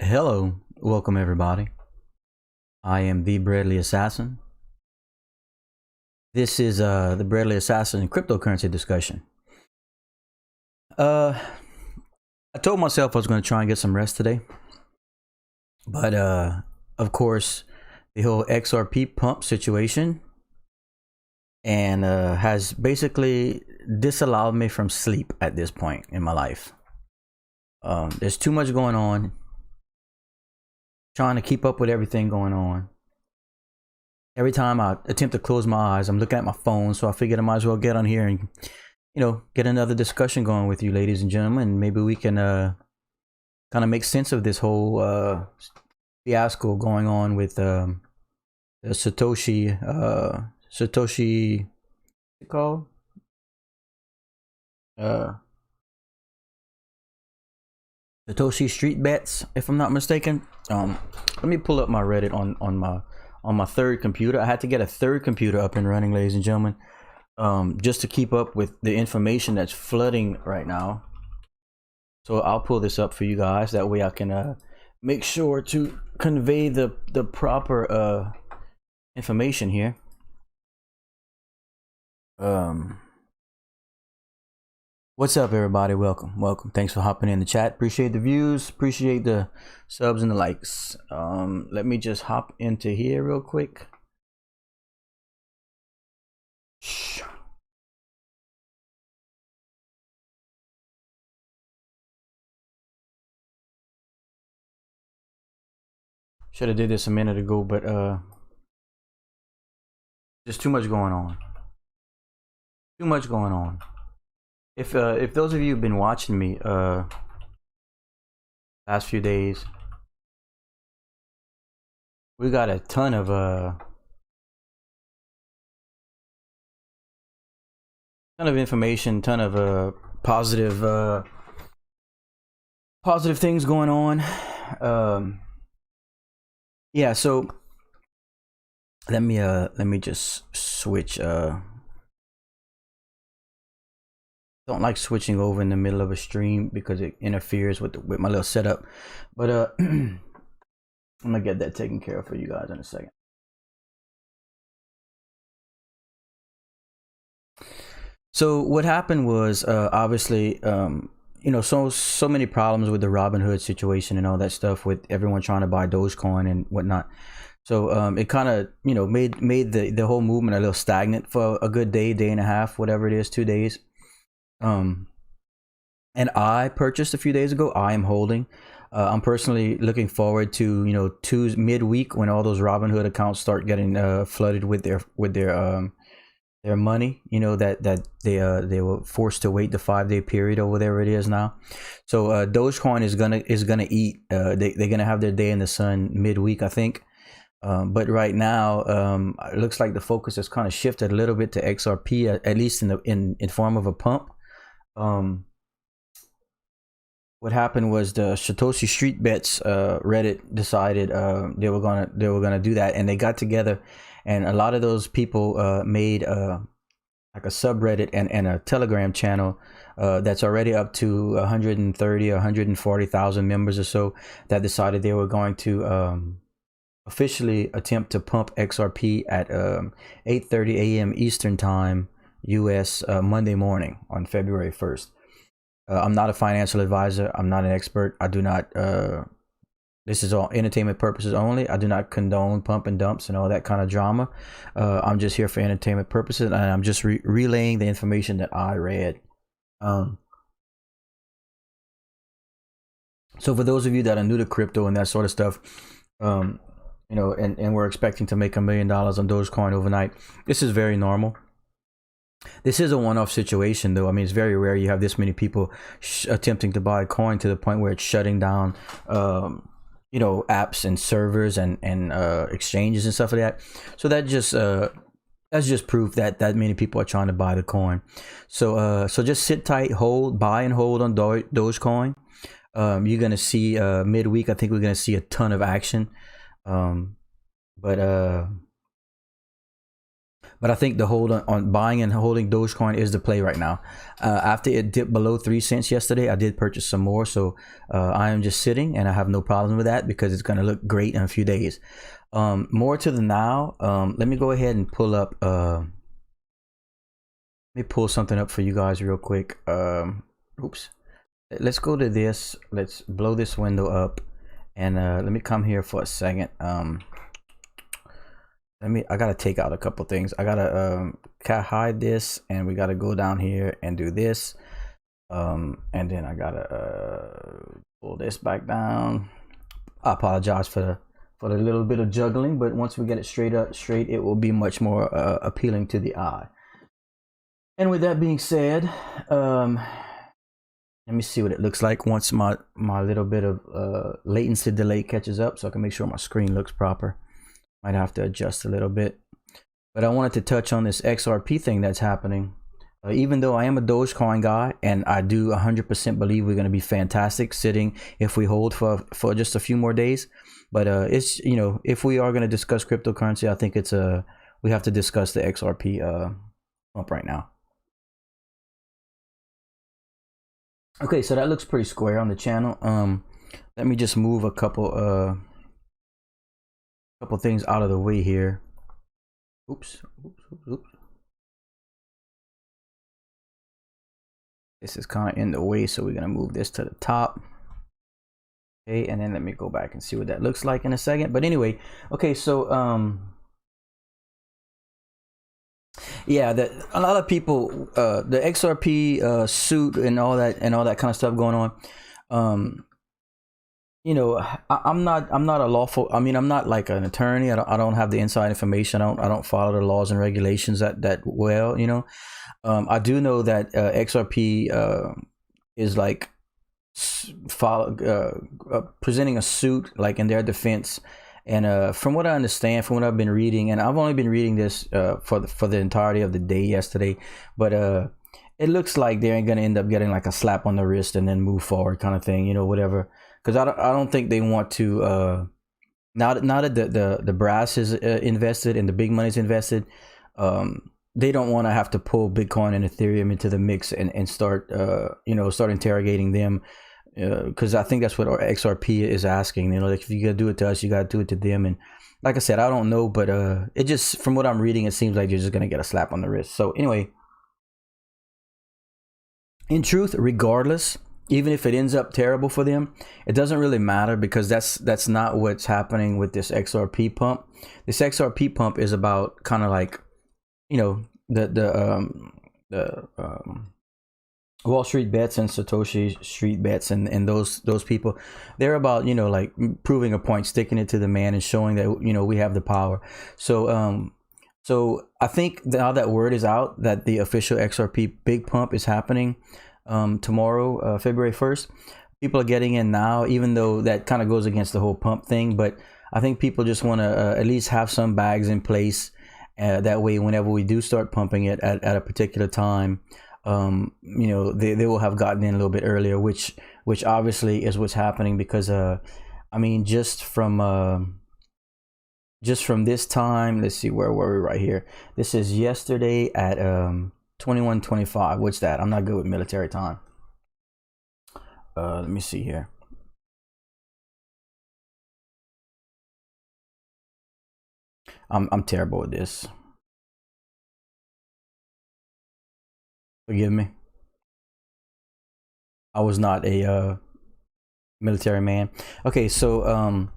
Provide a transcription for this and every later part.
Hello, welcome everybody. I am the Bradley Assassin. This is the Bradley Assassin cryptocurrency discussion. I told myself I was going to try and get some rest today, but of course, the whole XRP pump situation and has basically disallowed me from sleep at this point in my life. There's too much going on. Trying to keep up with everything going on. Every time I attempt to close my eyes, I'm looking at my phone, so I figured I might as well get on here and, get another discussion going with you, ladies and gentlemen. Maybe we can kind of make sense of this whole fiasco going on with the Satoshi, what's it called? Satoshi Street Bets, if I'm not mistaken. Let me pull up my Reddit on my third computer. I had to get a third computer up and running, ladies and gentlemen, just to keep up with the information that's flooding right now. So I'll pull this up for you guys. That way I can make sure to convey the proper information here. What's up, everybody? Welcome. Thanks for hopping in the chat. Appreciate the views, appreciate the subs and the likes. Let me just hop into here real quick. Should have did this a minute ago, but there's too much going on. If those of you who've been watching me last few days, we got a ton of information, ton of positive things going on. Yeah, so let me just switch. Don't like switching over in the middle of a stream because it interferes with my little setup, but I'm gonna get that taken care of for you guys in a second. So what happened was obviously so many problems with the Robinhood situation and all that stuff, with everyone trying to buy Dogecoin and whatnot. So it kind of made the whole movement a little stagnant for a good day and a half, whatever it is, 2 days. And I purchased a few days ago. I am holding. I'm personally looking forward to midweek when all those Robinhood accounts start getting flooded with their money. That they were forced to wait the 5-day period or whatever it is now. So Dogecoin is gonna eat. They're gonna have their day in the sun midweek, I think. But right now, it looks like the focus has kind of shifted a little bit to XRP, at least in form of a pump. What happened was the Satoshi Street Bets Reddit decided they were gonna do that, and they got together, and a lot of those people made like a subreddit and a Telegram channel that's already up to 130 or 140,000 members or so, that decided they were going to officially attempt to pump XRP at 8:30 a.m. Eastern Time, US, Monday morning on February 1st. I'm not a financial advisor. I'm not an expert. I do not, this is all entertainment purposes only. I do not condone pump and dumps and all that kind of drama. I'm just here for entertainment purposes, and I'm just relaying the information that I read. So for those of you that are new to crypto and that sort of stuff, and we're expecting to make $1 million on Dogecoin overnight, this is very normal. This is a one-off situation, though. I mean, it's very rare you have this many people attempting to buy a coin to the point where it's shutting down, apps and servers and exchanges and stuff like that. So that's just proof that many people are trying to buy the coin. So just sit tight, buy and hold on Dogecoin. You're gonna see midweek. I think we're gonna see a ton of action. But But I think the hold on buying and holding Dogecoin is the play right now. After it dipped below 3 cents yesterday, I did purchase some more. So I am just sitting, and I have no problem with that because it's going to look great in a few days. More to the now. Let me go ahead and pull up. Let me pull something up for you guys real quick. Oops. Let's go to this. Let's blow this window up, and let me come here for a second. I gotta take out a couple things. I gotta hide this, and we gotta go down here and do this, and then I gotta pull this back down. I apologize for the little bit of juggling, but once we get it straight, it will be much more appealing to the eye. And with that being said, let me see what it looks like once my little bit of latency delay catches up, so I can make sure my screen looks proper. Might have to adjust a little bit, but I wanted to touch on this XRP thing that's happening. Even though I am a Dogecoin guy, and I do 100% believe we're going to be fantastic sitting if we hold for just a few more days. But it's, you know, if we are going to discuss cryptocurrency, I think it's we have to discuss the XRP pump right now. Okay, so that looks pretty square on the channel. Let me just move a couple things out of the way here. Oops. This is kind of in the way, so we're gonna move this to the top. Okay, and then let me go back and see what that looks like in a second. But anyway, okay, so yeah, a lot of people, the XRP suit and all that kind of stuff going on. You know, I'm not a lawful. I mean, I'm not like an attorney. I don't have the inside information. I don't follow the laws and regulations that well. You know, I do know that XRP is like presenting a suit like in their defense. And from what I understand, from what I've been reading, and I've only been reading this for the entirety of the day yesterday, but it looks like they're going to end up getting like a slap on the wrist and then move forward kind of thing, you know, whatever. Because I don't think they want to now that the brass is invested and the big money's invested, they don't want to have to pull Bitcoin and Ethereum into the mix and start start interrogating them. Because I think that's what our XRP is asking. You know, like if you gotta do it to us, you gotta do it to them. And like I said, I don't know, but it just, from what I'm reading, it seems like you're just gonna get a slap on the wrist. So anyway, in truth, regardless, even if it ends up terrible for them, it doesn't really matter, because that's not what's happening with this XRP pump. This XRP pump is about kind of like, you know, the Wall Street Bets and Satoshi Street Bets and those people. They're about, you know, like proving a point, sticking it to the man, and showing that, you know, we have the power. So I think now that word is out that the official XRP big pump is happening tomorrow, February 1st. People are getting in now, even though that kind of goes against the whole pump thing. But I think people just want to at least have some bags in place. That way, whenever we do start pumping it at a particular time, you know, they will have gotten in a little bit earlier, which obviously is what's happening, because I mean, just from this time, let's see, where were we? Right here. This is yesterday at 21:25. What's that? I'm not good with military time. Let me see here. I'm terrible with this. Forgive me. I was not a military man. Okay, so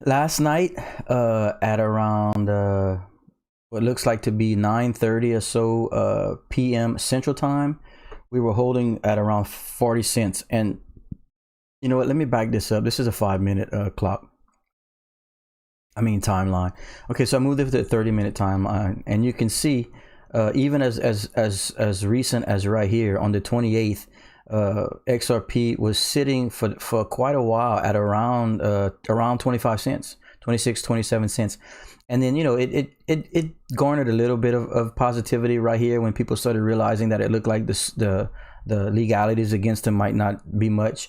last night at around what looks like to be 9:30 or so p.m. Central Time, we were holding at around 40 cents. And you know what? Let me back this up. This is a 5-minute clock. I mean timeline. Okay, so I moved it to the 30-minute timeline, and you can see even as recent as right here on the 28th, XRP was sitting for quite a while at around 25 cents, 26, 27 cents. And then, you know, it garnered a little bit of positivity right here when people started realizing that it looked like the legalities against them might not be much,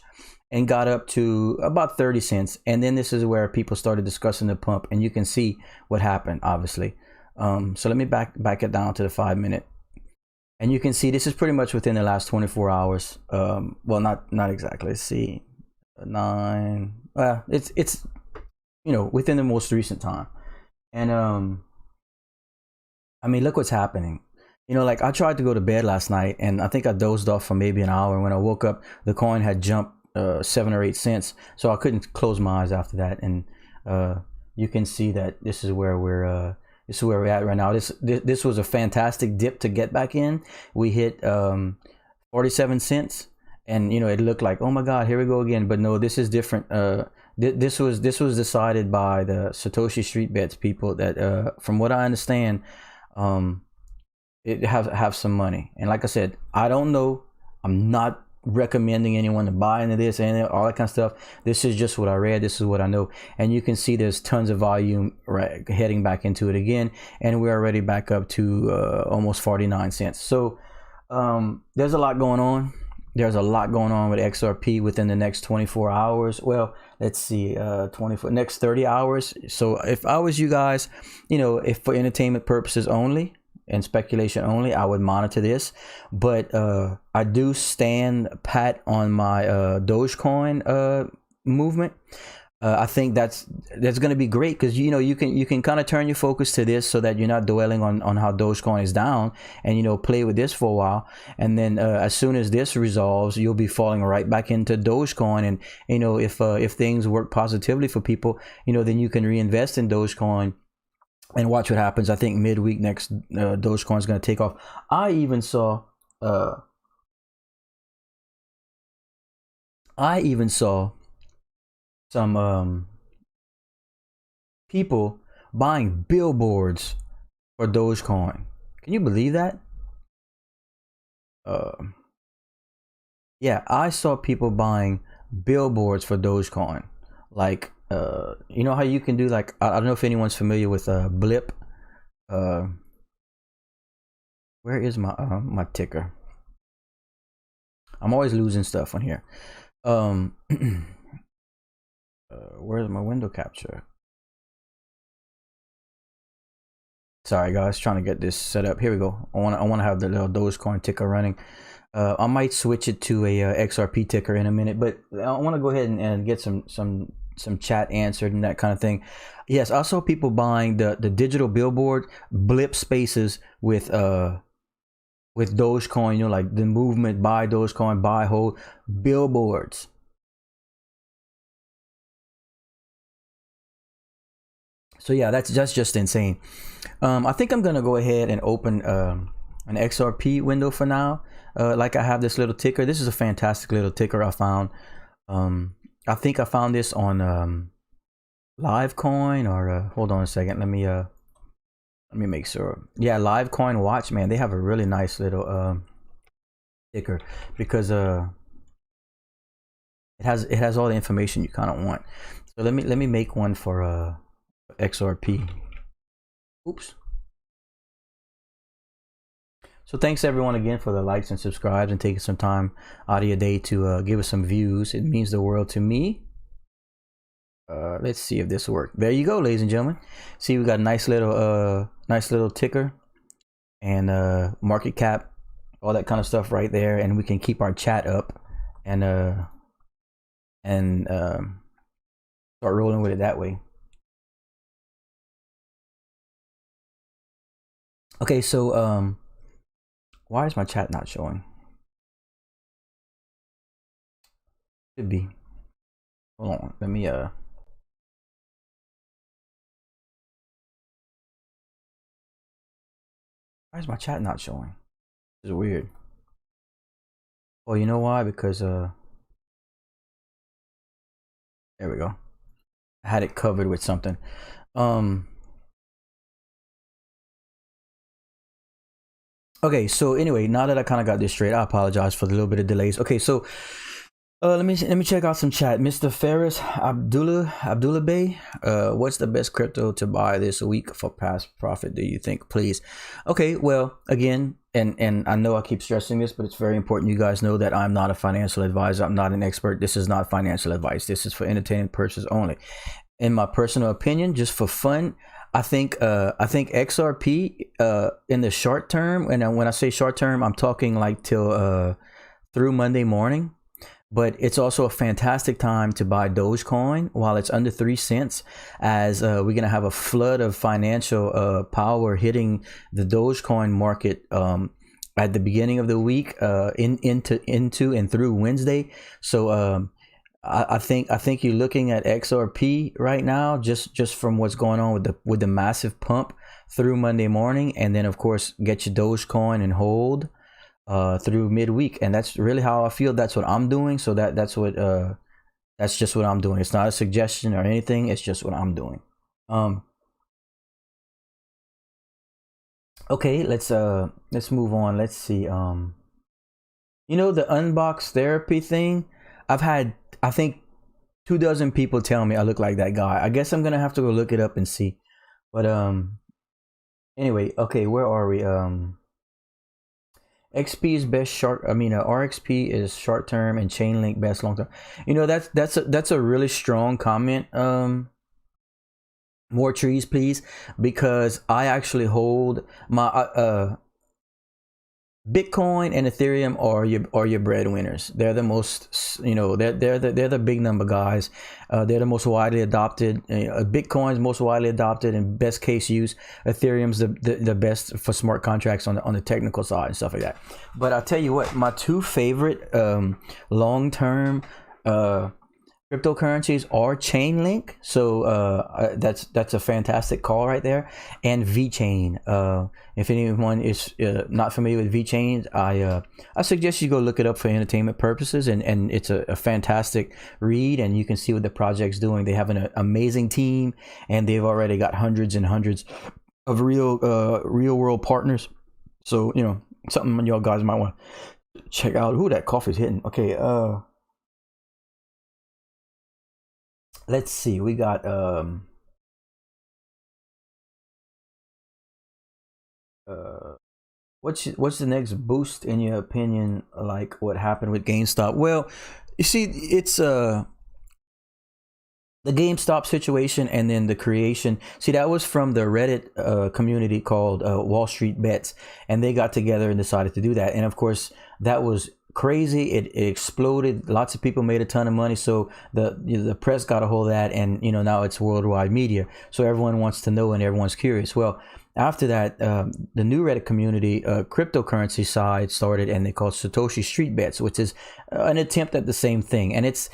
and got up to about 30 cents. And then this is where people started discussing the pump, and you can see what happened, obviously. So let me back it down to the 5-minute, and you can see this is pretty much within the last 24 hours. Well, not exactly. Let's see, 9. Well, it's within the most recent time, and I mean, look what's happening. Like I tried to go to bed last night, and I think I dozed off for maybe an hour. And when I woke up, the coin had jumped 7 or 8 cents, so I couldn't close my eyes after that. And you can see that this is where we're at right now. This was a fantastic dip to get back in. We hit 47 cents, and it looked like, oh my God, here we go again. But no, this is different. This was decided by the Satoshi Street Bets people that, from what I understand, it have some money. And like I said, I don't know. I'm not recommending anyone to buy into this and all that kind of stuff. This is just what I read. This is what I know. And you can see there's tons of volume right heading back into it again, and we're already back up to almost 49 cents. So there's a lot going on. There's a lot going on with XRP within the next 24 hours. Well, let's see, next 30 hours. So if I was you guys, if for entertainment purposes only and speculation only, I would monitor this. But I do stand pat on my Dogecoin movement. I think that's going to be great, because you can kind of turn your focus to this, so that you're not dwelling on how Dogecoin is down, and play with this for a while, and then as soon as this resolves, you'll be falling right back into Dogecoin. And if things work positively for people, then you can reinvest in Dogecoin and watch what happens. I think midweek next, Dogecoin is going to take off. I even saw some people buying billboards for Dogecoin. Can you believe that? Yeah, I saw people buying billboards for Dogecoin. Like, you know how you can do, like, I don't know if anyone's familiar with Blip. Where is my my ticker? I'm always losing stuff on here. Where's my window capture? Sorry guys, trying to get this set up. Here we go. I want to have the little Dogecoin ticker running. I might switch it to a XRP ticker in a minute, but I want to go ahead and get some chat answered and that kind of thing. Yes, I saw people buying the digital billboard Blip spaces with Dogecoin. Like the movement, buy Dogecoin, buy, hold, billboards. So yeah, that's just insane. I think I'm gonna go ahead and open an XRP window for now. Like I have this little ticker. This is a fantastic little ticker I found. I think I found this on Livecoin, or hold on a second. Let me make sure. Yeah, Livecoin Watch, man, they have a really nice little ticker, because it has all the information you kind of want. So let me make one for XRP. Oops. So thanks everyone again for the likes and subscribes and taking some time out of your day to give us some views. It means the world to me. Let's see if this worked. There you go, ladies and gentlemen. See, we got a nice little ticker and market cap, all that kind of stuff right there, and we can keep our chat up and start rolling with it that way. Okay, so why is my chat not showing? Should be. Hold on, let me why is my chat not showing? This is weird. Well, you know why? Because there we go. I had it covered with something. Okay, so anyway, now that I kind of got this straight, I apologize for the little bit of delays. Okay, so let me check out some chat. Mr. Ferris Abdullah Bey, what's the best crypto to buy this week for past profit, do you think, please? Okay, well, again, and I know I keep stressing this, but it's very important you guys know that I'm not a financial advisor. I'm not an expert. This is not financial advice. This is for entertainment purposes only. In my personal opinion, just for fun, I think XRP in the short term, and when I say short term, I'm talking like till through Monday morning. But it's also a fantastic time to buy Dogecoin while it's under 3 cents, as we're gonna have a flood of financial power hitting the Dogecoin market at the beginning of the week, into and through Wednesday. So I think you're looking at XRP right now, just from what's going on with the massive pump through Monday morning, and then of course get your Dogecoin and hold through midweek. And that's really how I feel. That's what I'm doing. So that's just what I'm doing. It's not a suggestion or anything. It's just what I'm doing. Okay, let's move on. Let's see. The unbox therapy thing. I've had, I think, 24 people tell me I look like that guy. I guess I'm gonna have to go look it up and see. But anyway, okay, where are we? XP is best short. I mean, RXP is short term and Chainlink best long term. That's a really strong comment. More trees, please, because I actually hold my Bitcoin and Ethereum are your breadwinners. They're the most, they're the big number guys. They're the most widely adopted. Bitcoin's most widely adopted and best case use. Ethereum's the best for smart contracts on the technical side and stuff like that. But I'll tell you what, my two favorite long term cryptocurrencies are Chainlink, so that's a fantastic call right there, and VeChain. If anyone is not familiar with VeChain, I suggest you go look it up for entertainment purposes, and it's a fantastic read, and you can see what the project's doing. They have an amazing team, and they've already got hundreds and hundreds of real world partners. So something y'all guys might want to check out. Ooh, that coffee's hitting. Okay, let's see. We got what's the next boost in your opinion? Like what happened with GameStop? Well, you see, it's the GameStop situation, and then the creation. See, that was from the Reddit community called Wall Street Bets, and they got together and decided to do that. And of course, that was crazy. It exploded. Lots of people made a ton of money. So the press got a hold of that, and now it's worldwide media. So everyone wants to know and everyone's curious. Well, after that, the new Reddit community cryptocurrency side started, and they called Satoshi Street Bets, which is an attempt at the same thing. And it's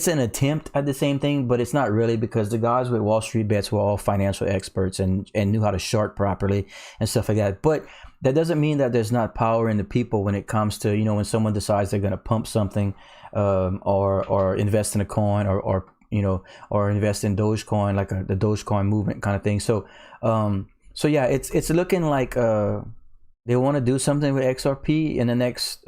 an attempt at the same thing, but it's not really, because the guys with Wall Street Bets were all financial experts and knew how to chart properly and stuff like that. But that doesn't mean that there's not power in the people when it comes to, when someone decides they're going to pump something, or invest in a coin, or invest in Dogecoin, like the Dogecoin movement kind of thing. So yeah, it's looking like they want to do something with XRP in the next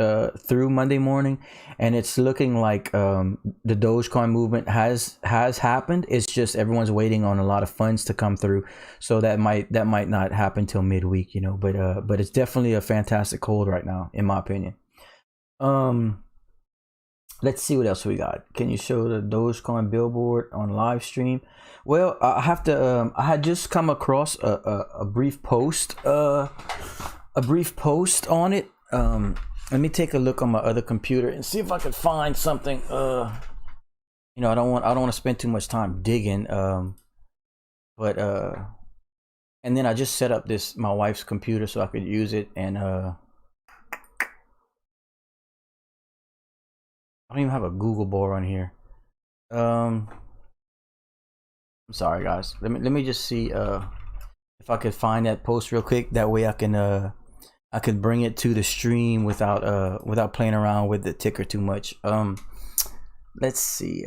through Monday morning, and it's looking like the Dogecoin movement has happened. It's just everyone's waiting on a lot of funds to come through, so that might not happen till midweek, but it's definitely a fantastic hold right now, in my opinion. Let's see what else we got. Can you show the Dogecoin billboard on live stream? Well, I have to. I had just come across a brief post. A brief post on it. Let me take a look on my other computer and see if I can find something. I don't want to spend too much time digging. But and then I just set up my wife's computer so I could use it, and I don't even have a Google bar on here. I'm sorry, guys. Let me just see if I could find that post real quick. That way I could bring it to the stream without playing around with the ticker too much. Let's see.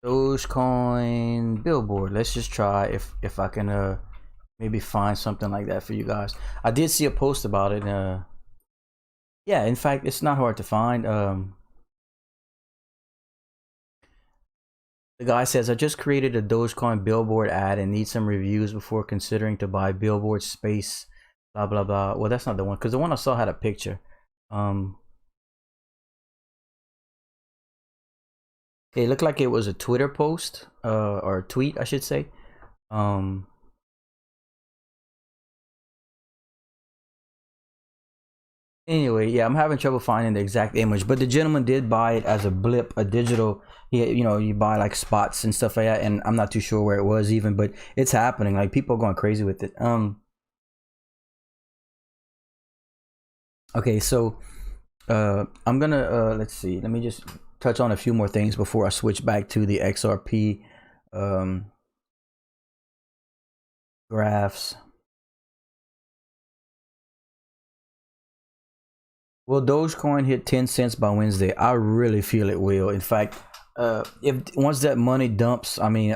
Dogecoin billboard. Let's just try if I can maybe find something like that for you guys. I did see a post about it. Yeah, in fact, it's not hard to find. The guy says, I just created a Dogecoin billboard ad and need some reviews before considering to buy billboard space, blah, blah, blah. Well, that's not the one, because the one I saw had a picture. It looked like it was a Twitter post, or a tweet, I should say. Anyway, yeah, I'm having trouble finding the exact image, but the gentleman did buy it as a blip, a digital. You know, you buy like spots and stuff like that, and I'm not too sure where it was even, but it's happening. Like people are going crazy with it. Okay, so I'm gonna let's see. Let me just touch on a few more things before I switch back to the XRP um, graphs. Will Dogecoin hit 10 cents by Wednesday? I really feel it will. In fact, if once that money dumps, I mean,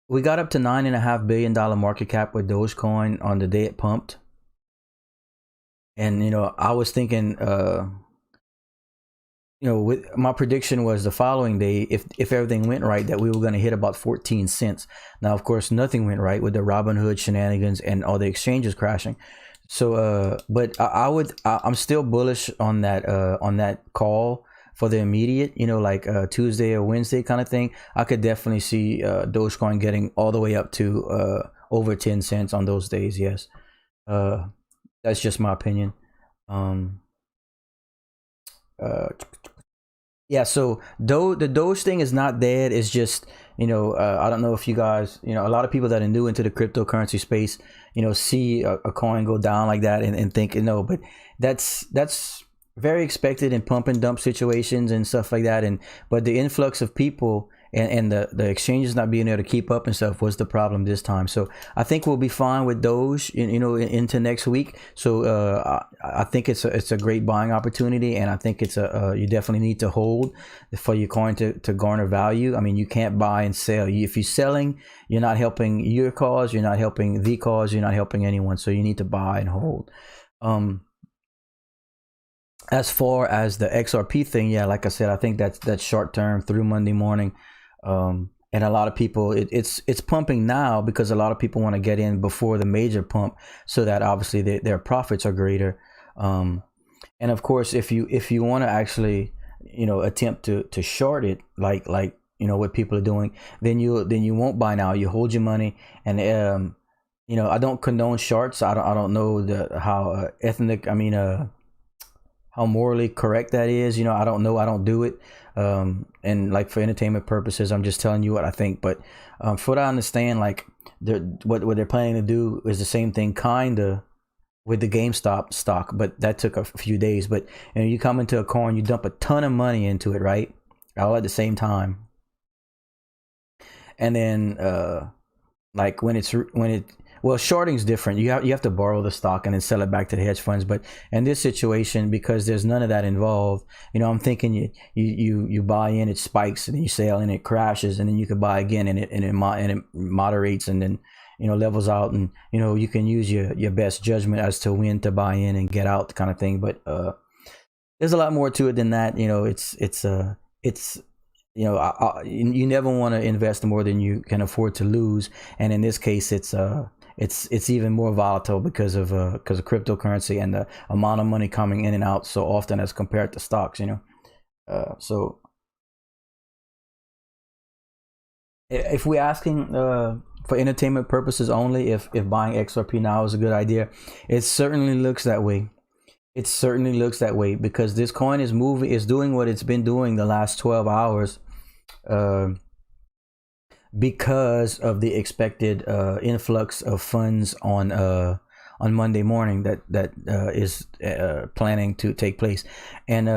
we got up to $9.5 billion market cap with Dogecoin on the day it pumped, and you know, I was thinking, you know, with my prediction was the following day, if everything went right, that we were going to hit about 14 cents. Now, of course, nothing went right with the Robinhood shenanigans and all the exchanges crashing. So, but I'm still bullish on that call for the immediate, you know, like Tuesday or Wednesday kind of thing. I could definitely see Dogecoin getting all the way up to over 10 cents on those days. Yes, that's just my opinion. Um, uh, yeah, so the Doge thing is not dead. It's just, you know, I don't know if you guys, you know, a lot of people that are new into the cryptocurrency space, you know, see a coin go down like that and think, you know, but that's very expected in pump and dump situations and stuff like that. And but the influx of people and the exchanges not being able to keep up and stuff was the problem this time. So I think we'll be fine with Doge, you know, into next week. So I think it's a great buying opportunity, and I think it's you definitely need to hold for your coin to garner value. I mean, you can't buy and sell. If you're selling, you're not helping your cause, you're not helping the cause, you're not helping anyone. So you need to buy and hold. As far as the XRP thing, yeah, like I said, I think that's short term through Monday morning. And a lot of people, it's pumping now because a lot of people want to get in before the major pump, so that obviously their profits are greater. And of course, if you want to actually, you know, attempt to short it, like you know what people are doing, then you won't buy now. You hold your money, and you know, I don't condone shorts. I don't know how ethnic. I mean, how morally correct that is. You know, I don't know. I don't do it. And like for entertainment purposes, I'm just telling you what I think. But for what I understand, like what they're planning to do is the same thing, kinda, with the GameStop stock, but that took a few days. But you know, you come into a coin, you dump a ton of money into it, right? All at the same time, and then like when it well, shorting's different. You have to borrow the stock and then sell it back to the hedge funds. But in this situation, because there's none of that involved, you know, I'm thinking you buy in, it spikes, and then you sell and it crashes, and then you could buy again, and it moderates, and then, you know, levels out, and you know, you can use your best judgment as to when to buy in and get out, kind of thing. But there's a lot more to it than that. You know, it's you know, you never want to invest more than you can afford to lose, and in this case, it's even more volatile because of cryptocurrency and the amount of money coming in and out so often as compared to stocks. You know, so if we're asking for entertainment purposes only, if buying XRP now is a good idea, it certainly looks that way. It certainly looks that way because this coin is doing what it's been doing the last 12 hours. Because of the expected influx of funds on Monday morning that is planning to take place, and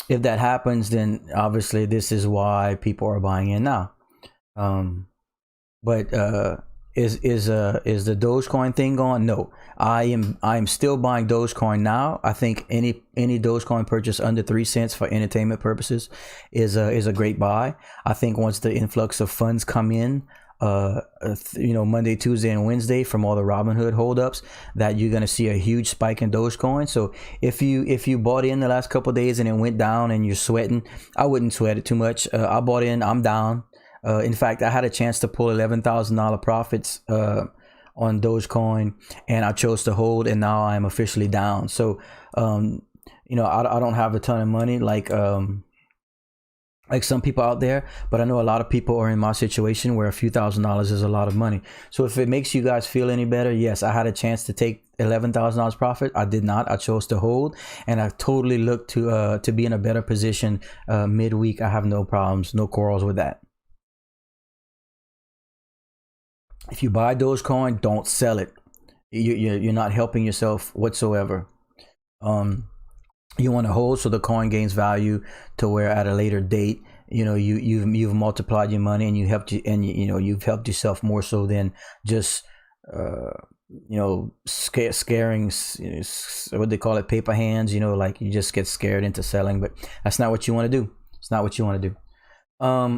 if that happens, then obviously this is why people are buying in now. But is the Dogecoin thing gone? No, I am still buying Dogecoin now. I think any Dogecoin purchase under 3 cents for entertainment purposes is a great buy. I think once the influx of funds come in, you know, Monday, Tuesday, and Wednesday from all the Robinhood holdups, that you're gonna see a huge spike in Dogecoin. So if you bought in the last couple of days and it went down and you're sweating, I wouldn't sweat it too much. I bought in, I'm down. In fact, I had a chance to pull $11,000 profits on Dogecoin, and I chose to hold, and now I'm officially down. So, you know, I don't have a ton of money like like some people out there, but I know a lot of people are in my situation where a few $1,000s is a lot of money. So if it makes you guys feel any better, yes, I had a chance to take $11,000 profit. I did not. I chose to hold, and I totally looked to be in a better position midweek. I have no problems, no quarrels with that. If you buy Dogecoin, don't sell it. You're not helping yourself whatsoever. You want to hold so the coin gains value to where at a later date, you've multiplied your money, and you've helped yourself more so than just scaring, what they call it, paper hands, like you just get scared into selling. But that's not what you want to do. It's not what you want to do.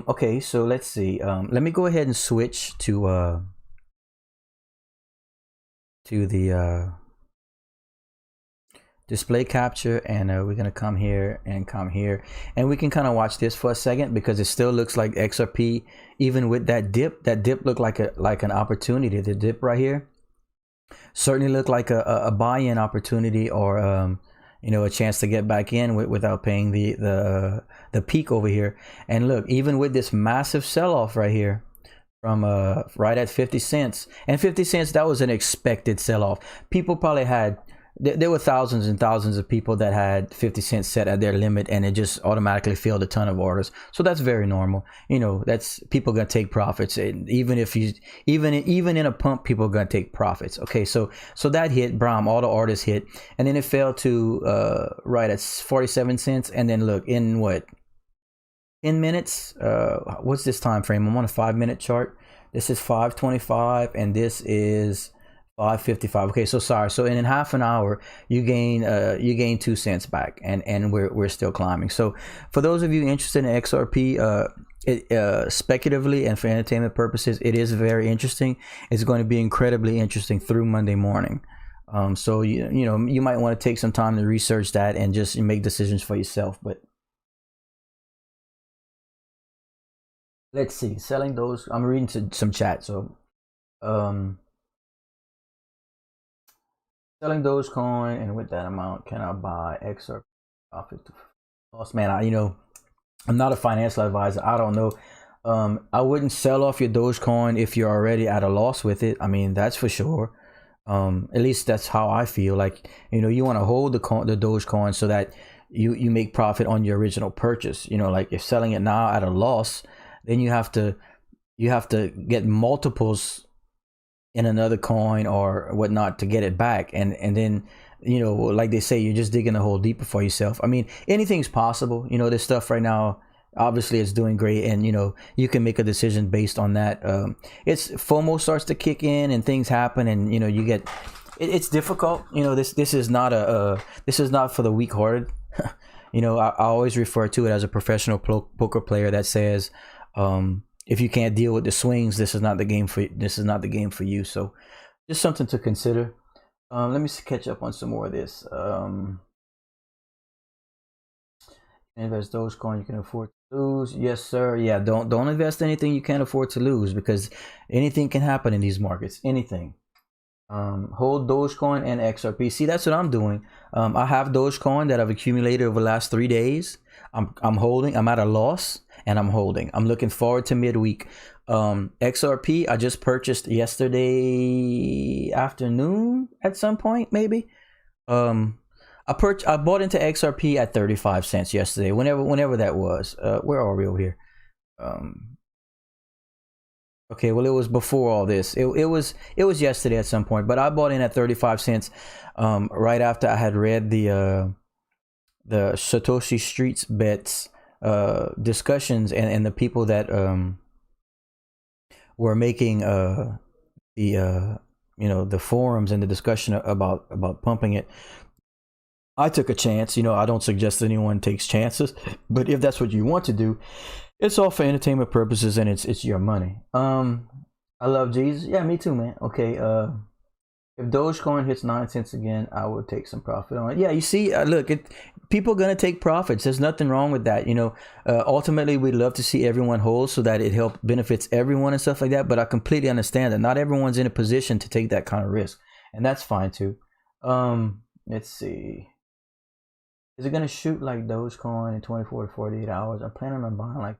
Okay, so let's see. Let me go ahead and switch to the display capture, and we're gonna come here, and we can kind of watch this for a second, because it still looks like XRP, even with that dip looked like an opportunity. The dip right here certainly looked like a buy-in opportunity, or a chance to get back in without paying the peak over here. And look, even with this massive sell-off right here from right at 50 cents, and 50 cents, that was an expected sell-off. People probably had, there were thousands and thousands of people that had 50 cents set at their limit, and it just automatically filled a ton of orders. So that's very normal. That's people gonna take profits. And even in a pump, people are gonna take profits. Okay, so that hit, Brahm, all the orders hit, and then it fell to right at 47 cents. And then look, in what, 10 minutes, what's this time frame? I'm on a 5-minute chart. This is 5:25, and this is 5:55. Okay, so sorry. So in half an hour, you gain 2 cents back, and we're still climbing. So for those of you interested in XRP, speculatively and for entertainment purposes, it is very interesting. It's going to be incredibly interesting through Monday morning. So you might want to take some time to research that and just make decisions for yourself. But let's see, selling those. I'm reading some chat. So selling Dogecoin, and with that amount, can I buy XRP profit to loss? Man, I'm not a financial advisor. I don't know. I wouldn't sell off your Dogecoin if you're already at a loss with it. I mean, that's for sure. At least that's how I feel. Like, you want to hold the Dogecoin so that you make profit on your original purchase. Like if selling it now at a loss, then you have to get multiples in another coin or whatnot to get it back, and then like they say, you're just digging a hole deeper for yourself. I mean, anything's possible. This stuff right now, obviously it's doing great, and you can make a decision based on that. It's FOMO starts to kick in and things happen, and you get it's difficult. This is not for the weak-hearted. I always refer to it as a professional poker player that says, if you can't deal with the swings, this is not the game for you. So just something to consider. Let me catch up on some more of this. Invest Dogecoin you can afford to lose. Yes, sir. Yeah, don't invest anything you can't afford to lose, because anything can happen in these markets. Anything. Hold Dogecoin and XRP. See, that's what I'm doing. I have Dogecoin that I've accumulated over the last 3 days. I'm holding. I'm at a loss, and I'm holding. I'm looking forward to midweek. XRP, I just purchased yesterday afternoon at some point, maybe. I bought into XRP at 35 cents yesterday, whenever that was. Where are we over here? Okay, well, it was before all this. It was yesterday at some point, but I bought in at 35 cents right after I had read the Satoshi Streets bets discussions, and the people that were making the forums and the discussion about pumping it. I took a chance. I don't suggest anyone takes chances, but if that's what you want to do, it's all for entertainment purposes, and it's your money. I love Jesus. Yeah, me too, man. Okay, if Dogecoin hits 9 cents again, I would take some profit on it. Yeah, you see, look, people are gonna take profits. There's nothing wrong with that. Ultimately, we'd love to see everyone hold so that it benefits everyone and stuff like that. But I completely understand that not everyone's in a position to take that kind of risk, and that's fine too. Let's see. Is it gonna shoot like Dogecoin in 24 to 48 hours? I'm planning on buying like,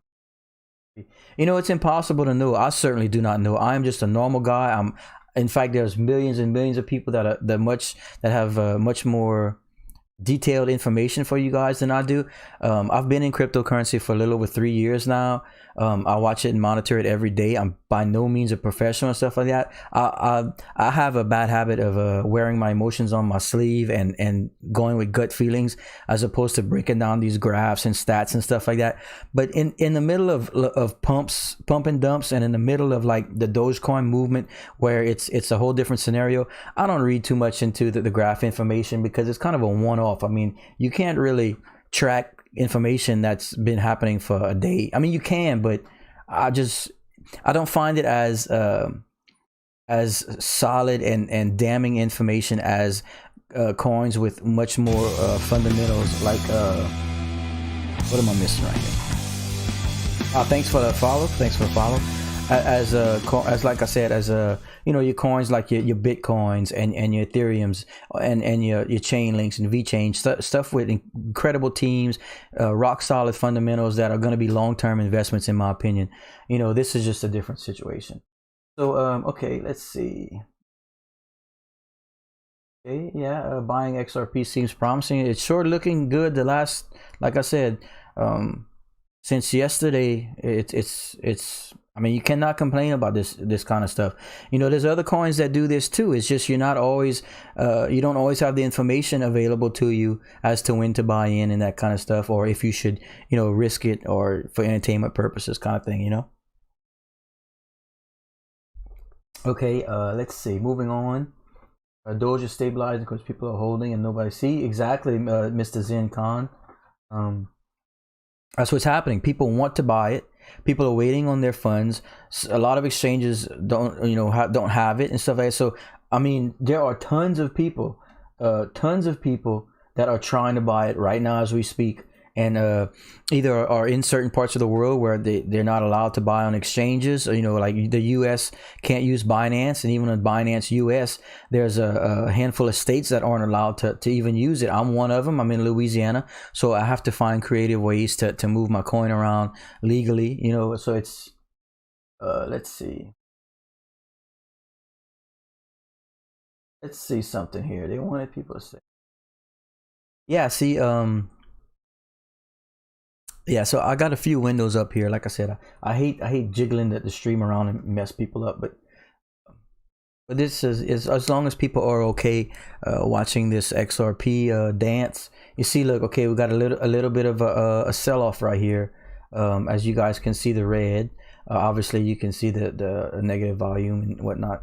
it's impossible to know. I certainly do not know. I am just a normal guy. In fact, there's millions and millions of people that have much more detailed information for you guys than I do. I've been in cryptocurrency for a little over 3 years now. I watch it and monitor it every day. I'm by no means a professional and stuff like that. I have a bad habit of wearing my emotions on my sleeve and going with gut feelings as opposed to breaking down these graphs and stats and stuff like that. But in the middle of pump and dumps, and in the middle of like the Dogecoin movement where it's a whole different scenario, I don't read too much into the graph information because it's kind of a one-off. I mean, you can't really track information that's been happening for a day. I mean, you can, but I don't find it as solid and damning information as coins with much more fundamentals. Like what am I missing right here? Thanks for the follow. As like I said, as your coins like your Bitcoins and your Ethereums and your chain links and VChain stuff with incredible teams, rock solid fundamentals that are going to be long-term investments, in my opinion. This is just a different situation. So okay, let's see. Okay, yeah, buying XRP seems promising. It's sure looking good. The last, like I said, since yesterday, it's I mean, you cannot complain about this kind of stuff. There's other coins that do this too. It's just you don't always have the information available to you as to when to buy in and that kind of stuff, or if you should, risk it or for entertainment purposes kind of thing, Okay, let's see. Moving on. Doge is stabilizing because people are holding and nobody see. Exactly, Mr. Zen Khan. That's what's happening. People want to buy it. People are waiting on their funds. A lot of exchanges don't have it and stuff like that. So I mean, there are tons of people that are trying to buy it right now as we speak, and either are in certain parts of the world where they're not allowed to buy on exchanges. Like the US can't use Binance, and even on Binance US, there's a handful of states that aren't allowed to even use it. I'm one of them. I'm in Louisiana, so I have to find creative ways to move my coin around legally, so it's let's see something here. They wanted people to say, yeah, see, yeah, so I got a few windows up here. Like I said, I hate jiggling the stream around and mess people up, but this is as long as people are okay watching this XRP dance. You see, look, okay, we got a little bit of a sell-off right here. As you guys can see, the red. Obviously, you can see the negative volume and whatnot.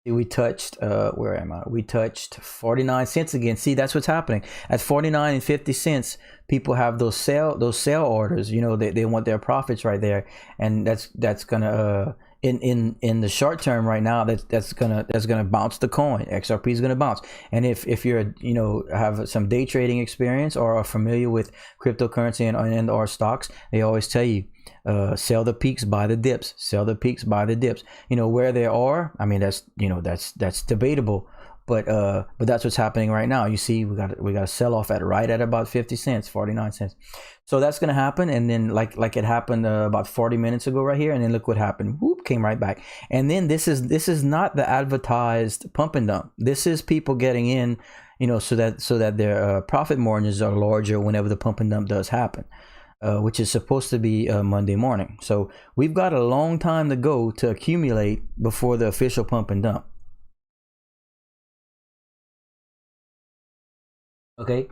We touched where am I? We touched 49 cents again. See, that's what's happening at 49 and 50 cents. People have those sell orders. They want their profits right there, and that's gonna in the short term right now. That's gonna bounce the coin. XRP is gonna bounce. And if you're have some day trading experience or are familiar with cryptocurrency and or stocks, they always tell you. Sell the peaks, buy the dips. Sell the peaks, buy the dips. Where they are, I mean, that's debatable, but that's what's happening right now. You see, we got a sell off right at about 50 cents, 49 cents. So that's gonna happen, and then like it happened about 40 minutes ago right here, and then look what happened. Whoop, came right back. And then this is not the advertised pump and dump. This is people getting in, so that their profit margins are larger whenever the pump and dump does happen. Which is supposed to be Monday morning. So we've got a long time to go to accumulate before the official pump and dump. Okay,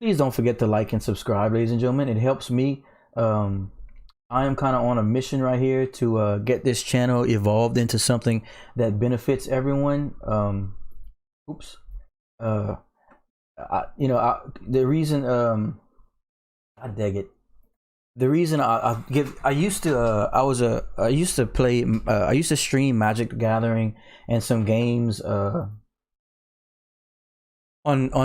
please don't forget to like and subscribe, ladies and gentlemen. It helps me. I am kind of on a mission right here to get this channel evolved into something that benefits everyone. Oops. The reason I dig it. The reason I used to stream Magic the Gathering and some games on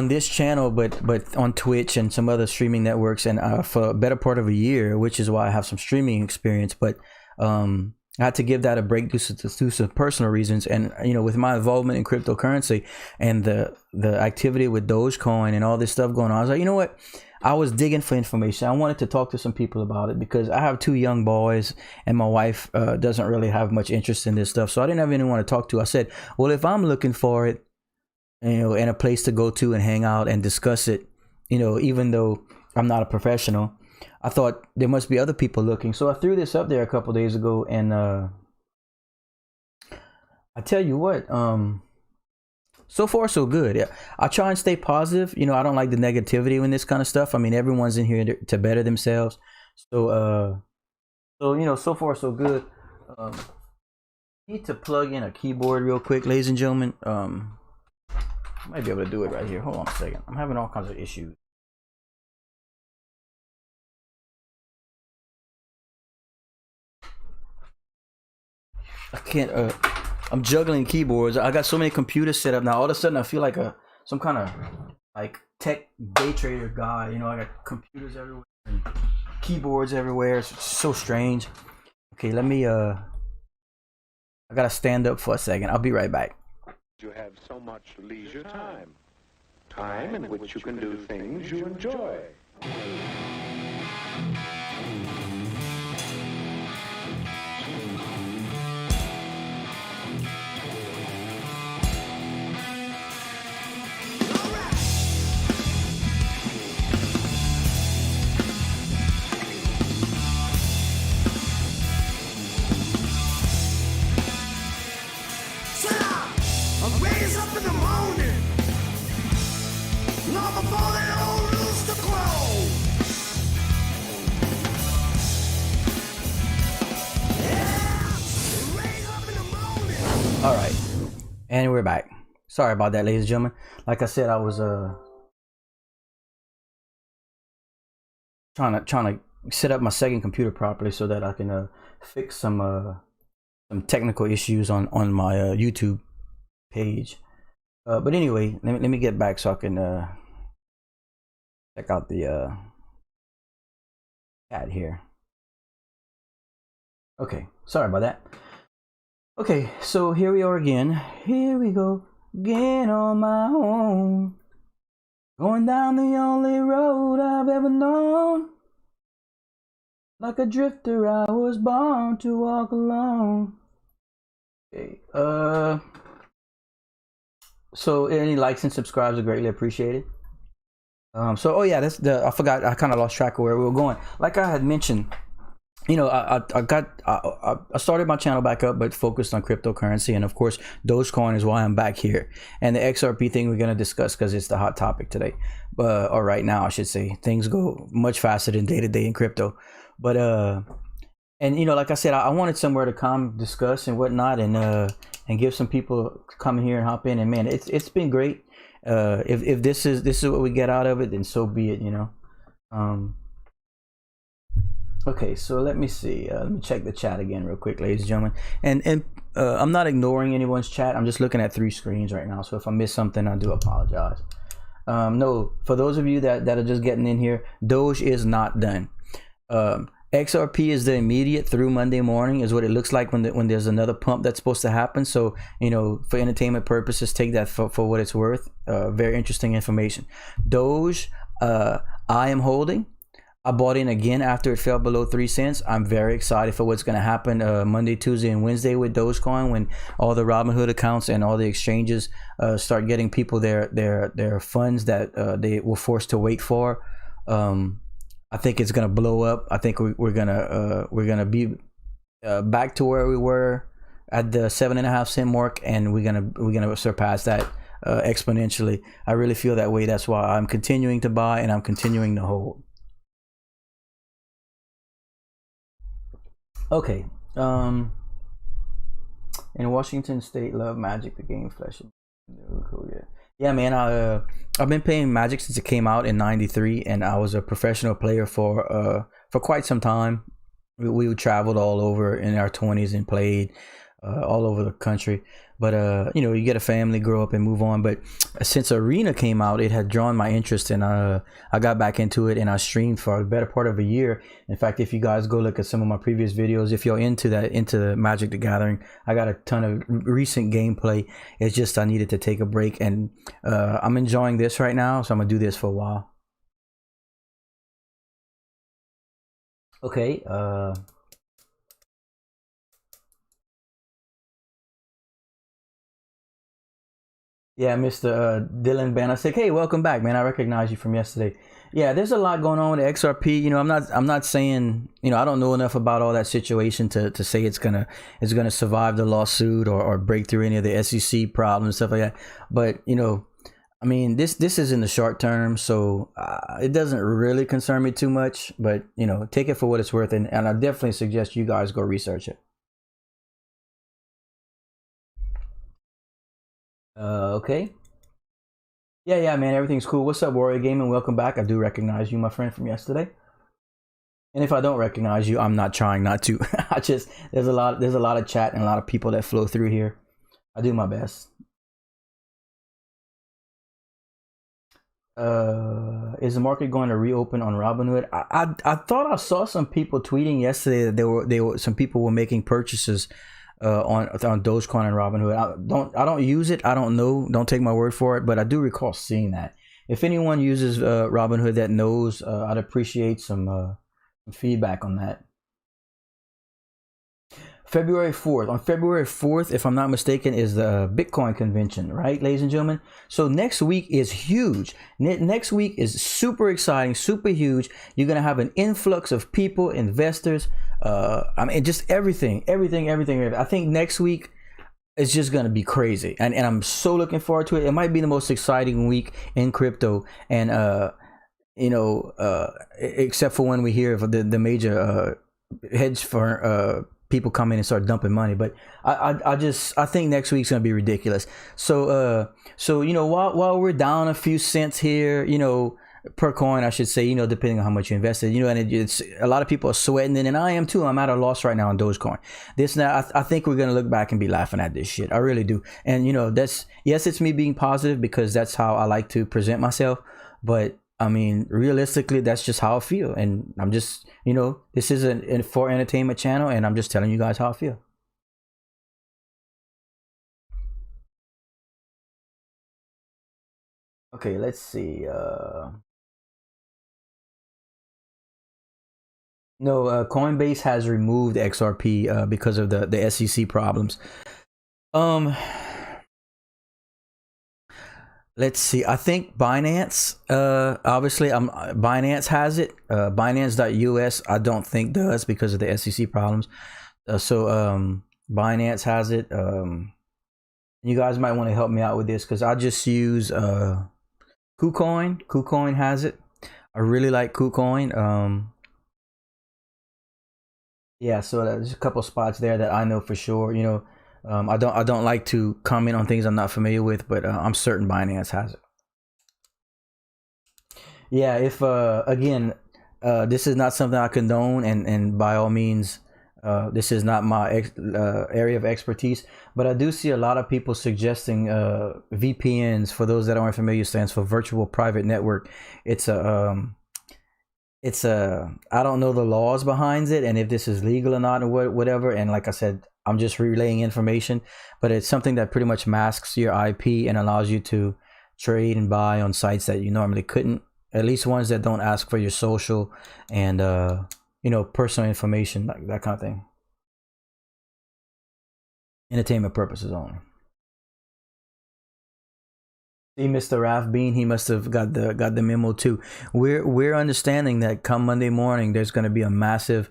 this channel, but on Twitch and some other streaming networks, and for a better part of a year, which is why I have some streaming experience. But I had to give that a break due to some personal reasons, and with my involvement in cryptocurrency and the activity with Dogecoin and all this stuff going on, I was like, you know what? I was digging for information. I wanted to talk to some people about it because I have 2 young boys, and my wife doesn't really have much interest in this stuff, so I didn't have anyone to talk to. I said, well, if I'm looking for it, and a place to go to and hang out and discuss it, even though I'm not a professional, I thought there must be other people looking. So I threw this up there a couple days ago, and I tell you what, so far so good. Yeah, I try and stay positive. I don't like the negativity in this kind of stuff. I mean, everyone's in here to better themselves. So so far so good. Need to plug in a keyboard real quick, ladies and gentlemen. I might be able to do it right here. Hold on a second. I'm having all kinds of issues. I can't. I'm juggling keyboards. I got so many computers set up now. All of a sudden, I feel like some kind of like tech day trader guy. I got computers everywhere and keyboards everywhere. It's so strange. Okay, let me. I gotta stand up for a second. I'll be right back. You have so much leisure time in which you can do things you enjoy. All right, and we're back. Sorry about that, ladies and gentlemen. Like I said, I was trying to set up my second computer properly so that I can fix some technical issues on my YouTube page. But anyway, let me get back so I can check out the chat here. Okay, sorry about that. Okay, so here we are again. Here we go again on my own, going down the only road I've ever known. Like a drifter, I was born to walk alone. Okay, so any likes and subscribes are greatly appreciated. I forgot, I kind of lost track of where we were going. Like I had mentioned, I started my channel back up, but focused on cryptocurrency, and of course Dogecoin is why I'm back here. And the XRP thing we're going to discuss because it's the hot topic today, or right now I should say. Things go much faster than day to day in crypto, but and like I said, I wanted somewhere to come discuss and whatnot, and give some people come here and hop in, and man, it's been great. If this is what we get out of it, then so be it. Okay, so let me see. Let me check the chat again real quick, ladies and gentlemen. And I'm not ignoring anyone's chat. I'm just looking at 3 screens right now. So if I miss something, I do apologize. No, for those of you that are just getting in here, Doge is not done. XRP is the immediate through Monday morning is what it looks like when there's another pump that's supposed to happen. So, for entertainment purposes, take that for what it's worth. Very interesting information. Doge, I am holding. I bought in again after it fell below 3 cents. I'm very excited for what's going to happen Monday, Tuesday, and Wednesday with Dogecoin, when all the Robinhood accounts and all the exchanges start getting people their funds that they were forced to wait for. I think it's going to blow up. I think we're gonna be back to where we were at the 7.5 cent mark, and we're gonna surpass that exponentially. I really feel that way. That's why I'm continuing to buy and I'm continuing to hold. Okay, in Washington State, love Magic, the game flesh. Yeah, man. I've been playing Magic since it came out in '93, and I was a professional player for quite some time. We traveled all over in our 20s and played. all over the country. But you know, you get a family, grow up, and move on. But since Arena came out, it had drawn my interest, and I got back into it, and I streamed for a better part of a year. In fact, if you guys go look at some of my previous videos, if you're into that, into Magic the Gathering, I got a ton of recent gameplay. It's just I needed to take a break, and I'm enjoying this right now, so I'm gonna do this for a while. Okay. Yeah, Mr. Dylan Banasek. Hey, welcome back, man. I recognize you from yesterday. Yeah, there's a lot going on with XRP. You know, I'm not saying, you know, I don't know enough about all that situation to say it's gonna survive the lawsuit or break through any of the SEC problems, stuff like that. But you know, I mean, this is in the short term, so it doesn't really concern me too much. But you know, take it for what it's worth, and I definitely suggest you guys go research it. Okay. Yeah, man, everything's cool. What's up, Warrior Gaming? Welcome back. I do recognize you, my friend, from yesterday. And if I don't recognize you, I'm not trying not to. I just there's a lot of chat and a lot of people that flow through here. I do my best. Is the market going to reopen on Robinhood? I thought I saw some people tweeting yesterday that they were some people were making purchases on Dogecoin and Robinhood. I don't use it. I don't know. Don't take my word for it, but I do recall seeing that. If anyone uses Robinhood that knows, I'd appreciate some feedback on that. February 4th. On February 4th, if I'm not mistaken, is the Bitcoin convention, right, ladies and gentlemen? So next week is huge. Next week is super exciting, super huge. You're going to have an influx of people, investors. I mean, just everything. I think next week is just going to be crazy. And I'm so looking forward to it. It might be the most exciting week in crypto. And, you know, except for when we hear of the major hedge fund people come in and start dumping money. But I think next week's gonna be ridiculous. So you know, while we're down a few cents here, you know, per coin, I should say, you know, depending on how much you invested, you know, and it's a lot of people are sweating it, and I am too. I'm at a loss right now on Dogecoin. This now, I think we're gonna look back and be laughing at this shit. I really do. And you know, yes, it's me being positive because that's how I like to present myself, but I mean, realistically, that's just how I feel. And I'm just, you know, this is a for entertainment channel, and I'm just telling you guys how I feel. Okay, let's see. No, Coinbase has removed XRP because of the SEC problems. Um, let's see. I think Binance, obviously, Binance has it. Binance.us, I don't think does because of the SEC problems. Binance has it. You guys might want to help me out with this because I just use KuCoin. KuCoin has it. I really like KuCoin. Yeah, so there's a couple spots there that I know for sure. You know, I don't like to comment on things I'm not familiar with, but I'm certain Binance has it. Yeah, if again, this is not something I condone, and by all means, this is not my area of expertise. But I do see a lot of people suggesting VPNs. For those that aren't familiar, stands for virtual private network. It's a I don't know the laws behind it and if this is legal or not or whatever. And like I said, I'm just relaying information, but it's something that pretty much masks your IP and allows you to trade and buy on sites that you normally couldn't, at least ones that don't ask for your social and you know, personal information, like that kind of thing. Entertainment purposes only. See, Mr. Ralph Bean, he must have got the memo too. We're understanding that come Monday morning, there's going to be a massive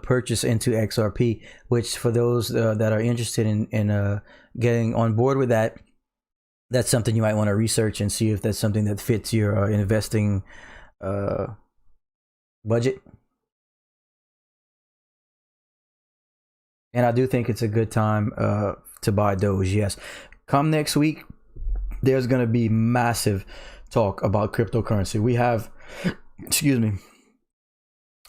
purchase into XRP, which for those that are interested in getting on board with that, that's something you might want to research and see if that's something that fits your investing budget. And I do think it's a good time to buy Doge. Yes, come next week, there's going to be massive talk about cryptocurrency. We have, excuse me,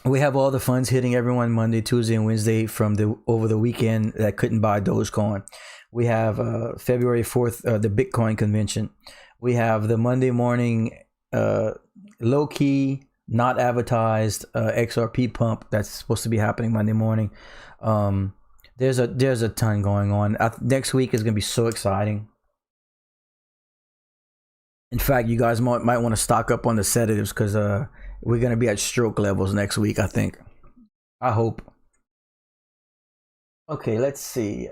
We have all the funds hitting everyone Monday, Tuesday, and Wednesday from the over the weekend that couldn't buy Dogecoin. We have February 4th, the Bitcoin convention. We have the Monday morning low key, not advertised XRP pump that's supposed to be happening Monday morning. There's a ton going on. Next week is gonna be so exciting. In fact, you guys might want to stock up on the sedatives because we're gonna be at stroke levels next week, I think. I hope. Okay, let's see.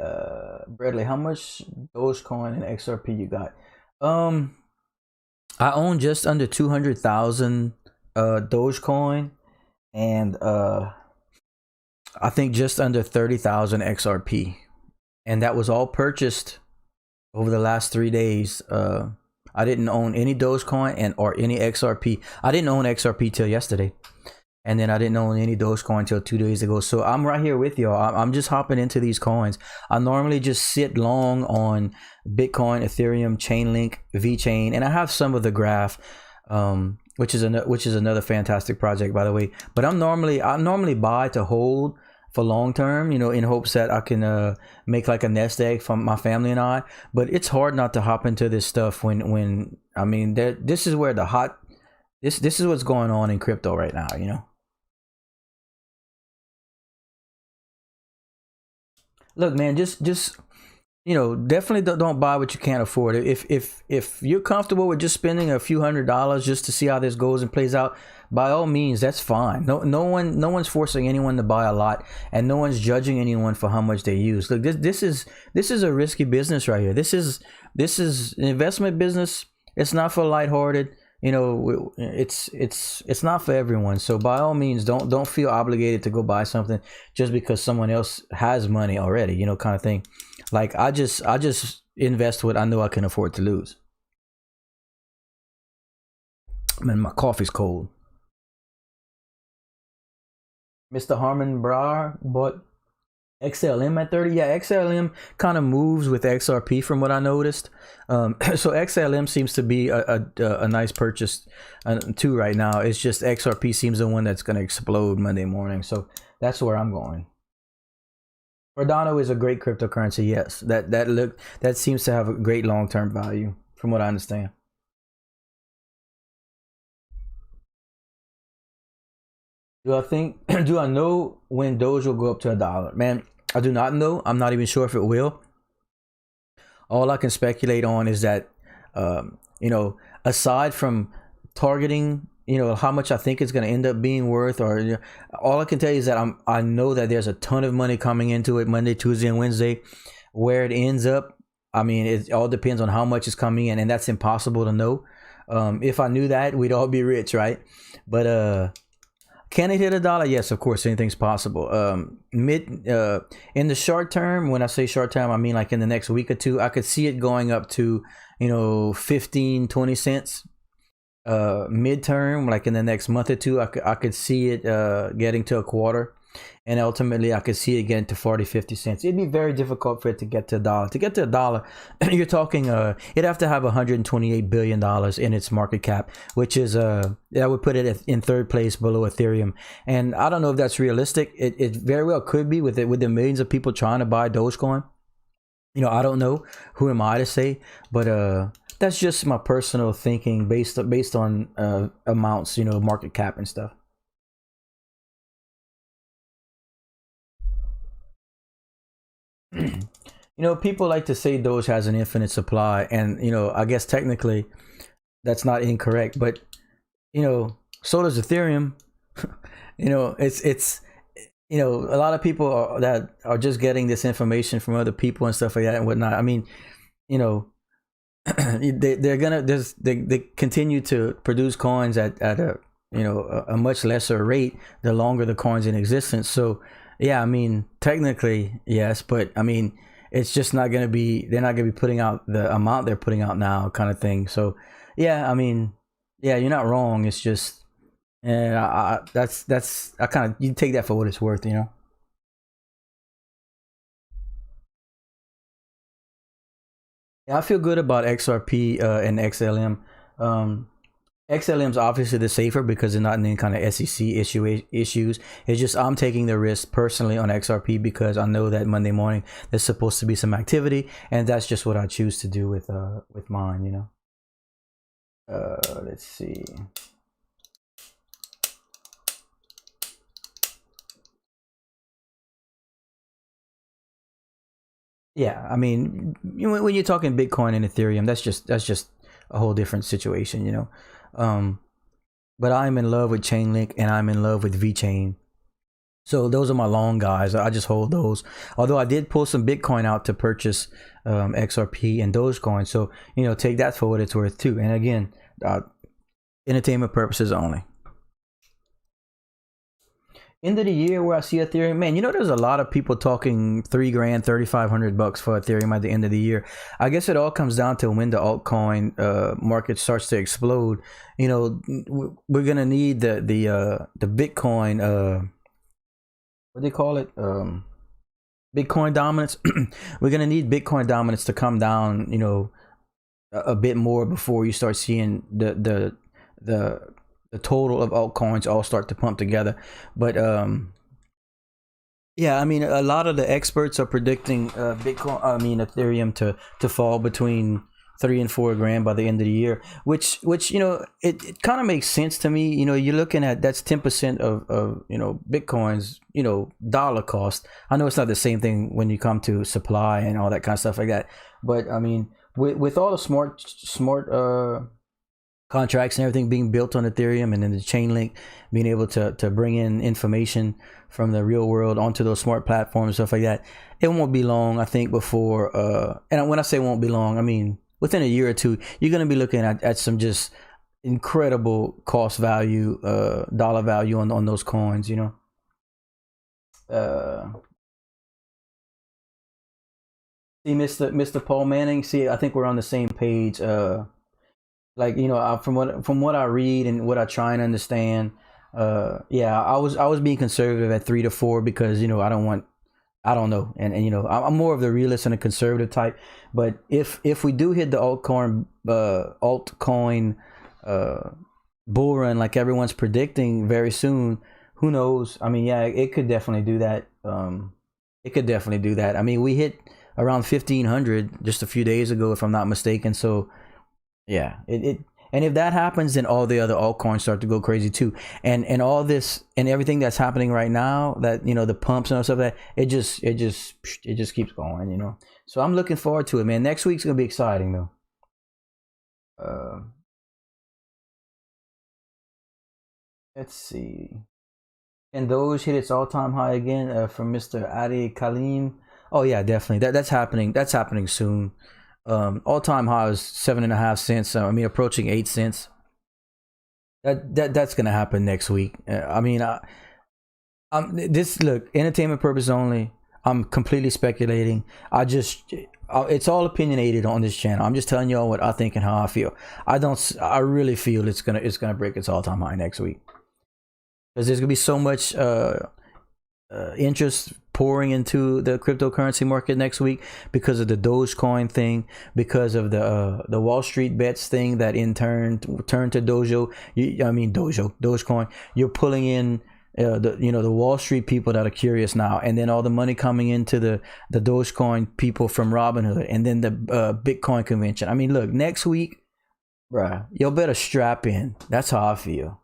Bradley, how much Dogecoin and XRP you got? Um, I own just under 200,000 Dogecoin and I think just under 30,000 XRP. And that was all purchased over the last 3 days. I didn't own any Dogecoin and or any XRP. I didn't own XRP till yesterday. And then I didn't own any Dogecoin until 2 days ago. So I'm right here with y'all. I'm just hopping into these coins. I normally just sit long on Bitcoin, Ethereum, Chainlink, VeChain, and I have some of the Graph, which is another fantastic project, by the way. But I normally buy to hold for long term, in hopes that I can make like a nest egg for my family and I. But it's hard not to hop into this stuff when I mean, this is where this is what's going on in crypto right now. Look, man, just definitely don't buy what you can't afford. If you're comfortable with just spending a few $100s just to see how this goes and plays out, by all means, that's fine. No one's forcing anyone to buy a lot, and no one's judging anyone for how much they use. Look, this is a risky business right here. This is an investment business. It's not for lighthearted. It's not for everyone. So by all means, don't feel obligated to go buy something just because someone else has money already, kind of thing. Like I just invest what I know I can afford to lose. Man, my coffee's cold. Mr. Harmon Brar bought XLM at 30. Yeah, XLM kind of moves with XRP from what I noticed. So XLM seems to be a nice purchase too right now. It's just XRP seems the one that's going to explode Monday morning. So that's where I'm going. Cardano is a great cryptocurrency. Yes, that seems to have a great long term value from what I understand. Do I think? Do I know when Doge will go up to $1? Man, I do not know. I'm not even sure if it will. All I can speculate on is that, aside from targeting, how much I think it's going to end up being worth, or all I can tell you is that I know that there's a ton of money coming into it Monday, Tuesday, and Wednesday. Where it ends up, I mean, it all depends on how much is coming in, and that's impossible to know. If I knew that, we'd all be rich, right? But can it hit $1? Yes, of course, anything's possible. In the short term, when I say short term, I mean like in the next week or two, I could see it going up to 15-20 cents. Midterm, like in the next month or two, I could see it getting to a quarter, and ultimately I could see it getting to 40-50 cents. It'd be very difficult for it to get to $1. To get to $1, you're talking it'd have to have $128 billion in its market cap, which is that would put it in third place below Ethereum. And I don't know if that's realistic. It very well could be with the millions of people trying to buy Dogecoin. I don't know. Who am I to say? But that's just my personal thinking based on amounts, market cap and stuff. People like to say Doge has an infinite supply, and I guess technically that's not incorrect, but so does Ethereum. It's a lot of people that are just getting this information from other people and stuff like that and whatnot. I mean, you know, they continue to produce coins at a much lesser rate the longer the coins in existence. So yeah, I mean technically yes, but I mean it's just not gonna be, they're not gonna be putting out the amount they're putting out now, kind of thing. So yeah, I mean, yeah, you're not wrong. It's just, and that's I kind of, you take that for what it's worth. Yeah, I feel good about XRP and XLM. XLM is obviously the safer because they're not in any kind of SEC issues. It's just I'm taking the risk personally on XRP because I know that Monday morning there's supposed to be some activity, and that's just what I choose to do with mine. You know. Let's see. Yeah, I mean, when you're talking Bitcoin and Ethereum, that's just a whole different situation, you know. But I'm in love with Chainlink and I'm in love with VeChain. So those are my long guys. I just hold those. Although I did pull some Bitcoin out to purchase XRP and Dogecoin. So, you know, take that for what it's worth too. And again, entertainment purposes only. End of the year where I see Ethereum, man, you know, there's a lot of people talking $3 grand, $3,500 for Ethereum at the end of the year. I guess it all comes down to when the altcoin market starts to explode. You know, we're gonna need the Bitcoin, what do they call it? Bitcoin dominance. We're gonna need Bitcoin dominance to come down, you know, a bit more before you start seeing the total of altcoins all start to pump together. But yeah, I mean, a lot of the experts are predicting Ethereum to fall between 3 and 4 grand by the end of the year, which you know, it kind of makes sense to me. You know, you're looking at that's 10% of you know, Bitcoin's, you know, dollar cost. I know it's not the same thing when you come to supply and all that kind of stuff like that, but I mean, with all the smart contracts and everything being built on Ethereum, and then the Chainlink being able to bring in information from the real world onto those smart platforms, stuff like that, it won't be long, I think, before and when I say won't be long, I mean within a year or two, you're going to be looking at some just incredible cost value, dollar value on those coins, you know. See, Mr. Paul Manning, see, I think we're on the same page. Like, you know, from what I read and what I try and understand, yeah, I was being conservative at 3 to 4 because, you know, I don't know, and you know, I'm more of the realist and a conservative type. But if we do hit the altcoin bull run like everyone's predicting very soon, who knows? I mean, yeah, it could definitely do that. It could definitely do that. I mean, we hit around 1,500 just a few days ago, if I'm not mistaken. So yeah, and if that happens, then all the other altcoins start to go crazy too. And all this and everything that's happening right now, that, you know, the pumps and all stuff, that it just keeps going, you know. So I'm looking forward to it, man. Next week's gonna be exciting though. Let's see. And those hit its all-time high again from Mr. Adi Kalim. Oh yeah, definitely. That's happening. That's happening soon. All-time high is 7.5 cents. I mean, approaching 8 cents. That's gonna happen next week. I mean, this, look, entertainment purpose only. I'm completely speculating. It's all opinionated on this channel. I'm just telling y'all what I think and how I feel. I really feel it's gonna break its all-time high next week, because there's gonna be so much interest pouring into the cryptocurrency market next week because of the Dogecoin thing, because of the Wall Street bets thing that in turn turned to Dogecoin. You're pulling in the Wall Street people that are curious now, and then all the money coming into the Dogecoin people from Robinhood, and then the Bitcoin convention. I mean, look, next week, bruh, y'all better strap in. That's how I feel.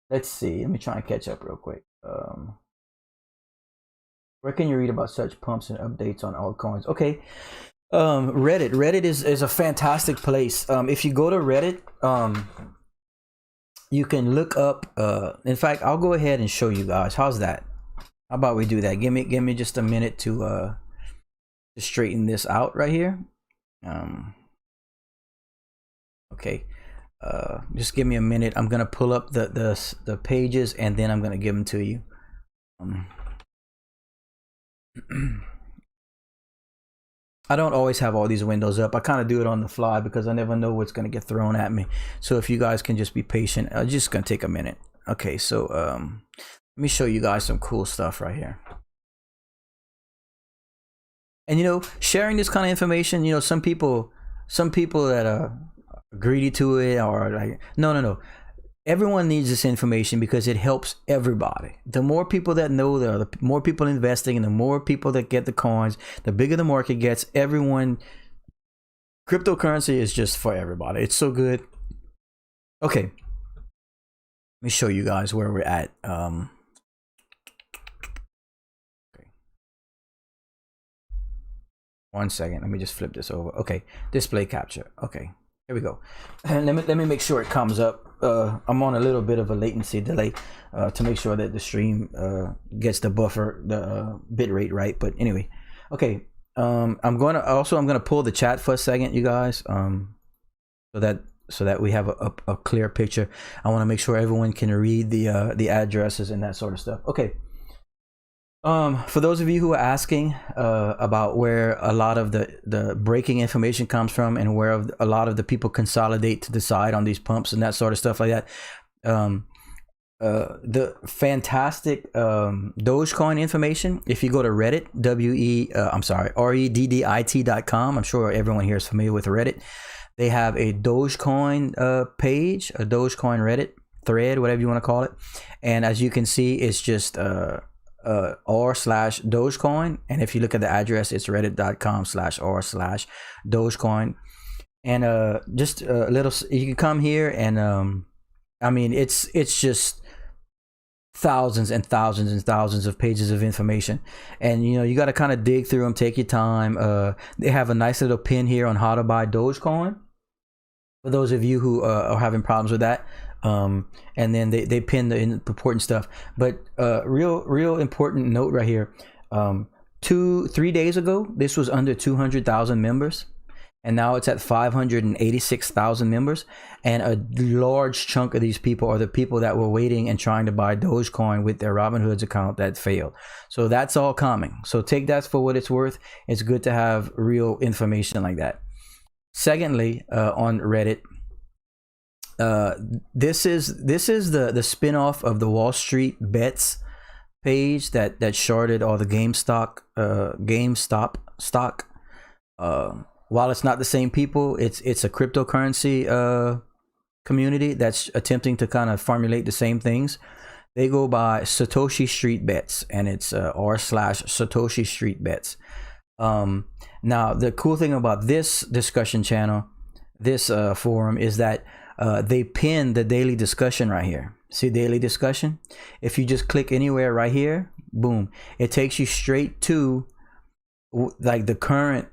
Let's see. Let me try and catch up real quick. Where can you read about such pumps and updates on altcoins? Okay. Reddit is a fantastic place. If you go to Reddit, you can look up, in fact, I'll go ahead and show you guys. How's that? How about we do that? Give me just a minute to straighten this out right here. Okay. Just give me a minute. I'm gonna pull up the pages, and then I'm gonna give them to you. I don't always have all these windows up. I kind of do it on the fly because I never know what's gonna get thrown at me. So if you guys can just be patient, just gonna take a minute. Okay, so let me show you guys some cool stuff right here. And you know, sharing this kind of information, you know, some people that greedy to it, or like, no. Everyone needs this information because it helps everybody. The more people that know, the more people investing, and the more people that get the coins, the bigger the market gets. Everyone, cryptocurrency is just for everybody. It's so good. Okay, let me show you guys where we're at. Okay. One second, let me just flip this over. Okay, display capture. Okay, here we go. And let me make sure it comes up. I'm on a little bit of a latency delay to make sure that the stream gets the buffer, the bit rate right. But anyway, okay. I'm gonna pull the chat for a second, you guys, so that we have a clear picture. I want to make sure everyone can read the addresses and that sort of stuff. Okay. For those of you who are asking about where a lot of the breaking information comes from, and where a lot of the people consolidate to decide on these pumps and that sort of stuff like that, the fantastic Dogecoin information, if you go to Reddit, reddit.com, I'm sure everyone here is familiar with Reddit. They have a Dogecoin page, a Dogecoin Reddit thread, whatever you want to call it, and as you can see, it's just r/Dogecoin, and if you look at the address, it's reddit.com/r/Dogecoin, and just a little, you can come here and I mean, it's just thousands and thousands and thousands of pages of information, and you got to kind of dig through them, take your time. They have a nice little pin here on how to buy Dogecoin for those of you who are having problems with that. And then they pin the important stuff, but real important note right here. 3 days ago, this was under 200,000 members, and now it's at 586,000 members, and a large chunk of these people are the people that were waiting and trying to buy Dogecoin with their Robinhood's account that failed. So that's all coming, so take that for what it's worth. It's good to have real information like that. Secondly, on Reddit, this is the spin-off of the Wall Street Bets page that shorted all the GameStop stock. While it's not the same people, it's a cryptocurrency community that's attempting to kind of formulate the same things. They go by Satoshi Street Bets, and it's r/Satoshi Street Bets. Now the cool thing about this discussion channel, this forum, is that they pin the daily discussion right here. See daily discussion? If you just click anywhere right here, boom, it takes you straight to like the current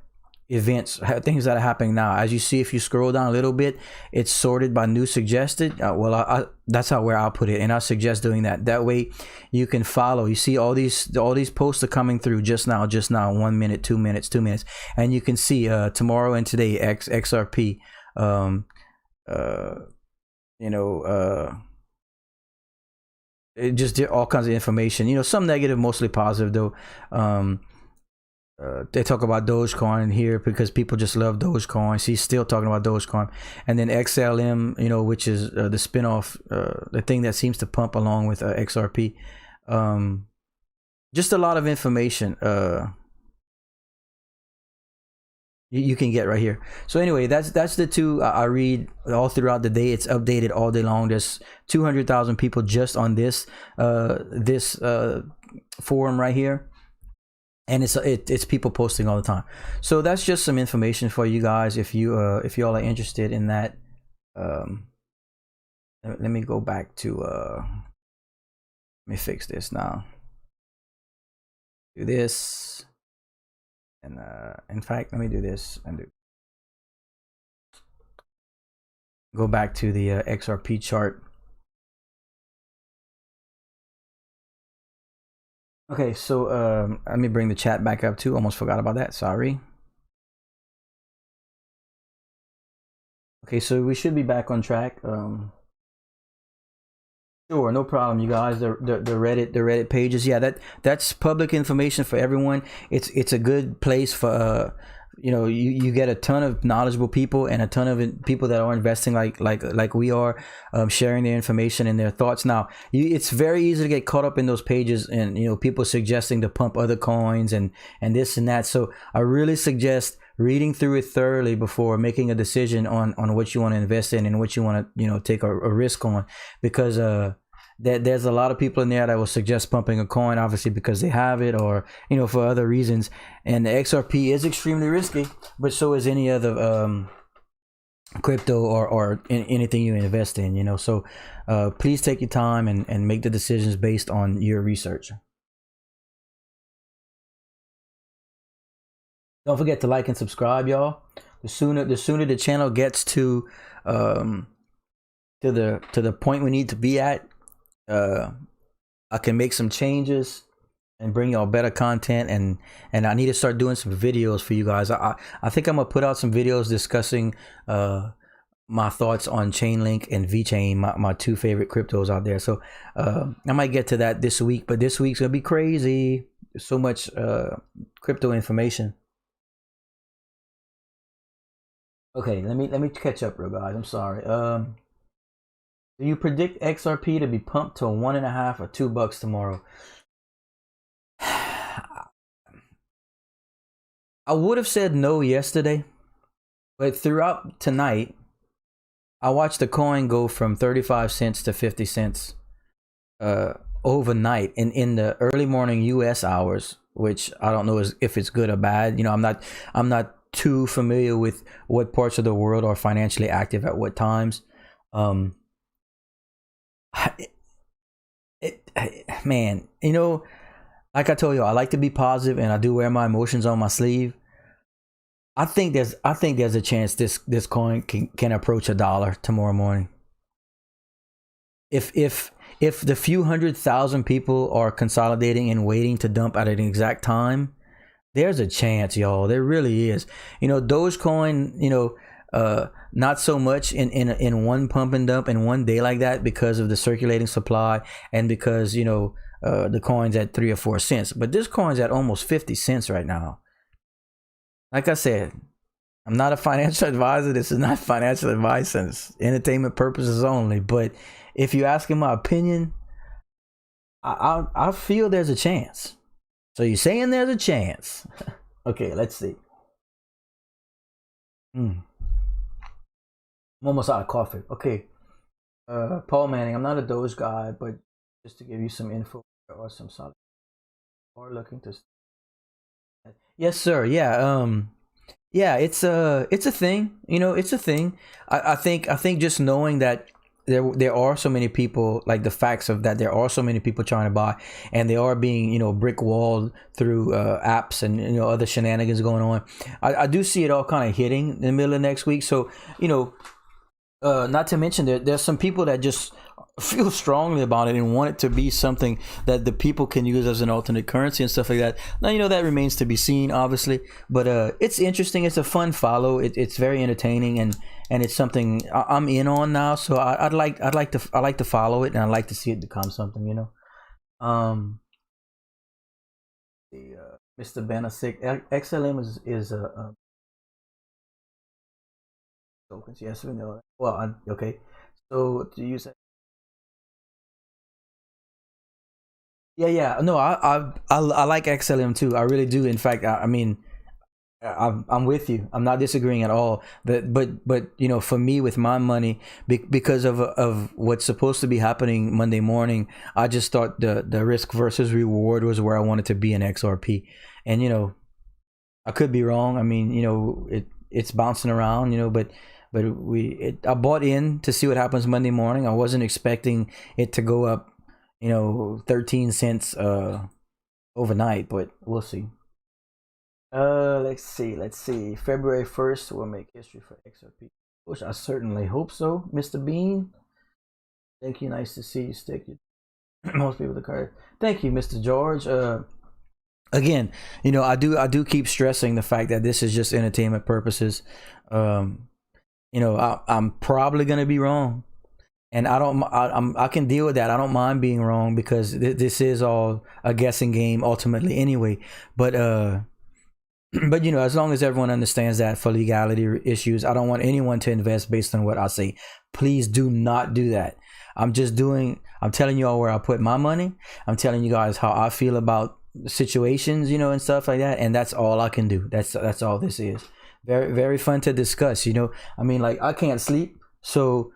events, things that are happening now. As you see, if you scroll down a little bit, it's sorted by new suggested. That's where I'll put it, and I suggest doing that. That way you can follow. You see all these posts are coming through just now, 1 minute, 2 minutes, 2 minutes, and you can see tomorrow and today XRP. It just did all kinds of information, some negative, mostly positive though. They talk about Dogecoin here because people just love Dogecoin. So he's still talking about Dogecoin. And then XLM, which is the spinoff, the thing that seems to pump along with XRP. Just a lot of information you can get right here. So anyway, that's the two I read all throughout the day. It's updated all day long. There's 200,000 people just on this forum right here, and it's people posting all the time. So that's just some information for you guys if you all are interested in that. Let me go back to let me fix this now. Do this. And in fact, let me do this and go back to the XRP chart. Okay, so let me bring the chat back up too. Almost forgot about that. Sorry. Okay, so we should be back on track. Sure, no problem, you guys. The Reddit pages, yeah, that's public information for everyone. It's a good place for you get a ton of knowledgeable people and a ton of people that are investing like we are, sharing their information and their thoughts. Now, it's very easy to get caught up in those pages and people suggesting to pump other coins and this and that. So I really suggest reading through it thoroughly before making a decision on what you want to invest in and what you want to, you know, take a risk on, because there's a lot of people in there that will suggest pumping a coin, obviously because they have it, or, you know, for other reasons. And the XRP is extremely risky, but so is any other crypto or anything you invest in, you know. So please take your time and make the decisions based on your research. Don't forget to like and subscribe, y'all. The sooner the channel gets to the point we need to be at, I can make some changes and bring y'all better content, and I need to start doing some videos for you guys. I think I'm gonna put out some videos discussing my thoughts on Chainlink and VeChain, my two favorite cryptos out there. So I might get to that this week, but this week's gonna be crazy. There's so much crypto information. Okay, let me catch up real, guys. I'm sorry. Do you predict XRP to be pumped to $1.50 or $2 tomorrow? I would have said no yesterday, but throughout tonight, I watched the coin go from 35 cents to 50 cents overnight in the early morning US hours, which I don't know if it's good or bad. You know, I'm not too familiar with what parts of the world are financially active at what times. Man, you know, like I told you, I like to be positive, and I do wear my emotions on my sleeve. I think there's a chance this coin can approach $1 tomorrow morning. If the few 100,000 people are consolidating and waiting to dump at an exact time, there's a chance, y'all. There really is. You know, Dogecoin, you know, not so much in one pump and dump in one day like that, because of the circulating supply and because, you know, the coin's at 3 or 4 cents, but this coin's at almost 50 cents right now. Like I said, I'm not a financial advisor. This is not financial advice, and it's entertainment purposes only. But if you're asking my opinion, I feel there's a chance. So you're saying there's a chance. Okay, let's see. I'm almost out of coffee. Okay. Paul Manning, I'm not a Doge guy, but just to give you some info or some solid or looking to. Yes, sir. Yeah. Yeah, it's a thing. You know, it's a thing. I think just knowing that there are so many people, like the facts of that there are so many people trying to buy, and they are being, you know, brick walled through apps and, you know, other shenanigans going on. I do see it all kind of hitting in the middle of next week. So, you know, not to mention there's some people that just feel strongly about it and want it to be something that the people can use as an alternate currency and stuff like that. Now, you know, that remains to be seen, obviously, but it's interesting. It's a fun follow. It's very entertaining, and it's something I'm in on now. So I like to follow it, and I like to see it become something, you know. Mr. Benasik, XLM is a tokens. Yes, we know that. Well, okay. So to use it. Yeah. No, I like XLM too. I really do. In fact, I mean, I'm with you. I'm not disagreeing at all. But you know, for me with my money, because of what's supposed to be happening Monday morning, I just thought the risk versus reward was where I wanted to be in XRP. And you know, I could be wrong. I mean, you know, it's bouncing around. You know, but I bought in to see what happens Monday morning. I wasn't expecting it to go up, you know, 13 cents overnight, but we'll see. Let's see. February 1st will make history for XRP, which I certainly hope so. Mr. Bean, thank you. Nice to see you stick most people the card. Thank you, Mr. George. Again, you know, I do keep stressing the fact that this is just entertainment purposes. You know, I'm probably gonna be wrong, and I can deal with that. I don't mind being wrong, because this is all a guessing game ultimately anyway. But you know, as long as everyone understands that for legality issues, I don't want anyone to invest based on what I say. Please do not do that. I'm telling you all where I put my money. I'm telling you guys how I feel about situations, you know, and stuff like that. And that's all I can do. That's all this is. very fun to discuss. You know, I mean, like I can't sleep, so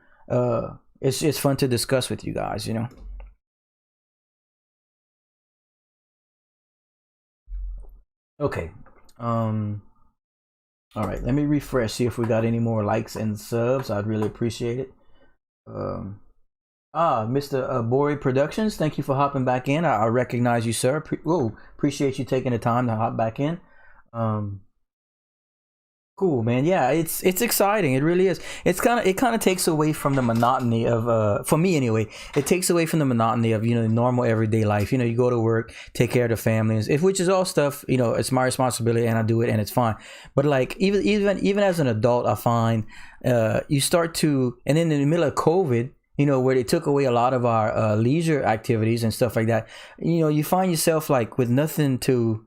it's fun to discuss with you guys. You know. Okay. All right. Let me refresh. See if we got any more likes and subs. I'd really appreciate it. Um, Mr. Bori Productions, thank you for hopping back in. I recognize you, sir. Appreciate you taking the time to hop back in. Um, cool, man. Yeah, it's exciting. It really is. It kind of takes away from the monotony of for me anyway. It takes away from the monotony of, you know, normal everyday life. You know, you go to work, take care of the families, which is all stuff. You know, it's my responsibility, and I do it, and it's fine. But like even as an adult, I find you start to, and then in the middle of COVID, you know, where they took away a lot of our leisure activities and stuff like that, you know, you find yourself like with nothing to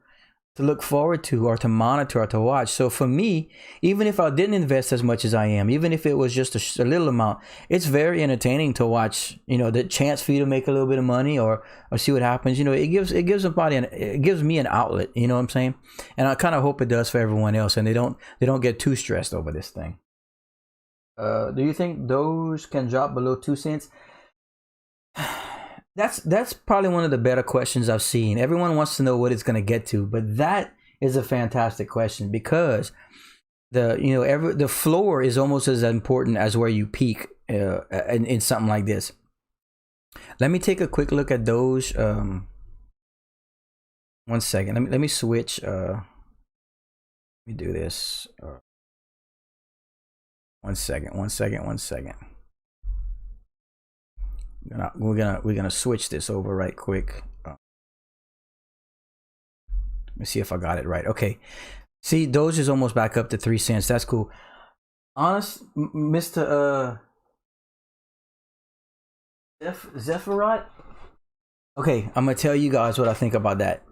look forward to or to monitor or to watch. So for me, even if I didn't invest as much as I am, even if it was just a little amount, it's very entertaining to watch, you know, the chance for you to make a little bit of money or see what happens. You know, it gives somebody it gives me an outlet, you know what I'm saying? And I kind of hope it does for everyone else, and they don't get too stressed over this thing. Do you think Doge can drop below 2 cents? That's probably one of the better questions I've seen. Everyone wants to know what it's going to get to, but that is a fantastic question, because the floor is almost as important as where you peak in something like this. Let me take a quick look at Doge. 1 second. Let me switch. Let me do this. 1 second. 1 second. 1 second. We're gonna switch this over right quick. Let me see if I got it right. Okay, see, Doge is almost back up to 3 cents. That's cool. Honest, Mr. Zephyrat. Okay, I'm gonna tell you guys what I think about that.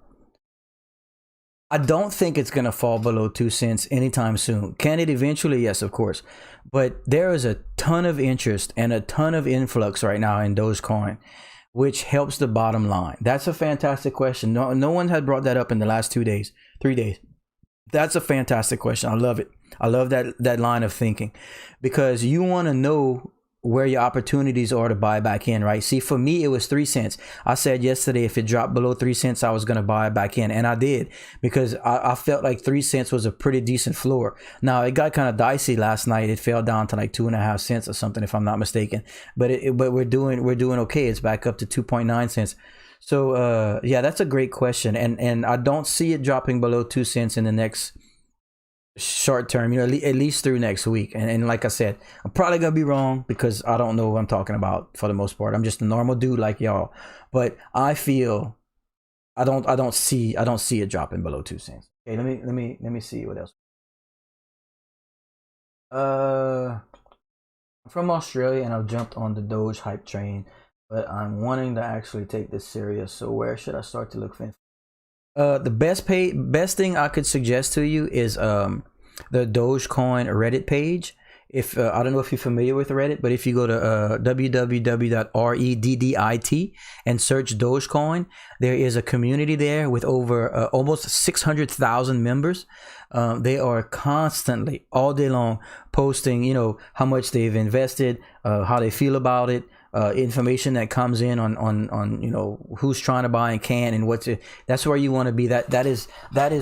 I don't think it's gonna fall below 2 cents anytime soon. Can it eventually? Yes, of course. But there is a ton of interest and a ton of influx right now in Dogecoin, which helps the bottom line. That's a fantastic question. No one had brought that up in the last 2 days, 3 days. That's a fantastic question. I love it. I love that line of thinking, because you want to know where your opportunities are to buy back in, right? See, for me, it was 3 cents. I said yesterday, if it dropped below 3 cents, I was going to buy it back in. And I did, because I felt like 3 cents was a pretty decent floor. Now, it got kind of dicey last night. It fell down to like 2.5 cents or something, if I'm not mistaken. But we're doing okay. It's back up to 2.9 cents. So yeah, that's a great question. And I don't see it dropping below 2 cents in the next short term, you know, at least through next week. And like I said, I'm probably gonna be wrong, because I don't know what I'm talking about for the most part. I'm just a normal dude like y'all, but I feel I don't see it dropping below 2 cents. Okay, let me see what else. I'm from Australia, and I've jumped on the Doge hype train, but I'm wanting to actually take this serious. So where should I start to look for? The best thing I could suggest to you is the Dogecoin Reddit page. If I don't know if you're familiar with Reddit, but if you go to www.reddit and search Dogecoin, there is a community there with over almost 600,000 members. They are constantly, all day long, posting, you know, how much they've invested, how they feel about it, information that comes in on you know, who's trying to buy and can, and what's it. That's where you want to be. That is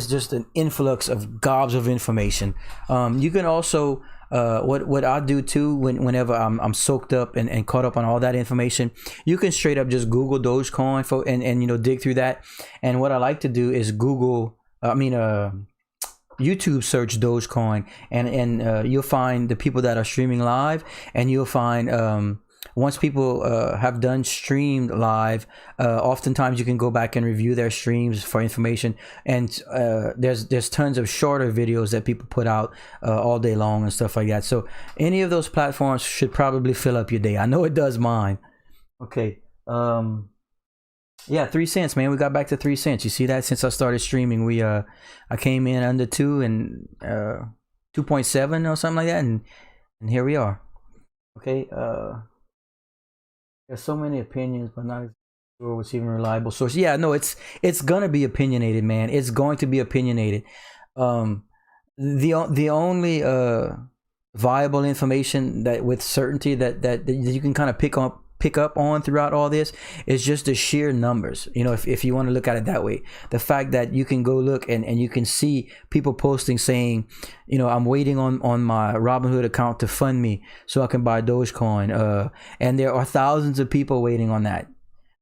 just an influx of gobs of information. You can also what I do too, whenever I'm soaked up and caught up on all that information, you can straight up just Google Dogecoin and you know, dig through that. And what I like to do is YouTube search Dogecoin, and you'll find the people that are streaming live, and you'll find once people have done streamed live, oftentimes you can go back and review their streams for information. And there's tons of shorter videos that people put out all day long and stuff like that. So any of those platforms should probably fill up your day. I know it does mine. Okay. Yeah, 3 cents, man. We got back to 3 cents. You see that? Since I started streaming, I came in under 2 and 2.7 or something like that, and here we are. Okay. There's so many opinions, but not sure what's even reliable source. Yeah, no, it's gonna be opinionated, man. It's going to be opinionated. The only viable information that with certainty that you can kind of pick up on throughout all this is just the sheer numbers. You know, if you want to look at it that way, the fact that you can go look and you can see people posting saying, you know, I'm waiting on my Robinhood account to fund me so I can buy Dogecoin, and there are thousands of people waiting on that,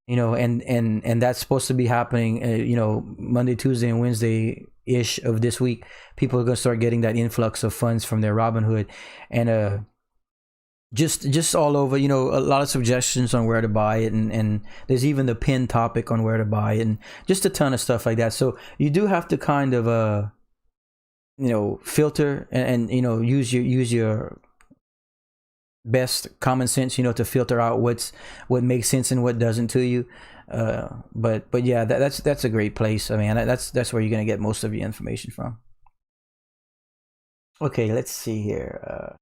you know, and that's supposed to be happening, you know, Monday, Tuesday, and Wednesday ish of this week. People are gonna start getting that influx of funds from their Robinhood, and just all over, you know, a lot of suggestions on where to buy it, and there's even the pinned topic on where to buy it, and just a ton of stuff like that. So you do have to kind of you know, filter and you know, use your best common sense, you know, to filter out what makes sense and what doesn't to you. But yeah, that's a great place. I mean, that's where you're gonna get most of your information from. Okay, let's see here.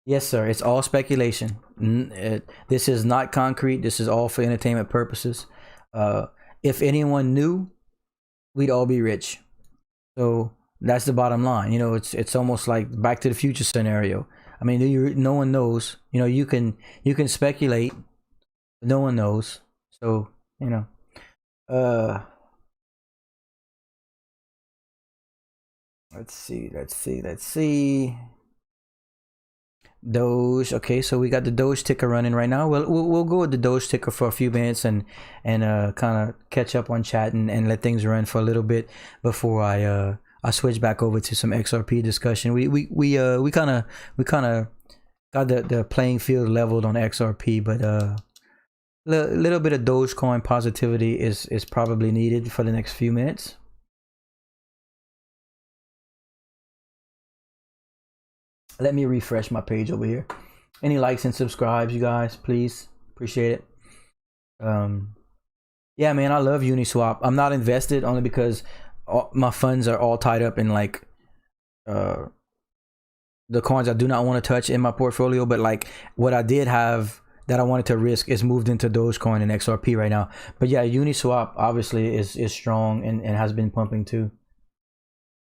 Yes, sir. It's all speculation. This is not concrete. This is all for entertainment purposes. If anyone knew, we'd all be rich. So that's the bottom line. You know, it's almost like Back to the Future scenario. I mean, no one knows. You know, you can speculate, but no one knows. So you know, let's see. Doge. Okay, so we got the Doge ticker running right now. We'll go with the Doge ticker for a few minutes and kind of catch up on chat and let things run for a little bit before I switch back over to some XRP discussion. We kind of got the playing field leveled on XRP, but a little bit of Dogecoin positivity is probably needed for the next few minutes. Let me refresh my page over here. Any likes and subscribes, you guys, please. Appreciate it. Yeah, man, I love Uniswap. I'm not invested only because my funds are all tied up in like the coins I do not want to touch in my portfolio, but like what I did have that I wanted to risk is moved into Dogecoin and XRP right now. But yeah, Uniswap obviously is strong and has been pumping too.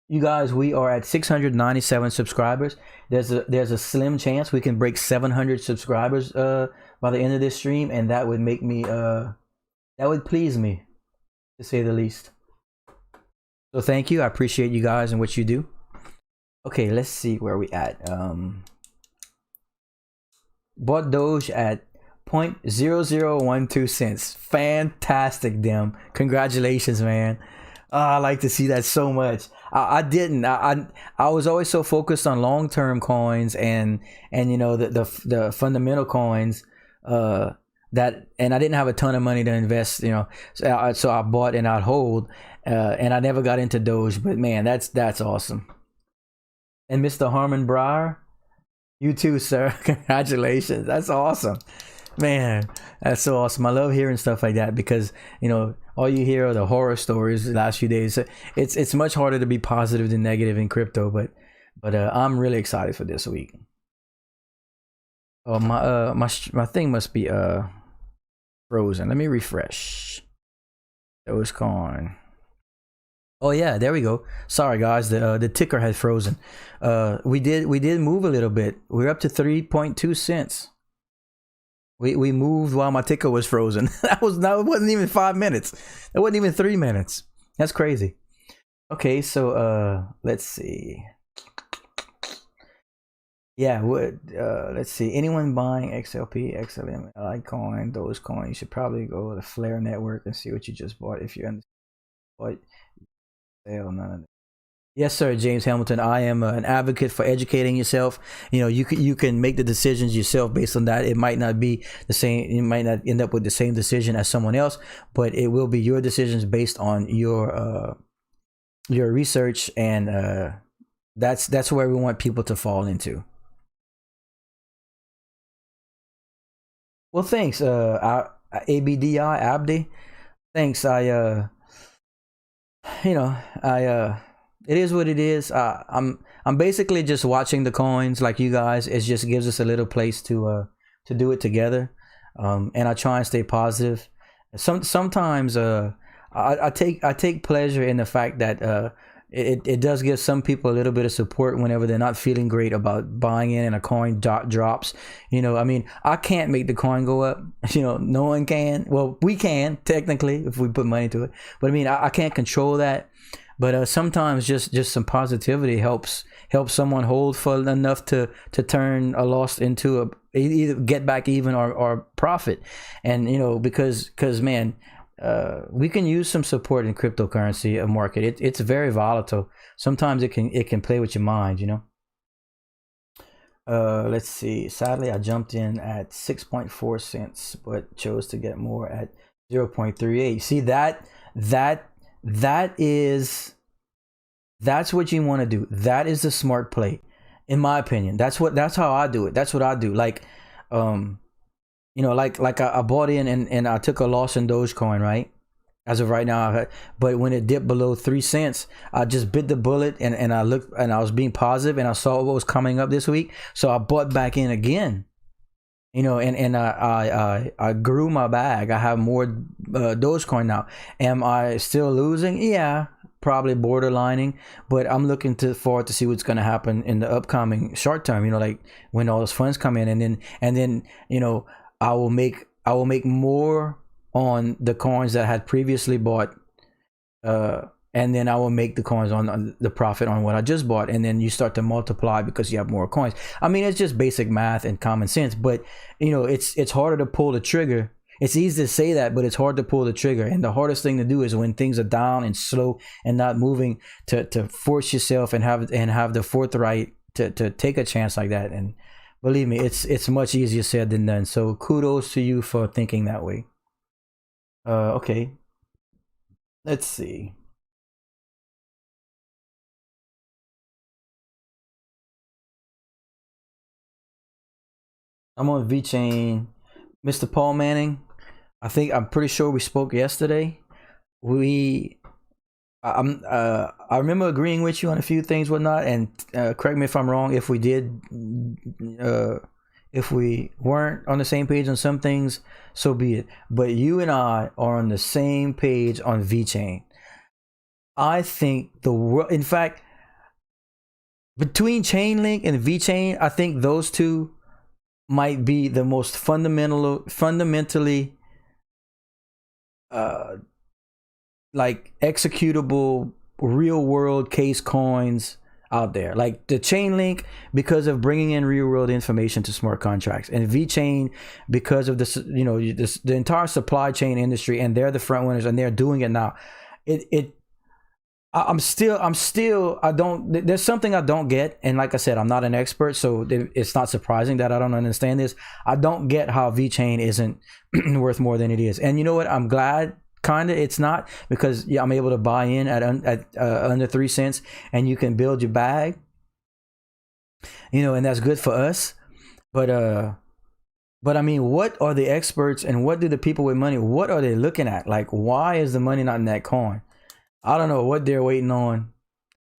You guys, we are at 697 subscribers. There's a slim chance we can break 700 subscribers by the end of this stream, and that would make me that would please me, to say the least. So thank you. I appreciate you guys and what you do. Okay, let's see where we at. Bought Doge at 0.0012 cents. Fantastic, Dem. Congratulations, man. I like to see that so much. I didn't. I was always so focused on long-term coins and you know the fundamental coins that, and I didn't have a ton of money to invest. You know, so I bought and I'd hold, and I never got into Doge. But man, that's awesome. And Mr. Harmon Breyer, you too, sir. Congratulations. That's awesome. Man, that's so awesome. I love hearing stuff like that because, you know, all you hear are the horror stories the last few days. It's much harder to be positive than negative in crypto, but I'm really excited for this week. Oh, my thing must be frozen. Let me refresh. Dogecoin. Oh yeah, there we go. Sorry guys, the ticker had frozen. We did move a little bit. We're up to 3.2 cents. We moved while my ticker was frozen. It wasn't even 5 minutes. It wasn't even 3 minutes. That's crazy. Okay, so let's see. Yeah, let's see. Anyone buying XLP, XLM, Litecoin, Dogecoin, you should probably go to the Flare network and see what you just bought if you understand what sale, none of that. Yes, sir, James Hamilton. I am an advocate for educating yourself. You know, you can make the decisions yourself based on that. It might not be the same. You might not end up with the same decision as someone else, but it will be your decisions based on your research, and that's where we want people to fall into. Well, thanks, Abdi. Thanks. It is what it is. I'm basically just watching the coins like you guys. It just gives us a little place to do it together, and I try and stay positive. Sometimes I take pleasure in the fact that it does give some people a little bit of support whenever they're not feeling great about buying in and a coin drops. You know, I mean, I can't make the coin go up. You know, no one can. Well, we can technically if we put money to it, but I mean, I can't control that. But sometimes just some positivity helps someone hold for enough to turn a loss into a either get back even or profit. And you know, because man, we can use some support in cryptocurrency market. It's very volatile. Sometimes it can play with your mind, you know. Let's see. Sadly, I jumped in at 6.4 cents, but chose to get more at 0.38. See that's what you want to do. That is the smart play, in my opinion. That's how I do it. That's what I do. Like, you know, like I bought in and I took a loss in Dogecoin, right? As of right now, but when it dipped below 3 cents, I just bit the bullet and I looked and I was being positive and I saw what was coming up this week, so I bought back in again. You know, and I grew my bag. I have more Dogecoin now. Am I still losing? Yeah, probably borderlining, but I'm looking forward to see what's going to happen in the upcoming short term. You know, like when all those funds come in, and then you know, I will make more on the coins that I had previously bought, and then I will make the coins on the profit on what I just bought, and then you start to multiply because you have more coins. I mean, it's just basic math and common sense, but you know, it's harder to pull the trigger. It's easy to say that, but it's hard to pull the trigger. And the hardest thing to do is when things are down and slow and not moving, to force yourself and have the forthright to take a chance like that. And believe me, it's much easier said than done. So kudos to you for thinking that way. Okay, let's see. I'm on VeChain. Mr. Paul Manning, I'm pretty sure we spoke yesterday. I remember agreeing with you on a few things, whatnot, and correct me if I'm wrong. If we did, if we weren't on the same page on some things, so be it. But you and I are on the same page on VeChain. I think the world, in fact, between Chainlink and VeChain, I think those two might be the most fundamentally like executable real world case coins out there. Like the Chainlink, because of bringing in real world information to smart contracts, and VeChain because of this, you know, the entire supply chain industry, and they're the front runners and they're doing it now. There's something I don't get. And like I said, I'm not an expert, so it's not surprising that I don't understand this. I don't get how VeChain isn't worth more than it is. And you know what? I'm glad kinda it's not, because I'm able to buy in at under 3 cents, and you can build your bag, you know, and that's good for us. But I mean, what are the experts and what do the people with money, what are they looking at? Like, why is the money not in that coin? I don't know what they're waiting on.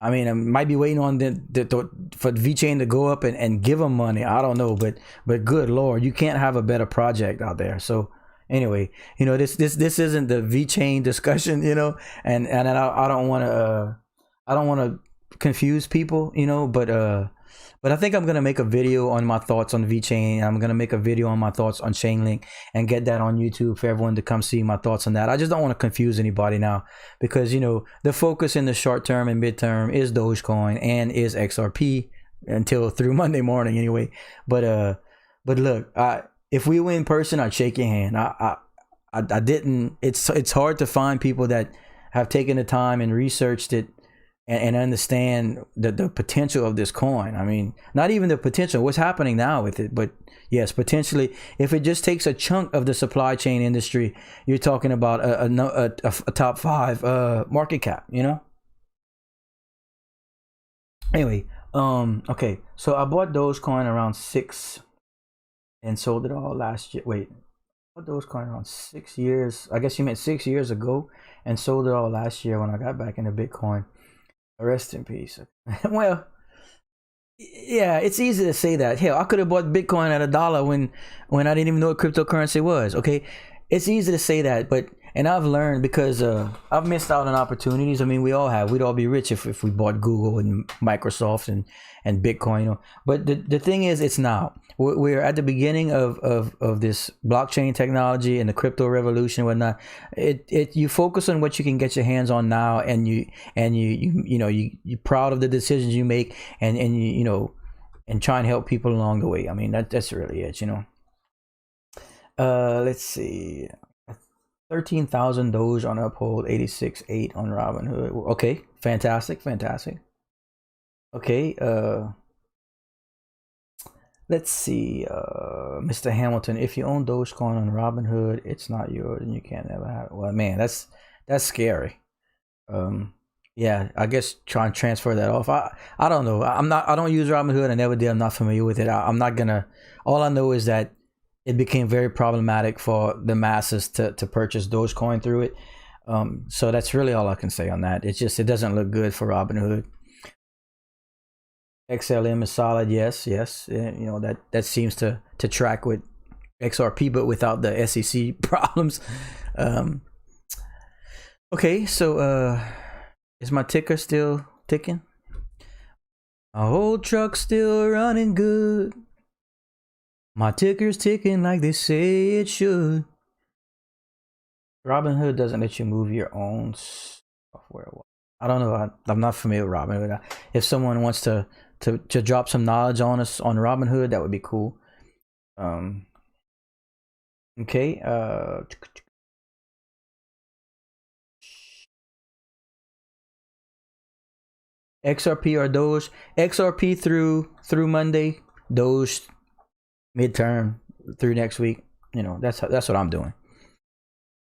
I mean, I might be waiting on for VeChain to go up and give them money. I don't know, but good Lord, you can't have a better project out there. So anyway, you know, this isn't the VeChain discussion, you know, and I don't want to confuse people, you know, but I think I'm gonna make a video on my thoughts on VeChain. I'm gonna make a video on my thoughts on Chainlink and get that on YouTube for everyone to come see my thoughts on that. I just don't want to confuse anybody now, because you know the focus in the short term and midterm is Dogecoin and is XRP until through Monday morning anyway. But look, if we were in person, I'd shake your hand. I didn't. It's hard to find people that have taken the time and researched it and understand the potential of this coin. I mean, not even the potential, what's happening now with it, but yes, potentially, if it just takes a chunk of the supply chain industry, you're talking about a top 5 market cap, you know? Anyway, okay, so I bought Dogecoin around 6 and sold it all last year. Wait, I bought Dogecoin around 6 years. I guess you meant 6 years ago, and sold it all last year when I got back into Bitcoin. Rest in peace. Well, yeah, it's easy to say that. Hell, I could have bought Bitcoin at $1 when I didn't even know what cryptocurrency was. Okay, it's easy to say that, but And I've learned, because I've missed out on opportunities. I mean, we all have. We'd all be rich if we bought Google and Microsoft and Bitcoin. You know? But the thing is, it's now. We're at the beginning of this blockchain technology and the crypto revolution and whatnot. You focus on what you can get your hands on now, and you're proud of the decisions you make, and and try and help people along the way. I mean, that's really it, you know. Let's see. 13,000 Doge on Uphold, 86.8 on Robinhood. Okay, fantastic. Okay, let's see. Mr. Hamilton, if you own Dogecoin on Robinhood, it's not yours and you can't ever have it. Well, man, that's scary. Yeah, I guess try and transfer that off. I don't know. I don't use Robinhood. I never did. I'm not familiar with it. I'm not gonna. All I know is that it became very problematic for the masses to purchase Dogecoin through it. So that's really all I can say on that. It doesn't look good for Robinhood. XLM is solid, yes. You know, that seems to track with XRP, but without the SEC problems. Okay, so is my ticker still ticking? My whole truck's still running good. My ticker's ticking like they say it should. Robinhood doesn't let you move your own software. I don't know. I'm not familiar with Robinhood. If someone wants to drop some knowledge on us on Robinhood, that would be cool. Okay. XRP or Doge? XRP through Monday. Doge midterm through next week. You know, that's what I'm doing.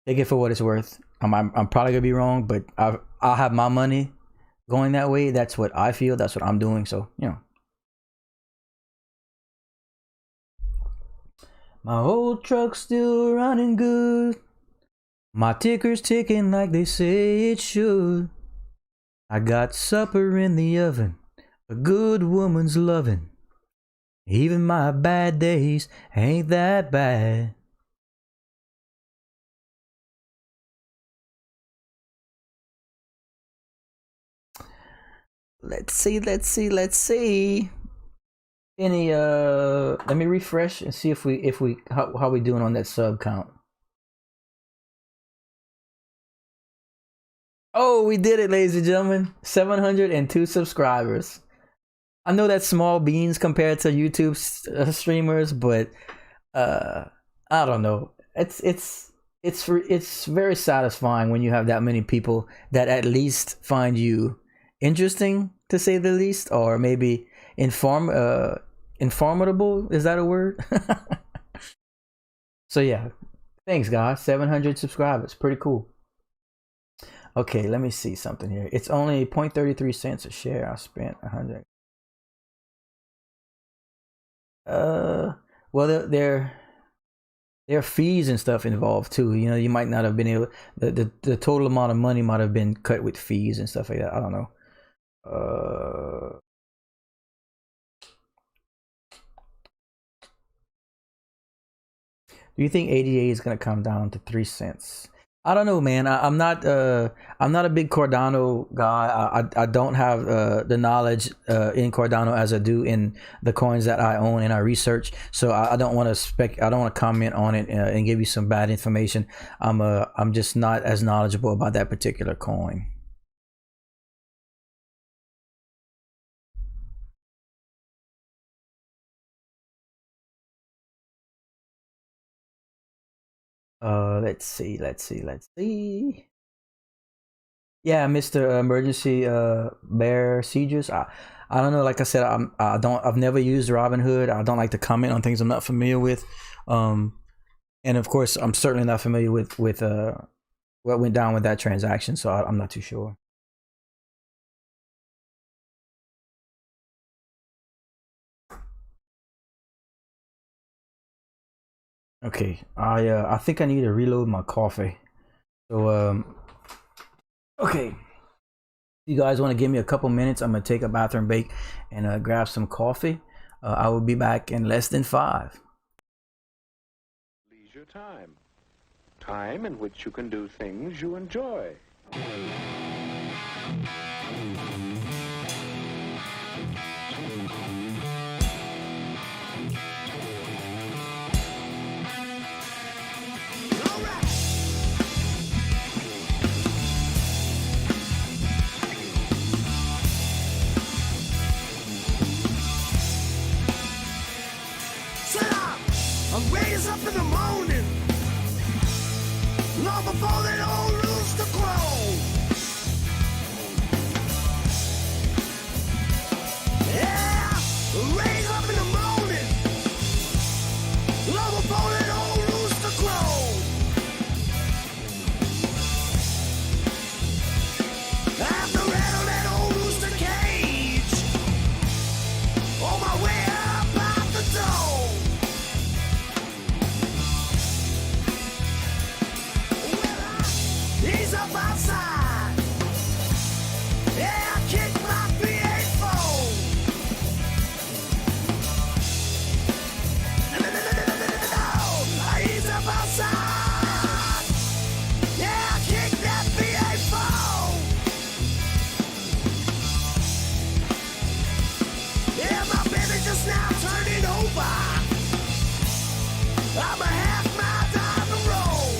Take it for what it's worth. I'm probably gonna be wrong, but I'll have my money going that way. That's what I feel. That's what I'm doing. So, you know. My old truck's still running good. My ticker's ticking like they say it should. I got supper in the oven, a good woman's loving. Even my bad days ain't that bad. Let's see. Any let me refresh and see if we how we doing on that sub count. Oh, we did it, ladies and gentlemen. 702 subscribers. I know that's small beans compared to YouTube streamers, but I don't know. It's very satisfying when you have that many people that at least find you interesting, to say the least, or maybe informative. Is that a word? So yeah, thanks guys. 700 subscribers, pretty cool. Okay, let me see something here. It's only 0.33 cents a share. I spent 100. Well, there are fees and stuff involved too. You know, you might not have been able. The total amount of money might have been cut with fees and stuff like that. I don't know. Do you think ADA is gonna come down to 3 cents? I don't know, man. I'm not a big Cardano guy. I don't have the knowledge in Cardano as I do in the coins that I own and I research. So I don't want to I don't want to comment on it and give you some bad information. I'm just not as knowledgeable about that particular coin. Let's see. Yeah, Mr. Emergency Bear Sieges. I don't know. Like I said, I've never used Robinhood. I don't like to comment on things I'm not familiar with. And of course, I'm certainly not familiar with what went down with that transaction. So I'm not too sure. Okay, I think I need to reload my coffee. So okay. You guys want to give me a couple minutes? I'm gonna take a bathroom break and grab some coffee. I will be back in less than 5. Leisure time. Time in which you can do things you enjoy. I'm raised up in the morning, long before that old rooster crow. Yeah, raised up in the morning, long before that old rooster crow. I have to rattle that old rooster cage on my way up out the door. He's up outside. Yeah, I kick my V8 phone. No, he's up outside. Yeah, I kick that V8 phone. Yeah, my baby just now turning over. I'm a half mile down the road.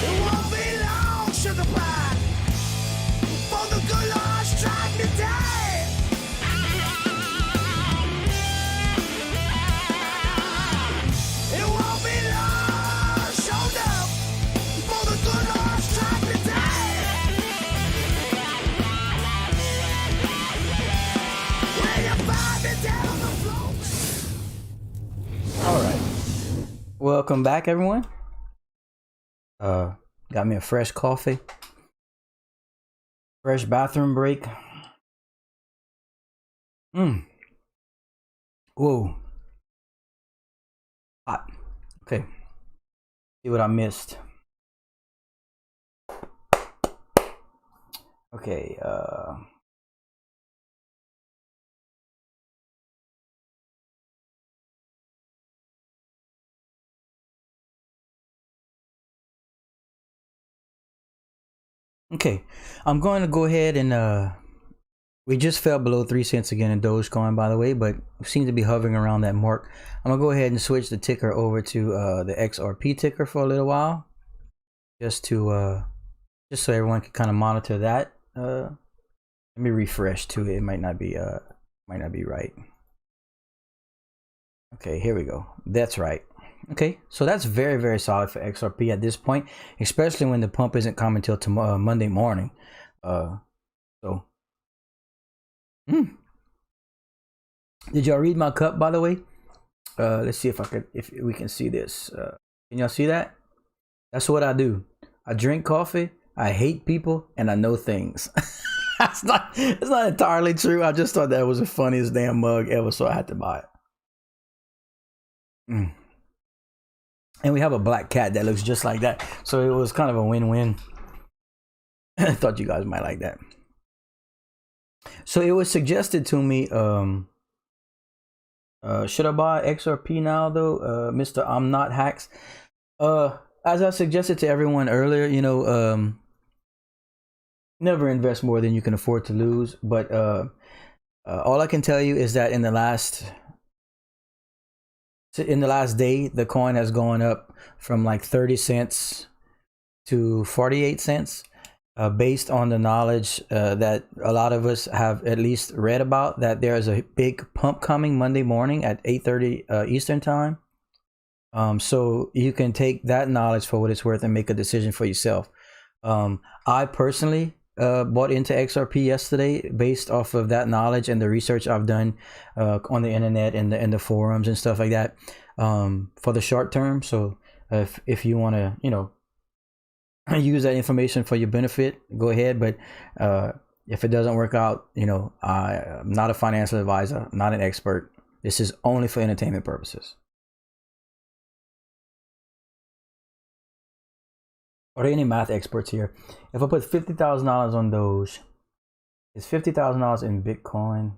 It won't be long, sugar pie, for the good Lord strike me dead. It won't be long, showed up, for the good Lord strike me dead. When you find me dead on the floor. All right, welcome back, everyone. Got me a fresh coffee, fresh bathroom break. Whoa, hot. Okay, see what I missed. Okay, okay, I'm going to go ahead and we just fell below 3 cents again in Dogecoin, by the way, but we seem to be hovering around that mark. I'm gonna go ahead and switch the ticker over to the XRP ticker for a little while, just so everyone can kind of monitor that. Let me refresh too. It might not be right. Okay, here we go. That's right. Okay, so that's very, very solid for XRP at this point, especially when the pump isn't coming till tomorrow, Monday morning. Did y'all read my cup, by the way? Let's see if we can see this. Can y'all see that? That's what I do. I drink coffee, I hate people, and I know things. It's not entirely true. I just thought that was the funniest damn mug ever, so I had to buy it. And we have a black cat that looks just like that, so it was kind of a win-win. I thought you guys might like that. So it was suggested to me, should I buy XRP now though, Mr. I'm Not Hacks? As I suggested to everyone earlier, you know, never invest more than you can afford to lose. But all I can tell you is that in the last day, the coin has gone up from like 30 cents to 48 cents. Based on the knowledge that a lot of us have at least read about, that there is a big pump coming Monday morning at 8:30 Eastern time. So you can take that knowledge for what it's worth and make a decision for yourself. I personally bought into XRP yesterday based off of that knowledge and the research I've done on the internet and the forums and stuff like that, for the short term. So if you want to, you know, use that information for your benefit, go ahead. But if it doesn't work out, you know, I'm not a financial advisor, not an expert. This is only for entertainment purposes. Are there any math experts here? If I put $50,000 on Doge, is $50,000 in Bitcoin?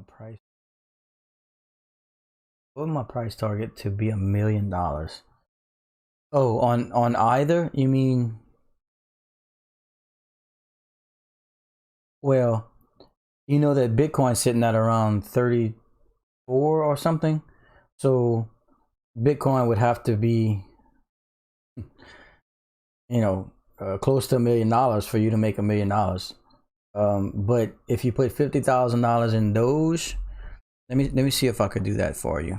Price. What would my price target to be $1 million? Oh, on either? You mean? Well, you know that Bitcoin's sitting at around 34 or something, so Bitcoin would have to be, you know, close to $1 million for you to make $1 million. But if you put $50,000 in Doge, let me see if I could do that for you.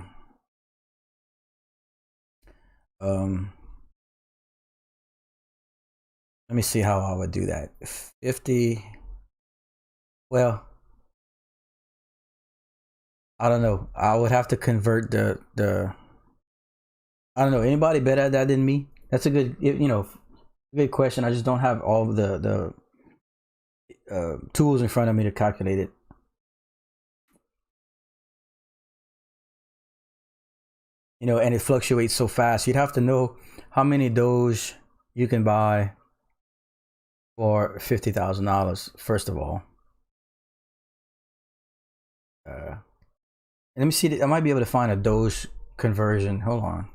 Let me see how I would do that. 50. Well, I don't know. I would have to convert the. I don't know. Anybody better at that than me? That's a good, you know, good question. I just don't have all the tools in front of me to calculate it. You know, and it fluctuates so fast. You'd have to know how many Doge you can buy for $50,000 first of all. Let me see. I might be able to find a Doge conversion. Hold on.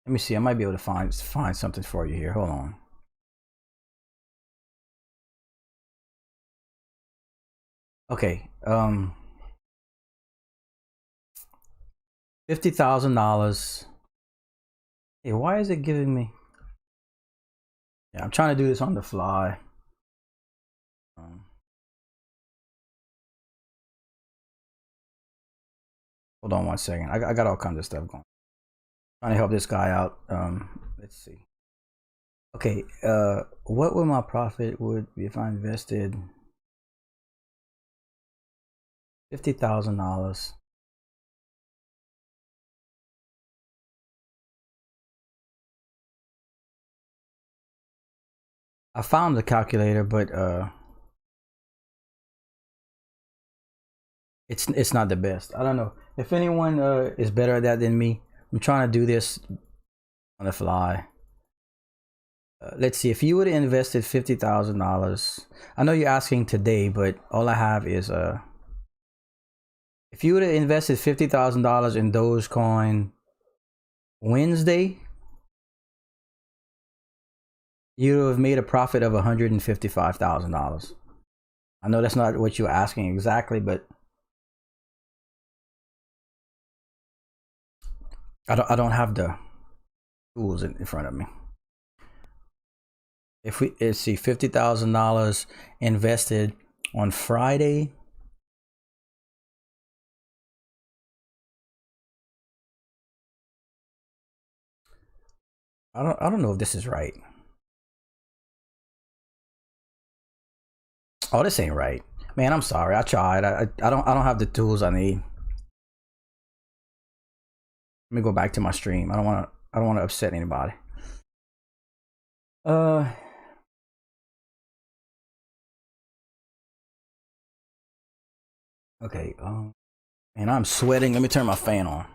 Let me see. I might be able to find something for you here. Hold on. Okay. $50,000. Hey, why is it giving me? Yeah, I'm trying to do this on the fly. Hold on one second. I got all kinds of stuff going. Trying to help this guy out. Let's see. Okay. What would my profit would be if I invested $50,000? I found the calculator, but it's not the best. I don't know if anyone is better at that than me. I'm trying to do this on the fly. Let's see. If you would have invested $50,000, I know you're asking today, but all I have is if you would have invested $50,000 in Dogecoin Wednesday, you would have made a profit of $155,000. I know that's not what you're asking exactly, but I don't have the tools in front of me. If we see $50,000 invested on Friday, I don't know if this is right. Oh, this ain't right, man. I'm sorry. I tried. I don't have the tools I need. Let me go back to my stream. I don't want to upset anybody. Okay. And I'm sweating. Let me turn my fan on.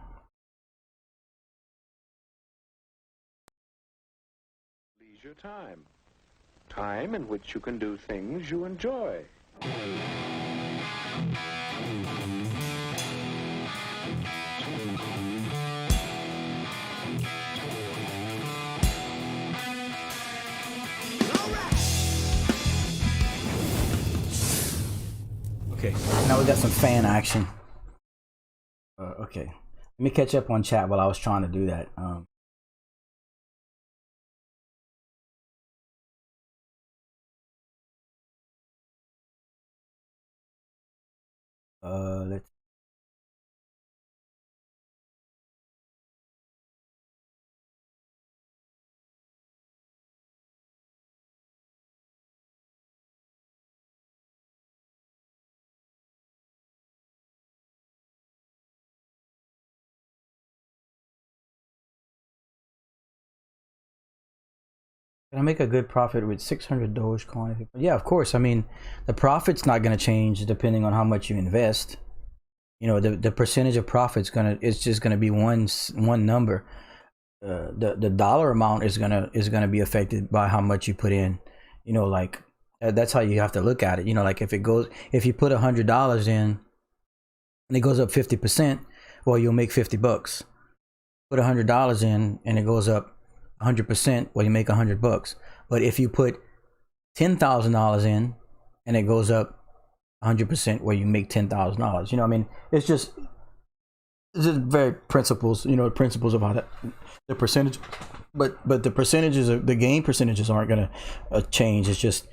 Leisure time. Time in which you can do things you enjoy. Okay, now we got some fan action. Okay, let me catch up on chat while I was trying to do that. Let's Can I make a good profit with 600 Dogecoin? Yeah, of course. I mean, the profit's not going to change depending on how much you invest. You know, the percentage of profit's it's just gonna be one number. The dollar amount is gonna be affected by how much you put in. You know, like that's how you have to look at it. You know, like if you put $100 in and it goes up 50%, well, you'll make $50. Put $100 in and it goes up 100%, well, you make $100. But if you put $10,000 in and it goes up 100%, where you make $10,000, you know, I mean, it's just very principles, you know, the principles of how that the percentage, but the percentages of the gain percentages aren't gonna change. It's just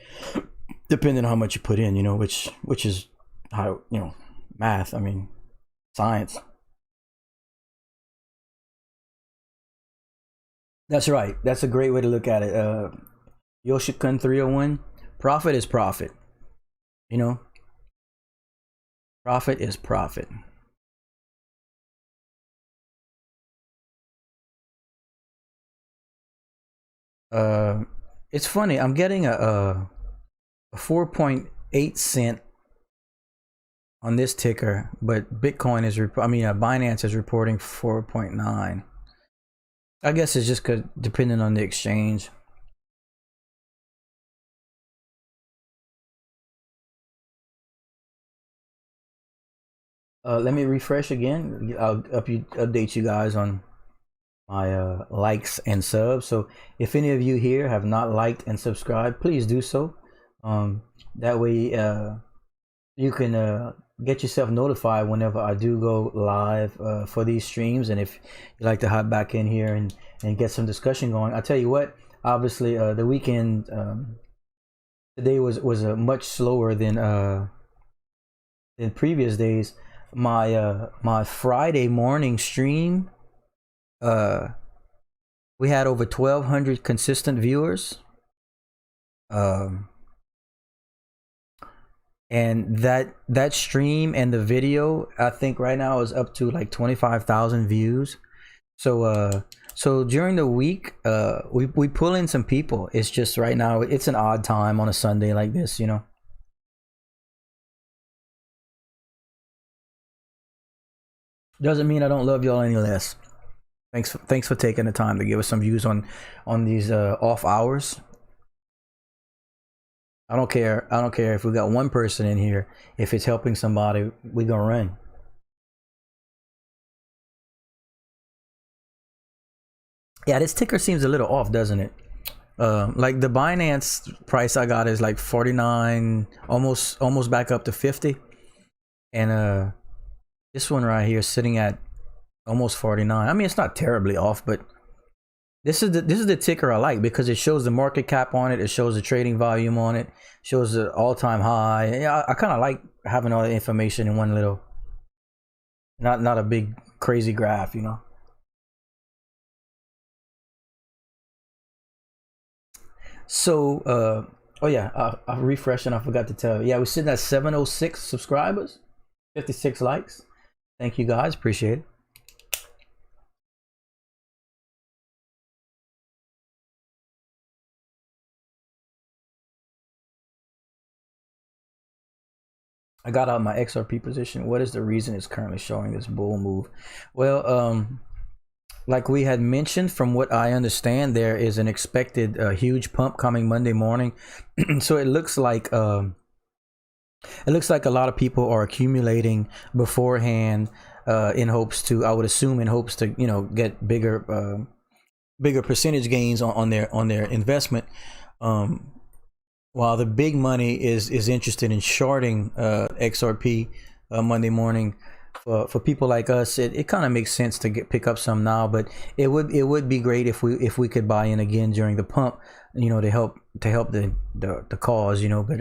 depending on how much you put in, you know, which is how, you know, math. I mean, science. That's right. That's a great way to look at it. Yoshikun 301. Profit is profit. You know, profit is profit. It's funny. I'm getting a 4.8 cent on this ticker, but Bitcoin is Binance is reporting 4.9. I guess it's just because depending on the exchange. Let me refresh again. I'll update you guys on my likes and subs. So if any of you here have not liked and subscribed, please do so. That way you can get yourself notified whenever I do go live for these streams. And if you like to hop back in here and get some discussion going, I'll tell you what, obviously the weekend today was much slower than previous days. My Friday morning stream, we had over 1,200 consistent viewers, and that stream and the video, I think right now is up to like 25,000 views. So during the week, we pull in some people. It's just right now it's an odd time on a Sunday like this, you know. Doesn't mean I don't love y'all any less. Thanks for taking the time to give us some views on these off hours. I don't care if we got one person in here. If it's helping somebody, we gonna run. Yeah, this ticker seems a little off, doesn't it? Like the Binance price I got is like 49, almost back up to 50, and this one right here is sitting at almost 49. I mean, it's not terribly off, but this is the ticker I like because it shows the market cap on it. It shows the trading volume on it. Shows the all-time high. Yeah, I kind of like having all the information in one little, not a big crazy graph, you know. So, oh yeah, I refreshed and I forgot to tell you. Yeah, we're sitting at 706 subscribers, 56 likes. Thank you guys, appreciate it. I got out my XRP position. What is the reason it's currently showing this bull move? Well, like we had mentioned, from what I understand, there is an expected huge pump coming Monday morning. So it looks like a lot of people are accumulating beforehand in hopes to, I would assume, in hopes to, you know, get bigger percentage gains on their investment. While the big money is interested in shorting XRP Monday morning, for people like us, it kind of makes sense to pick up some now. But it would be great if we could buy in again during the pump, you know, to help the cause, you know. But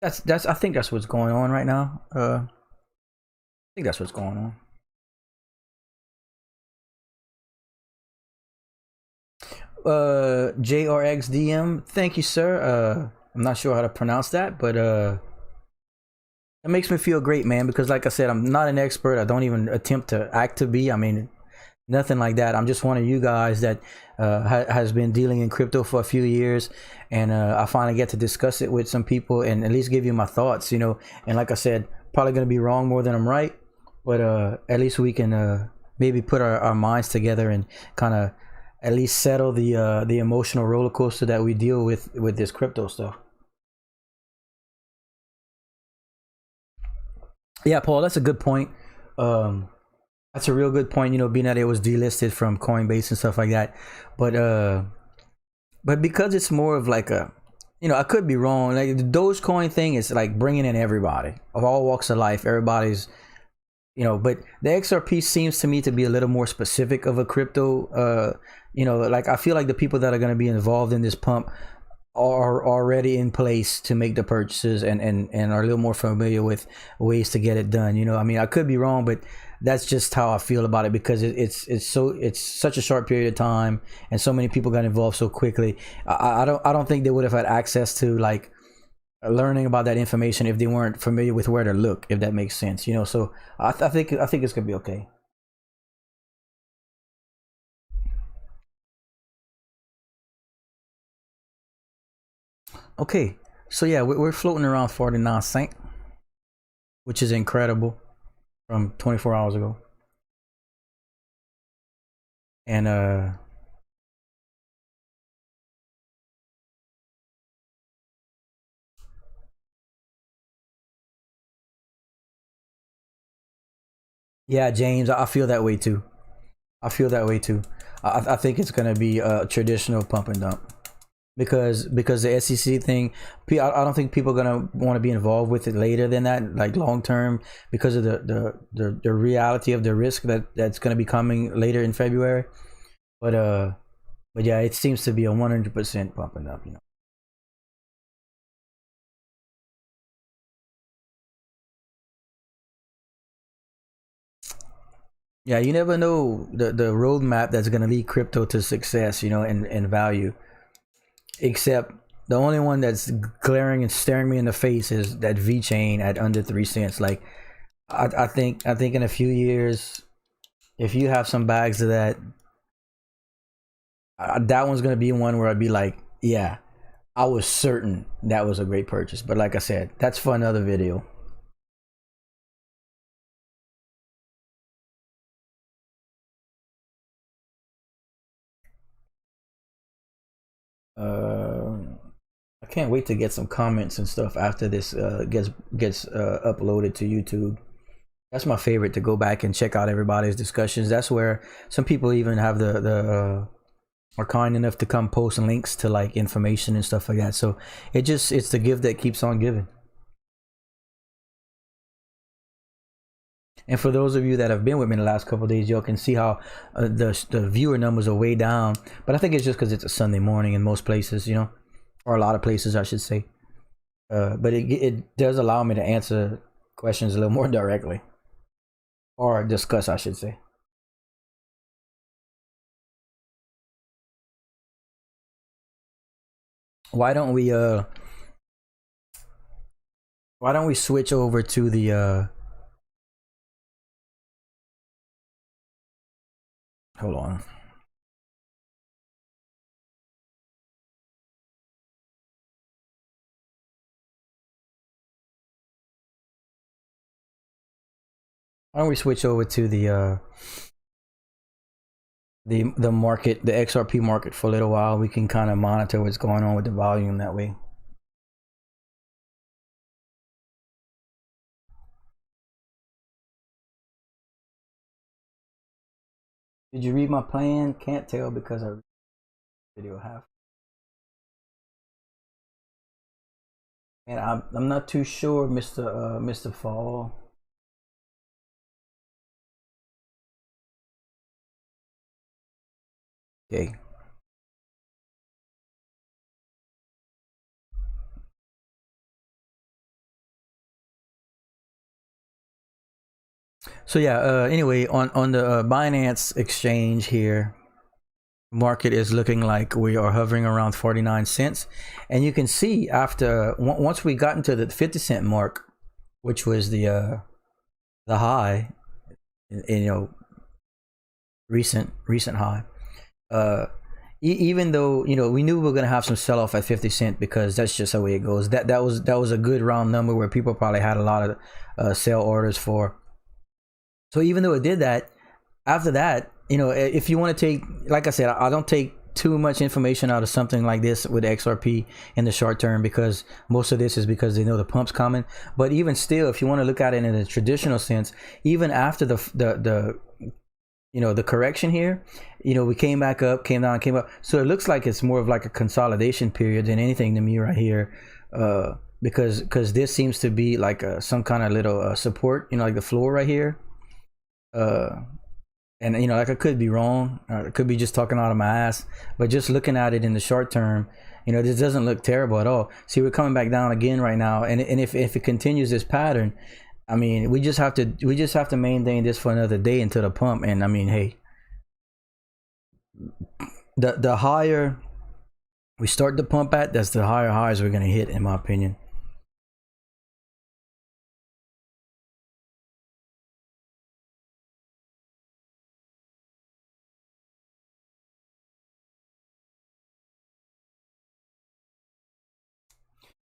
that's I think that's what's going on right now. I think that's what's going on. JRXDM, thank you, sir. I'm not sure how to pronounce that, but it makes me feel great, man, because like I said, I'm not an expert. I don't even attempt to act to be. I mean, nothing like that. I'm just one of you guys that has been dealing in crypto for a few years, and I finally get to discuss it with some people and at least give you my thoughts, you know. And like I said, probably going to be wrong more than I'm right, but at least we can maybe put our minds together and kind of at least settle the emotional roller coaster that we deal with this crypto stuff. Yeah, Paul, that's a good point. That's a real good point, you know, being that it was delisted from Coinbase and stuff like that. But because it's more of like a, you know, I could be wrong. Like the Dogecoin thing is like bringing in everybody of all walks of life. Everybody's, you know, but the XRP seems to me to be a little more specific of a crypto. You know, like I feel like the people that are going to be involved in this pump are already in place to make the purchases and are a little more familiar with ways to get it done. You know, I mean, I could be wrong, but that's just how I feel about it, because it's such a short period of time and so many people got involved so quickly. I don't think they would have had access to like learning about that information if they weren't familiar with where to look, if that makes sense, you know. So I think it's gonna be okay. Okay, so yeah, we're floating around 49 cents, which is incredible from 24 hours ago. And yeah, James, I feel that way too. I feel that way too. I think it's gonna be a traditional pump and dump, because the SEC thing, I don't think people are gonna want to be involved with it later than that, like long term, because of the reality of the risk that's gonna be coming later in February. But yeah, it seems to be a 100% pump and dump, you know. Yeah, you never know the roadmap that's gonna lead crypto to success, you know, and value. Except the only one that's glaring and staring me in the face is that V chain at under 3 cents. Like I think in a few years, if you have some bags of that, that one's gonna be one where I'd be like, yeah, I was certain that was a great purchase. But like I said, that's for another video. I can't wait to get some comments and stuff after this gets uploaded to YouTube. That's my favorite, to go back and check out everybody's discussions. That's where some people even have the are kind enough to come post links to like information and stuff like that. So it's the gift that keeps on giving. And for those of you that have been with me in the last couple of days, y'all can see how the viewer numbers are way down. But I think it's just because it's a Sunday morning in most places, you know, or a lot of places, I should say. But it does allow me to answer questions a little more directly, or discuss, I should say. Why don't we switch over to the hold on. Why don't we switch over to the market, the XRP market, for a little while? We can kind of monitor what's going on with the volume that way. Did you read my plan? Can't tell because I read the video half. And I'm not too sure, Mr. Fall. Okay. So yeah, anyway, on the Binance exchange here, market is looking like we are hovering around 49 cents, and you can see after once we got into the 50-cent mark, which was the high, and, you know, recent high. uh Even though, you know, we knew we were going to have some sell off at 50 cents, because that's just the way it goes. That was a good round number where people probably had a lot of sell orders for. So even though it did that, after that, you know, if you want to take, like I said, I don't take too much information out of something like this with XRP in the short term, because most of this is because they know the pump's coming. But even still, if you want to look at it in a traditional sense, even after the you know, the correction here, you know, we came back up, came down, came up. So it looks like it's more of like a consolidation period than anything to me right here, because this seems to be like some kind of little support, you know, like the floor right here. And you know, like, I could be wrong, or it could be just talking out of my ass, but just looking at it in the short term, you know, this doesn't look terrible at all. See, we're coming back down again right now, and if it continues this pattern, I mean, we just have to maintain this for another day until the pump. And I mean, hey, the higher we start the pump at, that's the higher highs we're gonna hit, in my opinion.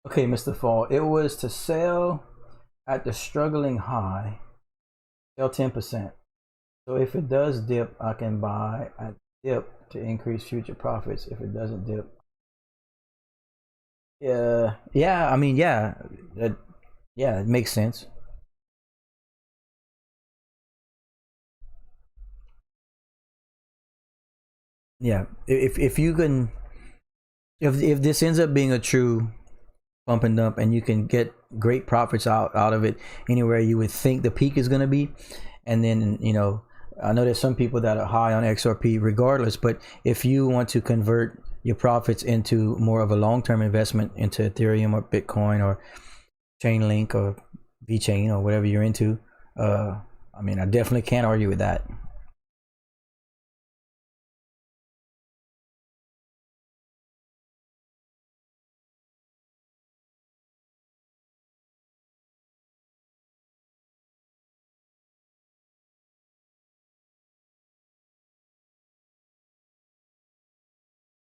Okay, Mr. Fall, it was to sell at the struggling high, sell 10%. So if it does dip, I can buy at dip to increase future profits. If it doesn't dip, yeah, I mean, yeah, it makes sense. Yeah, if you can, if this ends up being a true pump and dump, and you can get great profits out of it anywhere you would think the peak is going to be, and then, you know, I know there's some people that are high on XRP regardless, but if you want to convert your profits into more of a long-term investment into Ethereum or Bitcoin or Chainlink or VeChain or whatever you're into, I mean, I definitely can't argue with that.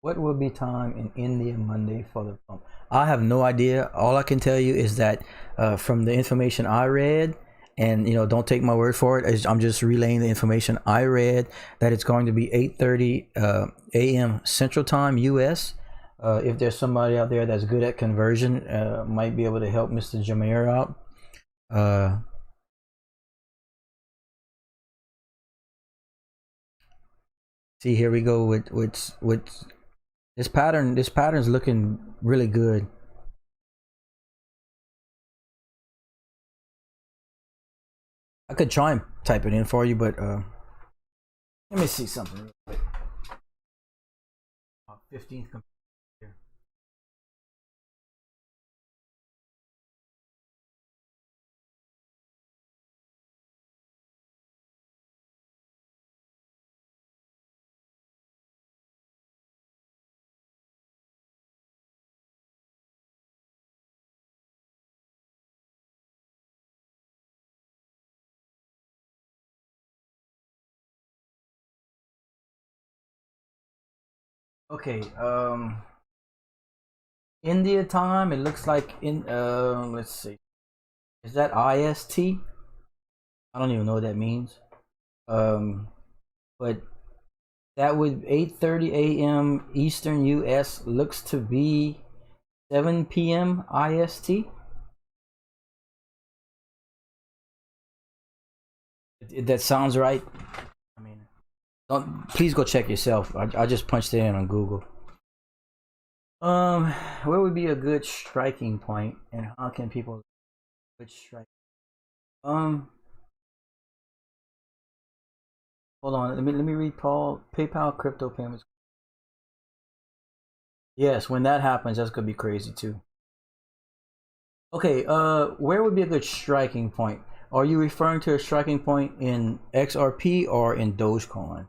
What will be time in India Monday for the pump? I have no idea. All I can tell you is that from the information I read, and you know, don't take my word for it, I'm just relaying the information I read, that it's going to be 8:30 a.m. Central Time, US. If there's somebody out there that's good at conversion, might be able to help Mr. Jameer out. Uh, See, here we go with this pattern. This pattern's looking really good. I could try and type it in for you, but let me see something real quick. 15th here. Okay, India time, it looks like in let's see. Is that IST? I don't even know what that means. Um but that would 8:30 a.m. Eastern US, looks to be 7 p.m. IST. That sounds right. I mean, don't, please go check yourself. I just punched it in on Google. Um, where would be a good striking point, and how can people good strike? Um, hold on. Let me read Paul. PayPal crypto payments. Yes, when that happens, that's gonna be crazy too. Okay. Where would be a good striking point? Are you referring to a striking point in XRP or in Dogecoin?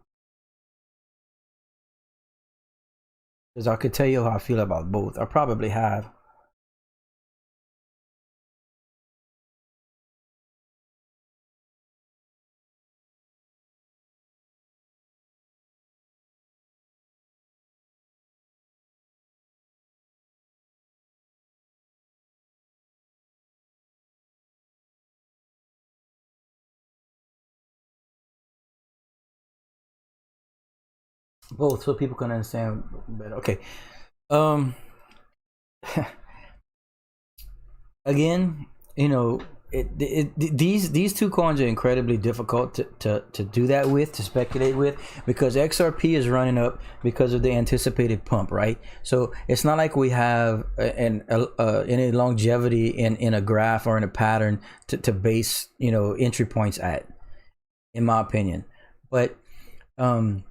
Because I could tell you how I feel about both. I probably have. both so people can understand better. Okay. Um. Again, you know, these two coins are incredibly difficult to do that with, to speculate with, because XRP is running up because of the anticipated pump, right? So it's not like we have any longevity in a graph or in a pattern to base, you know, entry points at, in my opinion. But um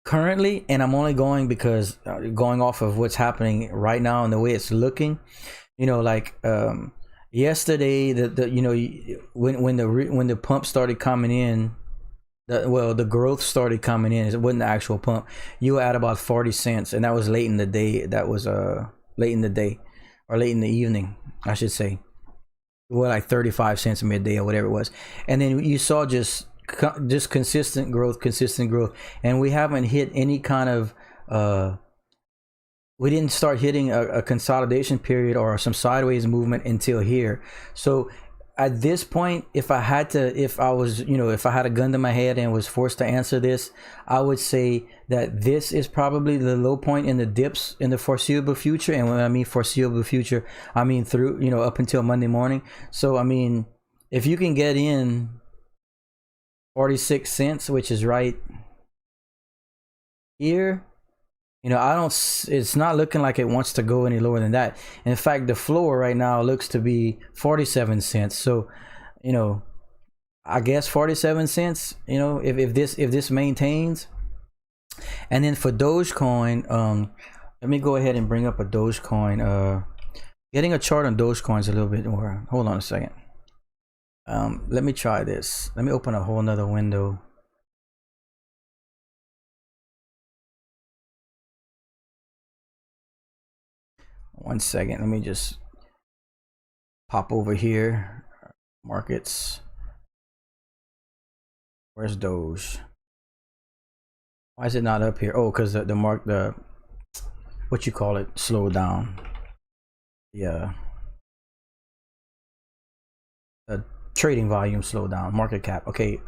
currently, and I'm only going because going off of what's happening right now and the way it's looking, you know, like yesterday, the you know, when the pump started coming in, the growth started coming in. It wasn't the actual pump. You were at about 40 cents, and that was late in the day. That was late in the day, or late in the evening, I should say. Well, like 35 cents midday or whatever it was, and then you saw just consistent growth, and we haven't hit any kind of we didn't start hitting a consolidation period or some sideways movement until here. So at this point, if I had a gun to my head and was forced to answer this, I would say that this is probably the low point in the dips in the foreseeable future. And when I mean foreseeable future, I mean through, you know, up until Monday morning. So I mean, if you can get in 46 cents, which is right here, you know, it's not looking like it wants to go any lower than that. In fact, the floor right now looks to be 47 cents. So, you know, I guess 47 cents, you know, if this maintains. And then for Dogecoin, let me go ahead and bring up a Dogecoin. Getting a chart on Dogecoin is a little bit more. Hold on a second. Let me try this. Let me open a whole nother window. One second, let me just pop over here. Markets. Where's Doge? Why is it not up here? Oh, because the what you call it slowed down. Yeah. The trading volume slowed down. Market cap. Okay.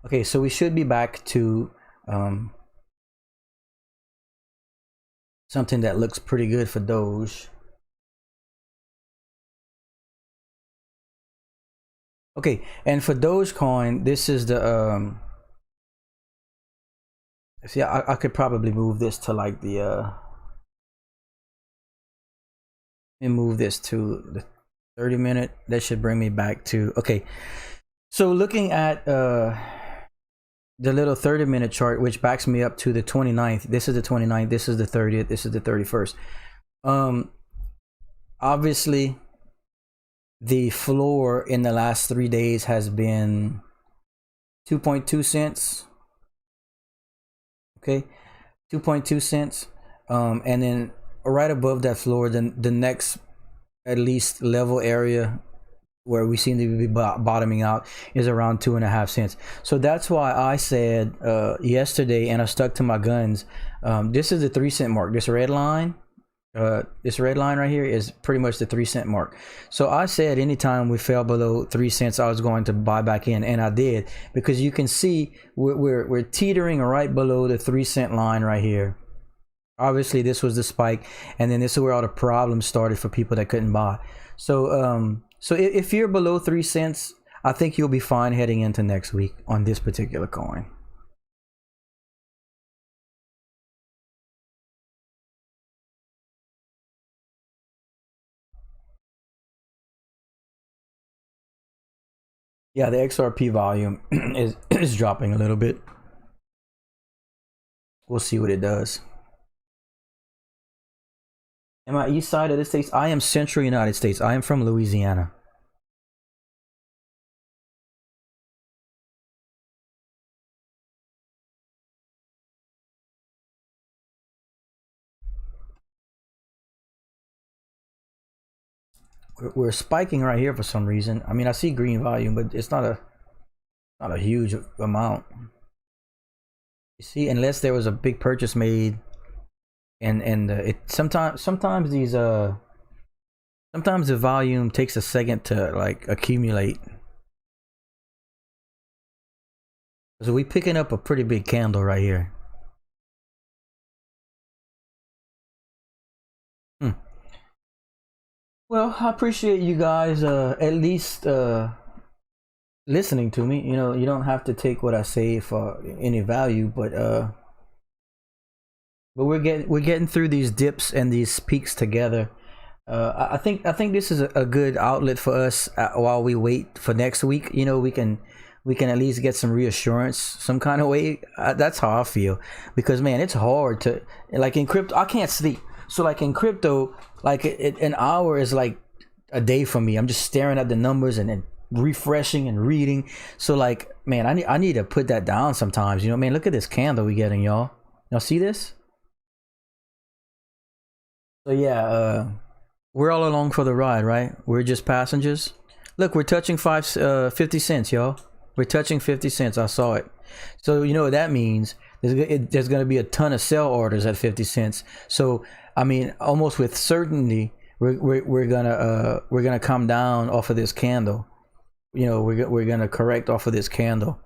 Okay, so we should be back to something that looks pretty good for Doge. Okay, and for Dogecoin, this is the see, I could probably move this to like the and move this to the 30-minute. That should bring me back to, okay. So looking at the little 30-minute chart, which backs me up to the 29th. This is the 29th, this is the 30th, this is the 31st. Obviously the floor in the last 3 days has been 2.2 cents. Okay, 2.2 cents. And then right above that floor, then the next at least level area where we seem to be bottoming out is around 2.5 cents. So that's why I said yesterday, and I stuck to my guns, this is the 3 cent mark. This red line right here is pretty much the 3 cent mark. So I said anytime we fell below 3 cents, I was going to buy back in, and I did, because you can see we're teetering right below the 3 cent line right here. Obviously this was the spike, and then this is where all the problems started for people that couldn't buy. So so if you're below 3 cents, I think you'll be fine heading into next week on this particular coin. Yeah, the XRP volume is dropping a little bit. We'll see what it does. Am I east side of the states? I am central United States. I am from Louisiana. We're spiking right here for some reason. I mean, I see green volume, but it's not a huge amount. You see, unless there was a big purchase made, and it sometimes these sometimes the volume takes a second to like accumulate. So we picking up a pretty big candle right here. Well, I appreciate you guys at least listening to me. You know, you don't have to take what I say for any value, but we're getting through these dips and these peaks together. I think this is a good outlet for us while we wait for next week. You know, we can at least get some reassurance, some kind of way. That's how I feel, because man, it's hard to, like, in crypto. I can't sleep, so like in crypto, like an hour is like a day for me. I'm just staring at the numbers and then refreshing and reading. So like, man, I need to put that down sometimes. You know, man, look at this candle we getting, y'all. Y'all see this? So yeah, we're all along for the ride, right? We're just passengers. Look, we're touching 50 cents, y'all. We're touching 50 cents. I saw it. So you know what that means? There's going to be a ton of sell orders at 50 cents. So I mean, almost with certainty, we're gonna come down off of this candle. You know, we're gonna correct off of this candle,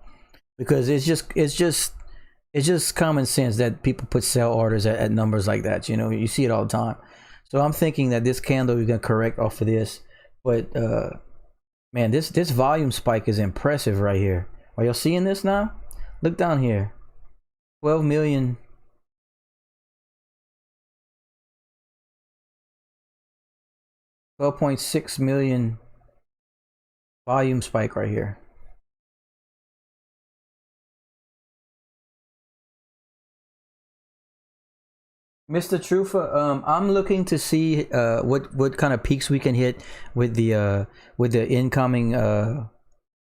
because it's just common sense that people put sell orders at numbers like that. You know, you see it all the time. So I'm thinking that this candle is gonna correct off of this, but man, this volume spike is impressive right here. Are y'all seeing this now? Look down here, 12 million. 12.6 million volume spike right here. Mr. Trufa, I'm looking to see what kind of peaks we can hit with the incoming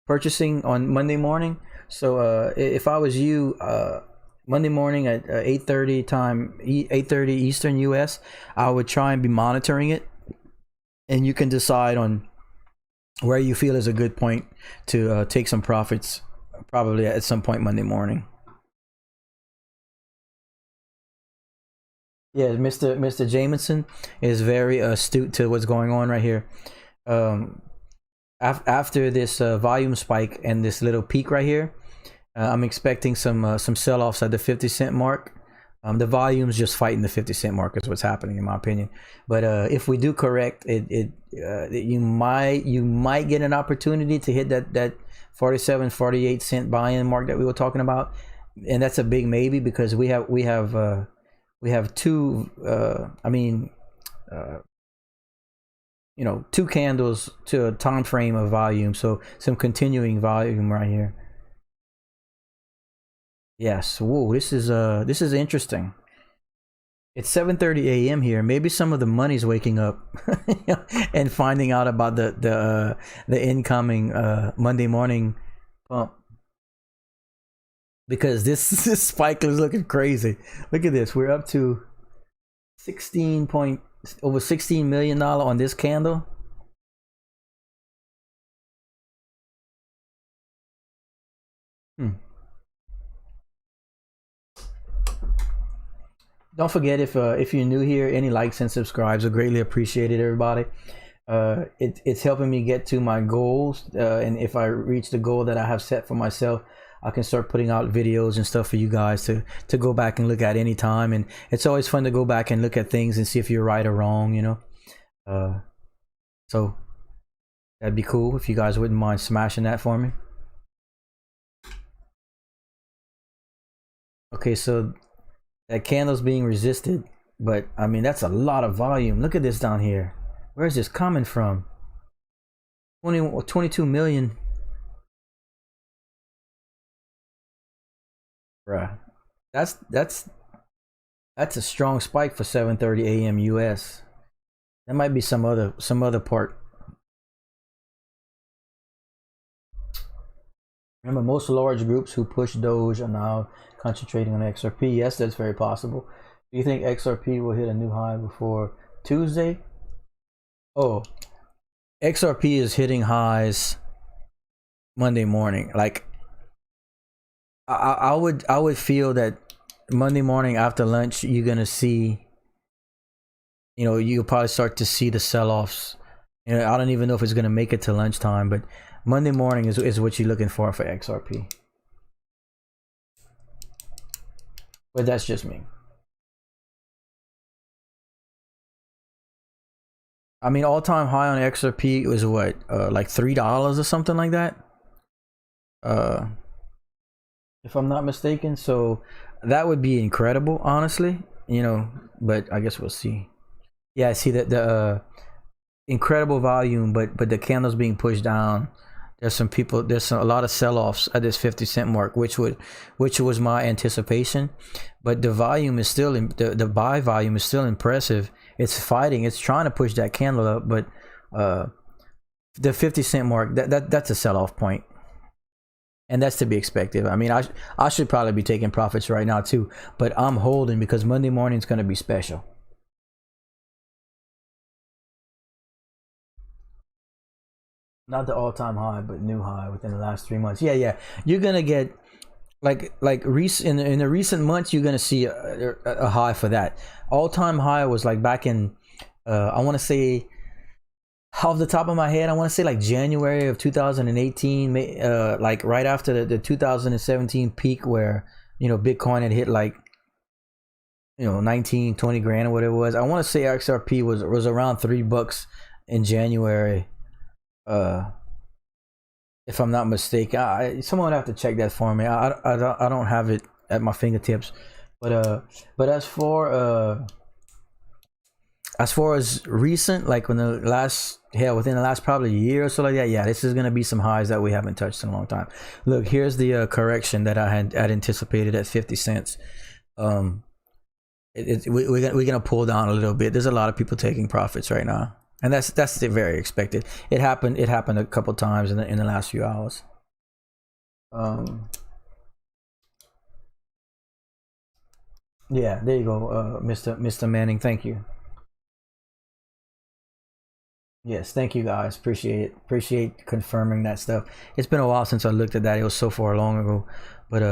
purchasing on Monday morning. So if I was you, Monday morning at 8:30 time, 8:30 Eastern US, I would try and be monitoring it, and you can decide on where you feel is a good point to take some profits, probably at some point Monday morning. Yeah, Mr. Jameson is very astute to what's going on right here. Um, After this volume spike and this little peak right here, I'm expecting some sell-offs at the 50 cent mark. The volume's just fighting the 50 cent mark is what's happening, in my opinion. But if we do correct it, you might get an opportunity to hit that 47, 48 cent buy-in mark that we were talking about, and that's a big maybe, because we have two two candles to a time frame of volume, so some continuing volume right here. Yes. Whoa, this is interesting. It's 7:30 a.m. here. Maybe some of the money's waking up and finding out about the incoming Monday morning pump, because this spike is looking crazy. Look at this. We're up to over $16 million on this candle. Don't forget, if you're new here, any likes and subscribes are greatly appreciated, everybody. It's helping me get to my goals, and if I reach the goal that I have set for myself, I can start putting out videos and stuff for you guys to go back and look at any time. And it's always fun to go back and look at things and see if you're right or wrong, you know. So that'd be cool if you guys wouldn't mind smashing that for me. Okay, so that candle's being resisted, but I mean, that's a lot of volume. Look at this down here. Where's this coming from? 22 million. Bruh. That's a strong spike for 7:30 a.m. US. That might be some other part. Remember, most large groups who push Doge are now concentrating on XRP. Yes, that's very possible. Do you think XRP will hit a new high before Tuesday? Oh, XRP is hitting highs Monday morning. Like, I would feel that Monday morning after lunch, you're gonna see, you'll probably start to see the sell-offs. I don't even know if it's gonna make it to lunchtime, but Monday morning is what you're looking for XRP. But that's just me. I mean, all-time high on XRP was what, like $3 or something like that, uh, if I'm not mistaken. So that would be incredible, honestly. You know, but I guess we'll see. Yeah, I see that the incredible volume, but the candles being pushed down. There's some people. A lot of sell-offs at this 50 cent mark, which was my anticipation. But the volume is still the buy volume is still impressive. It's fighting. It's trying to push that candle up, but the 50 cent mark, that's a sell-off point, and that's to be expected. I mean, I should probably be taking profits right now too, but I'm holding because Monday morning is going to be special. Not the all-time high, but new high within the last 3 months. Yeah. You're gonna get in the recent months. You're gonna see a high for that. All-time high was like back in I want to say, off the top of my head, I want to say like January of 2018, like right after the 2017 peak where, you know, Bitcoin had hit like, you know, 19, 20 grand or whatever it was. I want to say XRP was around $3 in January. If I'm not mistaken, someone would have to check that for me. I don't have it at my fingertips, but as far as recent, like within the last probably year or so like that, yeah, this is gonna be some highs that we haven't touched in a long time. Look, here's the correction that I had anticipated at 50 cents. We're gonna pull down a little bit. There's a lot of people taking profits right now. And that's very expected. It happened a couple times in the last few hours. Yeah, there you go, Mr. Manning. Thank you. Yes, thank you guys. Appreciate it. Appreciate confirming that stuff. It's been a while since I looked at that. It was so far long ago, but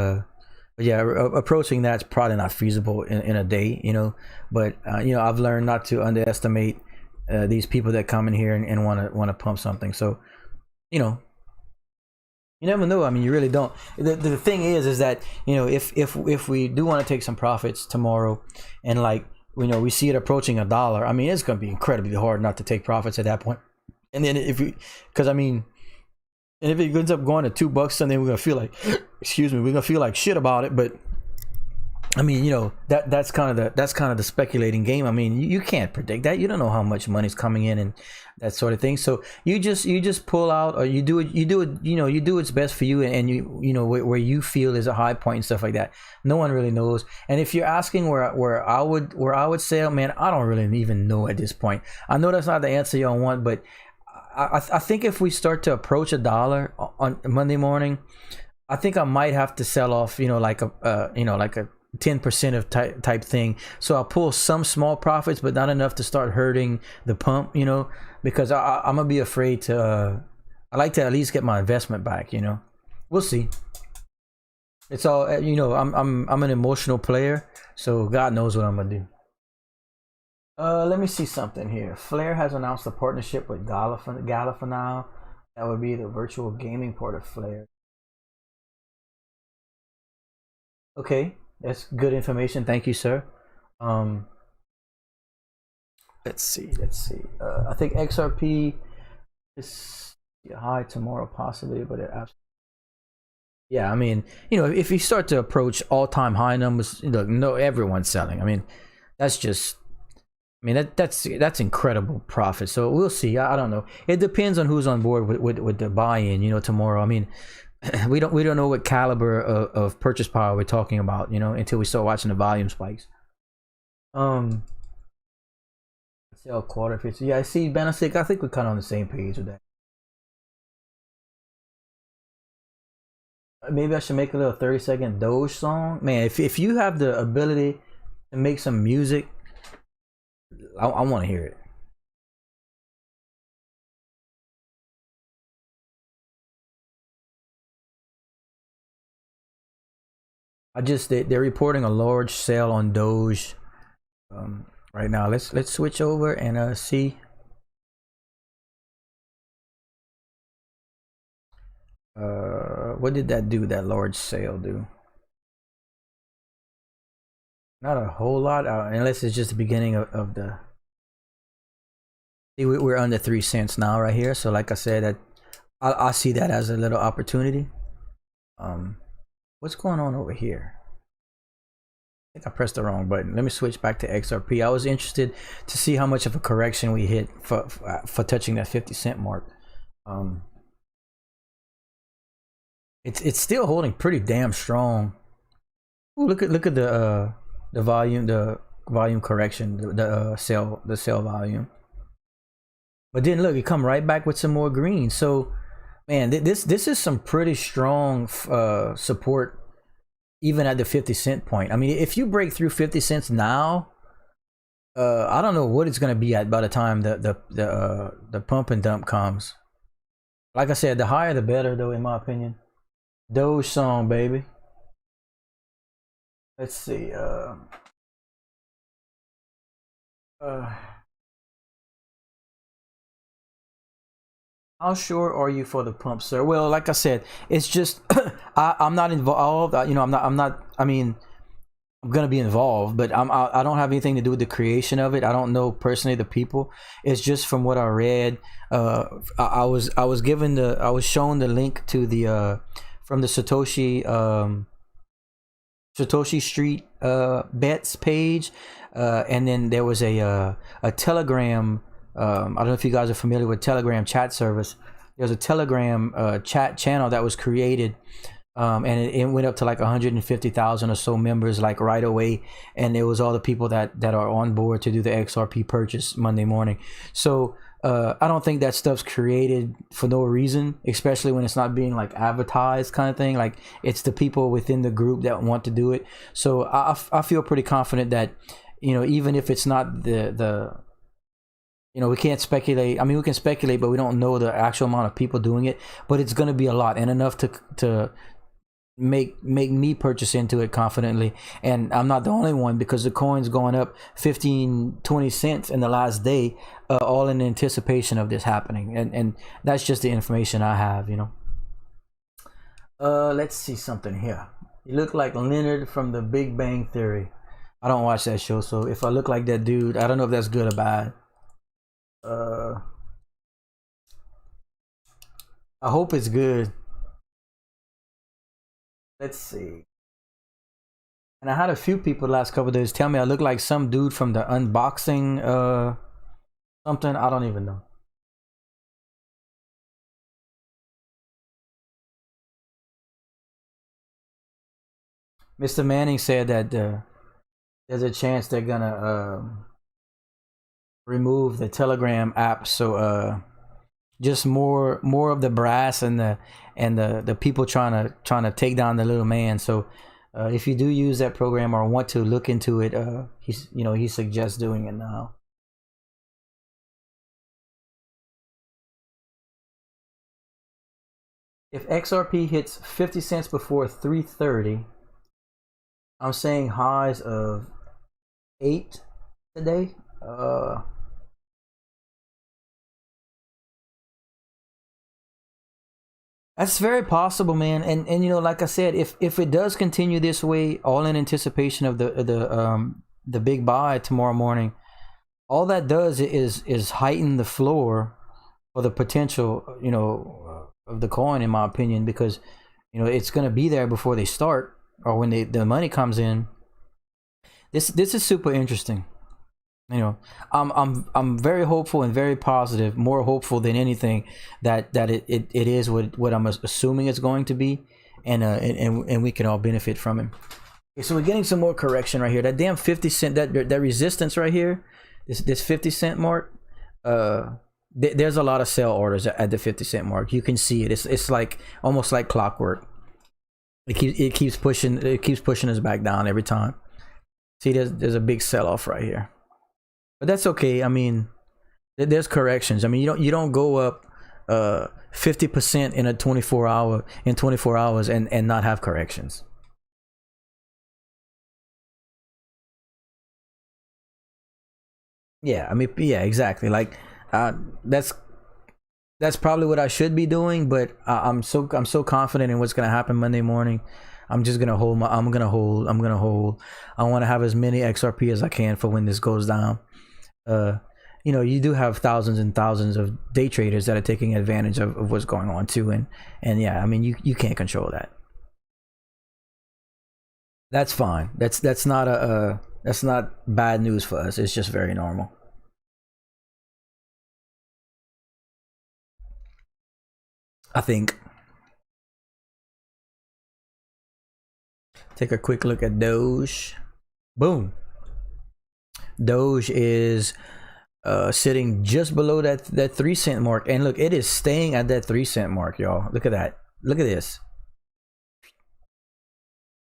yeah, approaching that's probably not feasible in a day, you know. But you know, I've learned not to underestimate these people that come in here and want to pump something. So, you know, you never know. I mean, you really don't. The thing is that, you know, if we do want to take some profits tomorrow, and like, you know, we see it approaching $1, I mean, it's going to be incredibly hard not to take profits at that point. And then because I mean, and if it ends up going to $2, then we're gonna feel like, excuse me, we're gonna feel like shit about it. But I mean, you know, that's kind of the speculating game. I mean, you can't predict that. You don't know how much money's coming in and that sort of thing. So you just pull out, or you do it, you know, you do what's best for you, and you know where you feel is a high point and stuff like that. No one really knows. And if you're asking where I would sell, man, I don't really even know at this point. I know that's not the answer y'all want, but I think if we start to approach $1 on Monday morning, I think I might have to sell off, you know, like a 10% of type thing. So I'll pull some small profits, but not enough to start hurting the pump, you know, because I'm gonna be afraid to. I like to at least get my investment back, you know. We'll see. It's all, you know. I'm an emotional player, so God knows what I'm gonna do. Let me see something here. Flare has announced a partnership with Gala for now. That would be the virtual gaming port of Flare. Okay. That's good information. Thank you, sir. Let's see. I think XRP is high tomorrow, possibly, but yeah. I mean, you know, if you start to approach all-time high numbers, look, no, everyone's selling. I mean, that's just. I mean, that's incredible profit. So we'll see. I don't know. It depends on who's on board with the buy-in. You know, tomorrow. I mean. We don't know what caliber of purchase power we're talking about, you know, until we start watching the volume spikes. Sell quarter 50. Yeah, I see Benasik. I think we're kind of on the same page with that. Maybe I should make a little 30-second Doge song. Man, if you have the ability to make some music, I want to hear it. They're reporting a large sale on Doge right now. Let's switch over and see. What did that do? That large sale do? Not a whole lot, unless it's just the beginning of the. See, we're under 3 cents now right here. So like I said, that I see that as a little opportunity. What's going on over here? I think I pressed the wrong button. Let me switch back to XRP. I was interested to see how much of a correction we hit for touching that 50 cent mark. It's still holding pretty damn strong. Ooh, look at the volume correction, the sell volume. But then look, it come right back with some more green. So man, this is some pretty strong support even at the 50 cent point. I mean, if you break through 50 cents now, I don't know what it's gonna be at by the time the pump and dump comes. Like I said, the higher the better, though, in my opinion. Doge song, baby. Let's see. How sure are you for the pump, sir? Well, like I said, it's just I'm not involved. You know, I'm not. I mean, I'm gonna be involved, but I don't have anything to do with the creation of it. I don't know personally the people. It's just from what I read. I was shown the link to the from the Satoshi Street bets page, and then there was a Telegram. I don't know if you guys are familiar with Telegram chat service. There's a Telegram chat channel that was created, and it went up to like 150,000 or so members like right away, and it was all the people that are on board to do the XRP purchase Monday morning. So I don't think that stuff's created for no reason, especially when it's not being like advertised kind of thing. Like it's the people within the group that want to do it. So I feel pretty confident that, you know, even if it's not the you know, we can't speculate. I mean, we can speculate, but we don't know the actual amount of people doing it. But it's going to be a lot, and enough to make me purchase into it confidently. And I'm not the only one, because the coin's going up 15-20 cents in the last day, all in anticipation of this happening. And that's just the information I have, you know. Let's see something here. You look like Leonard from The Big Bang Theory. I don't watch that show, so if I look like that dude, I don't know if that's good or bad. I hope it's good. Let's see. And I had a few people the last couple of days tell me I look like some dude from the unboxing something. I don't even know. Mr. Manning said that there's a chance they're gonna remove the Telegram app, so just more of the brass and the people trying to take down the little man. So if you do use that program or want to look into it, he suggests doing it now. If XRP hits 50 cents before 3:30, I'm saying highs of 8 today. That's very possible, man. And you know, like I said, if it does continue this way, all in anticipation of the big buy tomorrow morning, all that does is heighten the floor for the potential, you know, of the coin, in my opinion, because, you know, it's going to be there before they start, or when the money comes in. This is super interesting. You know, I'm very hopeful and very positive, more hopeful than anything that it is what I'm assuming it's going to be, and we can all benefit from it. Okay, so we're getting some more correction right here. That damn 50 cent, that resistance right here, this 50 cent mark, there's a lot of sell orders at the 50 cent mark. You can see it. It's like almost like clockwork. It keeps pushing us back down every time. See, there's a big sell off right here. But that's okay. I mean, there's corrections. I mean, you don't go up 50% in 24 hours and not have corrections. Yeah, I mean, yeah, exactly. Like that's probably what I should be doing, but I'm so confident in what's gonna happen Monday morning. I'm just gonna hold I'm gonna hold. I want to have as many XRP as I can for when this goes down. you know, you do have thousands and thousands of day traders that are taking advantage of what's going on too. And yeah, I mean, you can't control that. That's fine. That's not that's not bad news for us. It's just very normal. I think. Take a quick look at Doge. Boom. Doge is sitting just below that 3 cent mark, and look, it is staying at that 3 cent mark, y'all. Look at that. Look at this.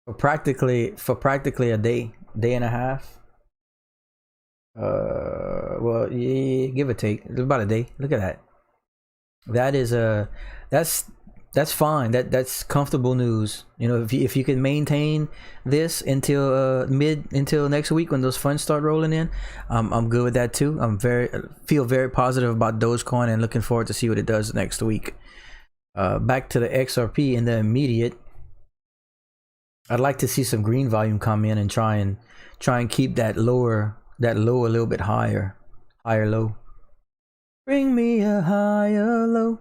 For practically a day and a half. Well, yeah, give or take, it's about a day. Look at that. That is that's fine. That's comfortable news. You know, if you can maintain this until until next week when those funds start rolling in, I'm good with that too. Feel very positive about Dogecoin and looking forward to see what it does next week. Back to the XRP in the immediate. I'd like to see some green volume come in and try and keep that low a little bit higher low. Bring me a higher low.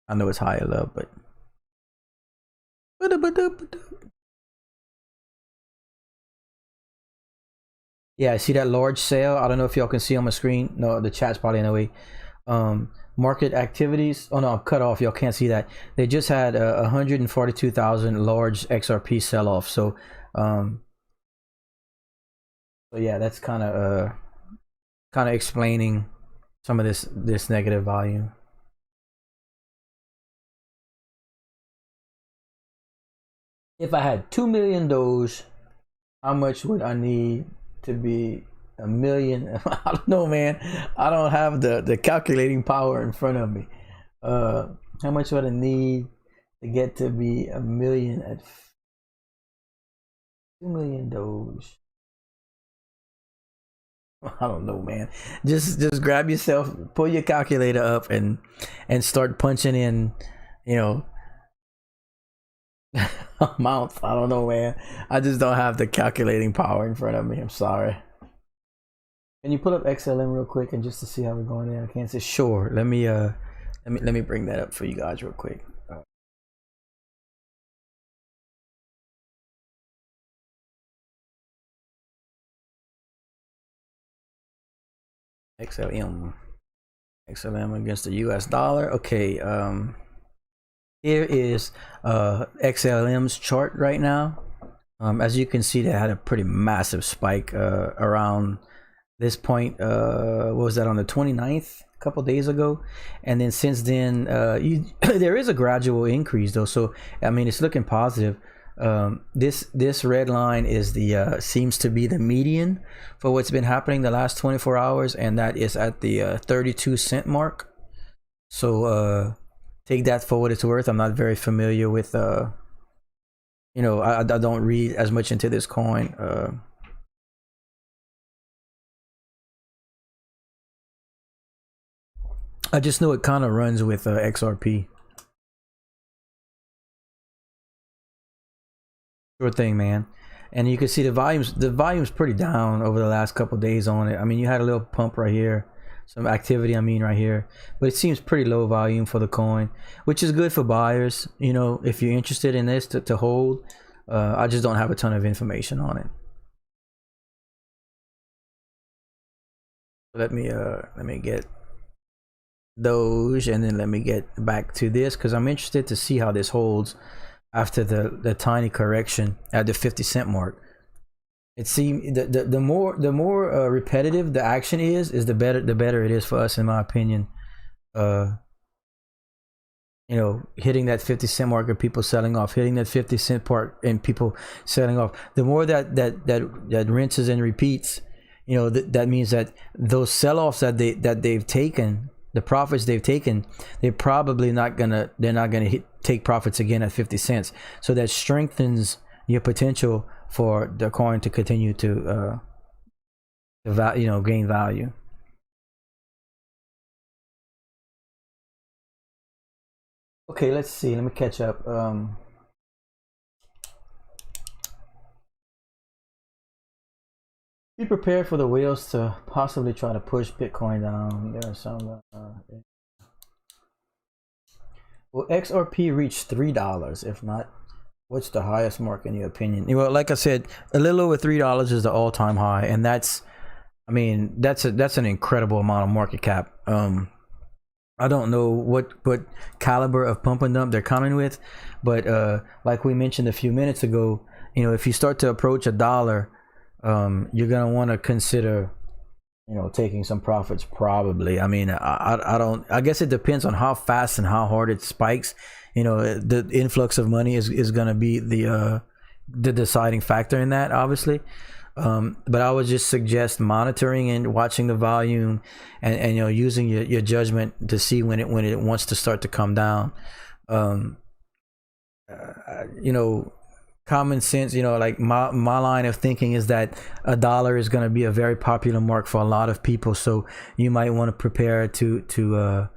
I know it's higher low, but yeah, I see that large sale. I don't know if y'all can see on my screen. No, the chat's probably in the way. Market activities. Oh no, I'm cut off. Y'all can't see that. They just had 142,000 large XRP sell off. So yeah, that's kind of explaining some of this negative volume. If I had 2 million Doge, how much would I need to be a million? I don't know, man. I don't have the calculating power in front of me. How much would I need to get to be a million at 2 million Doge? I don't know, man. Just grab yourself, pull your calculator up, and start punching in, you know, amounts. I don't know, man. I just don't have the calculating power in front of me. I'm sorry. Can you pull up XLM real quick and just to see how we're going there? I can't say sure. Let me bring that up for you guys real quick. XLM against the US dollar. Okay, here is XLM's chart right now. As you can see, they had a pretty massive spike around this point. What was that, on the 29th, a couple days ago? And then since then, there is a gradual increase though, so I mean, it's looking positive. This red line is the seems to be the median for what's been happening the last 24 hours, and that is at the 32 cent mark. So take that for what it's worth. I'm not very familiar with you know, I don't read as much into this coin. I just know it kind of runs with XRP. Sure thing, man. And you can see the volume's pretty down over the last couple of days on it. I mean, you had a little pump right here, some activity, I mean, right here, but it seems pretty low volume for the coin, which is good for buyers, you know, if you're interested in this to hold. I just don't have a ton of information on it. Let me get those, and then let me get back to this, because I'm interested to see how this holds after the tiny correction at the 50 cent mark. It seems the more repetitive the action is the better it is for us, in my opinion. You know, hitting that 50 cent mark and people selling off, hitting that 50 cent part and people selling off. The more that rinses and repeats, you know, that means that those sell-offs that they've taken, the profits they've taken, they're probably not gonna take profits again at 50 cents. So that strengthens your potential for the coin to continue to gain value. Okay, let's see. Let me catch up. Be prepared for the whales to possibly try to push Bitcoin down. There are some. Will XRP reach $3? If not, what's the highest mark in your opinion? Well, like I said, a little over $3 is the all-time high, and that's, I mean, that's an incredible amount of market cap. I don't know what caliber of pump and dump they're coming with, but like we mentioned a few minutes ago, you know, if you start to approach $1, you're gonna want to consider, you know, taking some profits probably. I mean, I guess it depends on how fast and how hard it spikes. You know, the influx of money is gonna be the deciding factor in that, obviously. But I would just suggest monitoring and watching the volume, and you know, using your judgment to see when it wants to start to come down. You know, common sense, you know, like my line of thinking is that $1 is going to be a very popular mark for a lot of people, so you might want to prepare to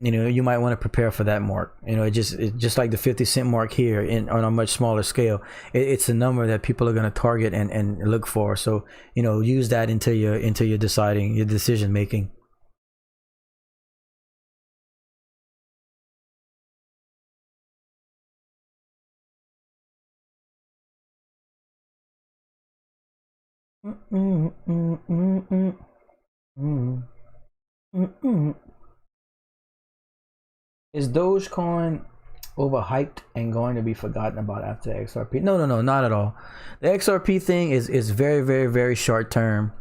you know, you might want to prepare for that mark. You know, it's just like the 50-cent mark here on a much smaller scale. It's a number that people are going to target and look for. So, you know, use that into your deciding, your decision making. Is Dogecoin overhyped and going to be forgotten about after the XRP? No, not at all. The XRP thing is very, very, very short term.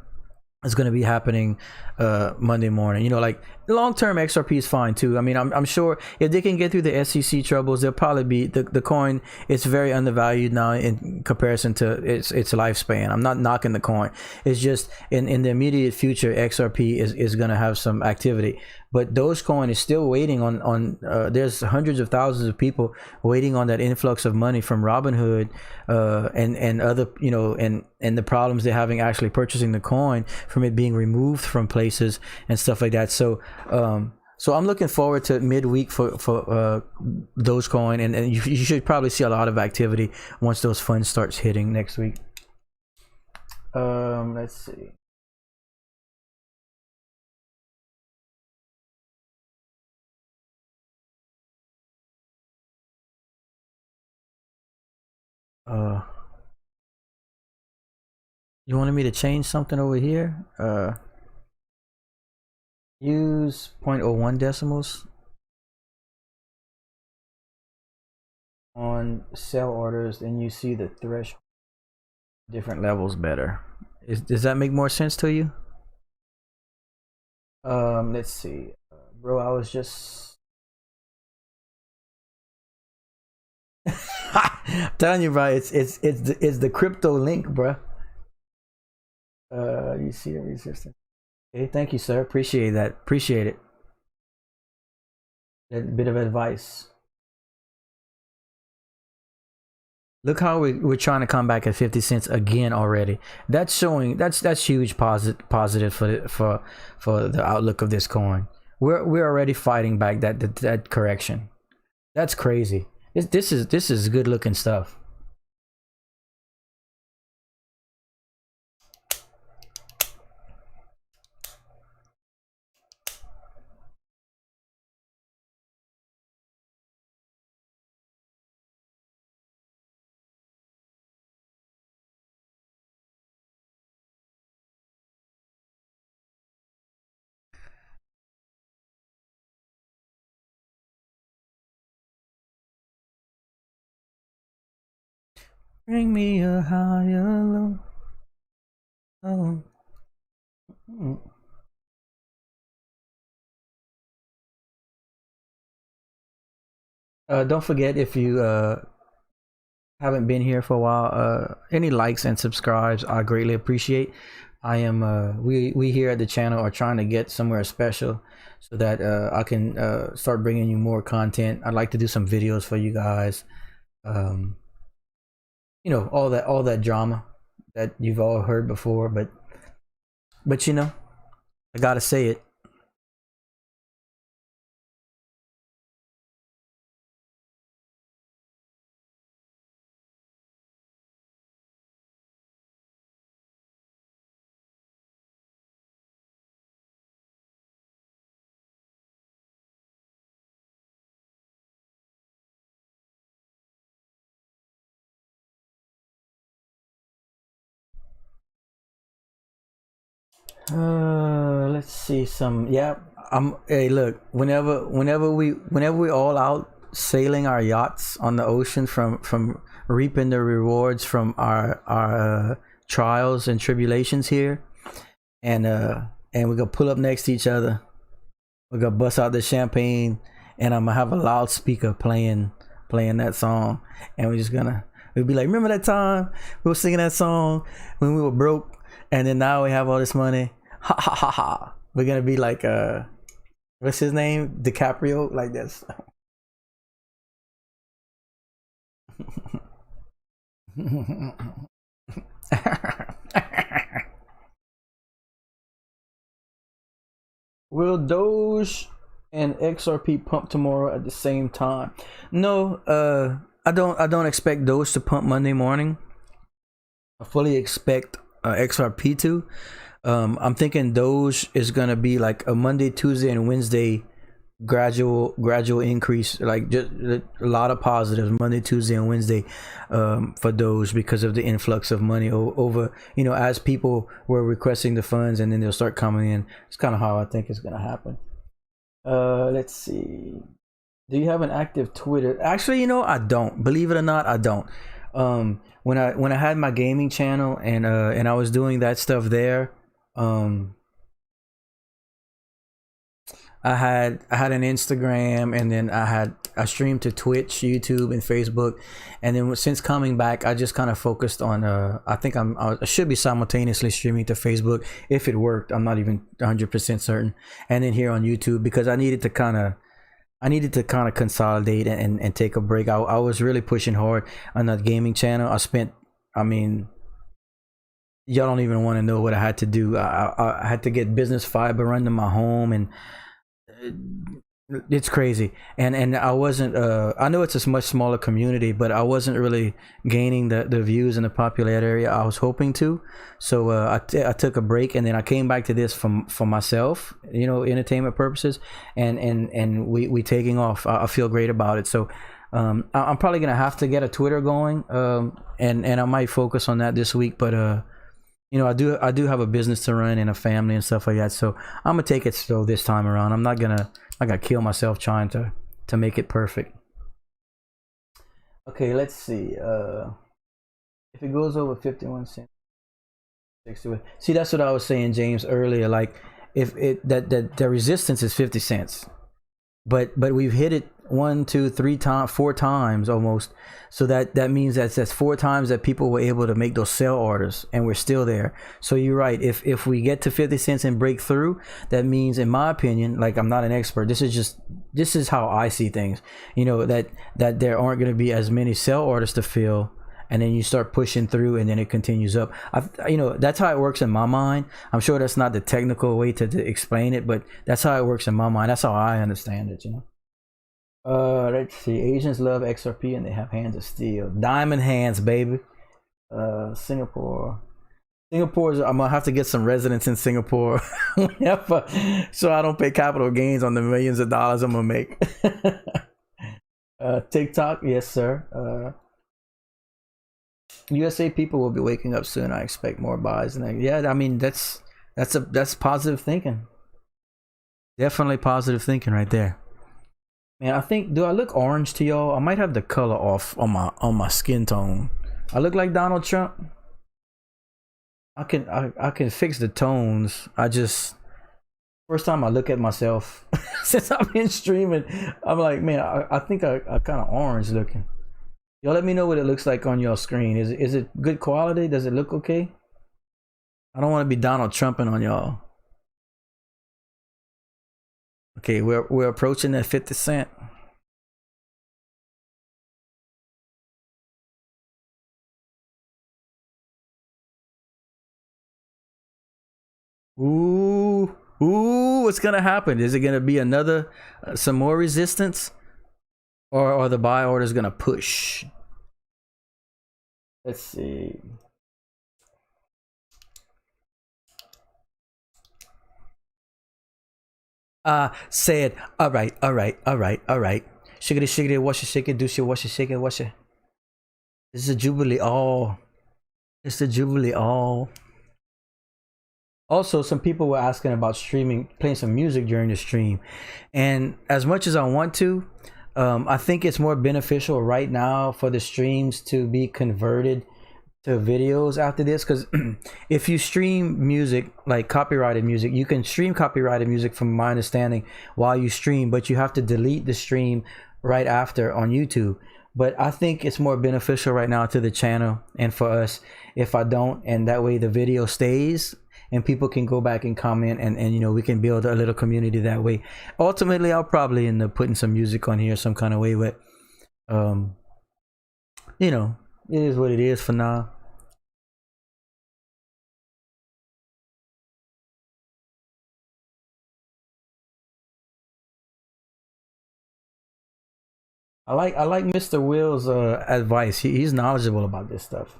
It's going to be happening Monday morning. You know, like long term XRP is fine too. I mean, I'm sure if they can get through the SEC troubles, they'll probably be the coin. It's very undervalued now in comparison to its lifespan. I'm not knocking the coin. It's just in the immediate future, XRP is going to have some activity. But Dogecoin is still waiting on there's hundreds of thousands of people waiting on that influx of money from Robinhood and other, you know, and the problems they're having actually purchasing the coin from it being removed from places and stuff like that. So so I'm looking forward to midweek for Dogecoin, and you should probably see a lot of activity once those funds starts hitting next week. Let's see. You wanted me to change something over here? Use 0.01 decimals on sell orders, then you see the threshold different levels better. Does that make more sense to you? Let's see, bro. I was just telling you, bro. It's the crypto link, bro. You see the resistance. Okay, thank you, sir. Appreciate that. Appreciate it. A bit of advice. Look how we're trying to come back at 50 cents again already. That's showing that's huge positive for the outlook of this coin. We're already fighting back that correction. That's crazy. This is good looking stuff. Bring me a higher low. Oh. Don't forget, if you haven't been here for a while, any likes and subscribes I greatly appreciate. I am we here at the channel are trying to get somewhere special so that I can start bringing you more content. I'd like to do some videos for you guys. You know, all that drama that you've all heard before, but you know, I gotta say it. Let's see some. Yeah, Hey, look. Whenever we all out sailing our yachts on the ocean from reaping the rewards from our trials and tribulations here, and we're gonna pull up next to each other. We're gonna bust out the champagne, and I'm gonna have a loudspeaker playing that song, and we'll be like, remember that time we were singing that song when we were broke, and then now we have all this money. Ha ha ha ha. We're gonna be like what's his name? DiCaprio, like this. Will Doge and XRP pump tomorrow at the same time? No, I don't expect Doge to pump Monday morning. I fully expect XRP to. I'm thinking Doge is gonna be like a Monday, Tuesday, and Wednesday gradual increase, like just a lot of positives Monday, Tuesday, and Wednesday for Doge because of the influx of money over, as people were requesting the funds, and then they'll start coming in. It's kind of how I think it's gonna happen. Let's see. Do you have an active Twitter? Actually, I don't. Believe it or not, I don't. When I had my gaming channel and I was doing that stuff there, I had an Instagram, and then I streamed to Twitch, YouTube, and Facebook, and then since coming back, I just kind of focused on I think I should be simultaneously streaming to Facebook if it worked. I'm not even 100% certain, and then here on YouTube, because I needed to kind of consolidate and take a break. I was really pushing hard on that gaming channel. Y'all don't even want to know what I had to do. I had to get business fiber under my home, and it's crazy. And I wasn't I know it's a much smaller community, but I wasn't really gaining the views and the popularity I was hoping to. So I took a break, and then I came back to this for myself, entertainment purposes, and we taking off. I feel great about it. So I'm probably gonna have to get a Twitter going, and I might focus on that this week, but I do have a business to run and a family and stuff like that. So I'm gonna take it slow this time around. I'm not gonna kill myself trying to make it perfect. Okay, let's see. If it goes over 51 cents, 60. See, that's what I was saying, James, earlier. Like, if that the resistance is 50 cents, but we've hit it 1, 2, 3 times, 4 times almost. So that means that's 4 times that people were able to make those sell orders, and we're still there. So you're right. If we get to 50 cents and break through, that means, in my opinion, like, I'm not an expert, this is how I see things, that there aren't going to be as many sell orders to fill, and then you start pushing through, and then it continues up. That's how it works in my mind. I'm sure that's not the technical way to explain it, but that's how it works in my mind. That's how I understand it. Let's see. Asians love XRP, and they have hands of steel. Diamond hands, baby. Singapore. I'm gonna have to get some residence in Singapore so I don't pay capital gains on the millions of dollars I'm gonna make. TikTok, yes sir. USA people will be waking up soon. I expect more buys, and that's positive thinking. Definitely positive thinking right there. Man, I think, do I look orange to y'all? I might have the color off on my skin tone. I look like Donald Trump. I can fix the tones. First time I look at myself since I've been streaming, I'm like, man, I think I kind of orange looking. Y'all let me know what it looks like on your screen. Is it good quality? Does it look okay? I don't want to be Donald Trumping on y'all. Okay, we're approaching that 50 cent. Ooh, what's gonna happen? Is it gonna be another some more resistance, or the buy order is gonna push? Let's see. Said, all right. Shiggity, shiggity, wash it, shake it, do shit, wash it, shake it, wash it. This is a Jubilee all. It's the Jubilee all. Also, some people were asking about streaming, playing some music during the stream, and as much as I want to, I think it's more beneficial right now for the streams to be converted to videos after this, because if you stream music, like copyrighted music, you can stream copyrighted music from my understanding while you stream, but you have to delete the stream right after on YouTube. But I think it's more beneficial right now to the channel and for us if I don't, and that way the video stays and people can go back and comment, and you know, we can build a little community that way. Ultimately, I'll probably end up putting some music on here some kind of way, but you know, it is what it is for now. I like Mr. Will's advice. He's knowledgeable about this stuff.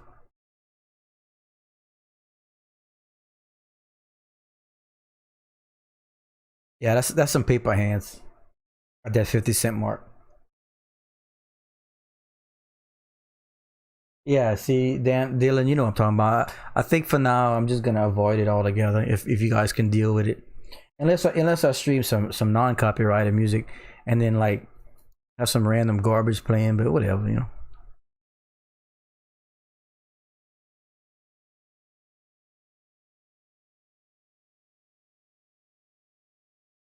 Yeah, that's some paper hands at that 50 cent mark. Yeah, see, Dan, Dylan, you know what I'm talking about. I think for now, I'm just gonna avoid it altogether. If you guys can deal with it, unless I stream some non-copyrighted music, and then like have some random garbage playing, but whatever, you know.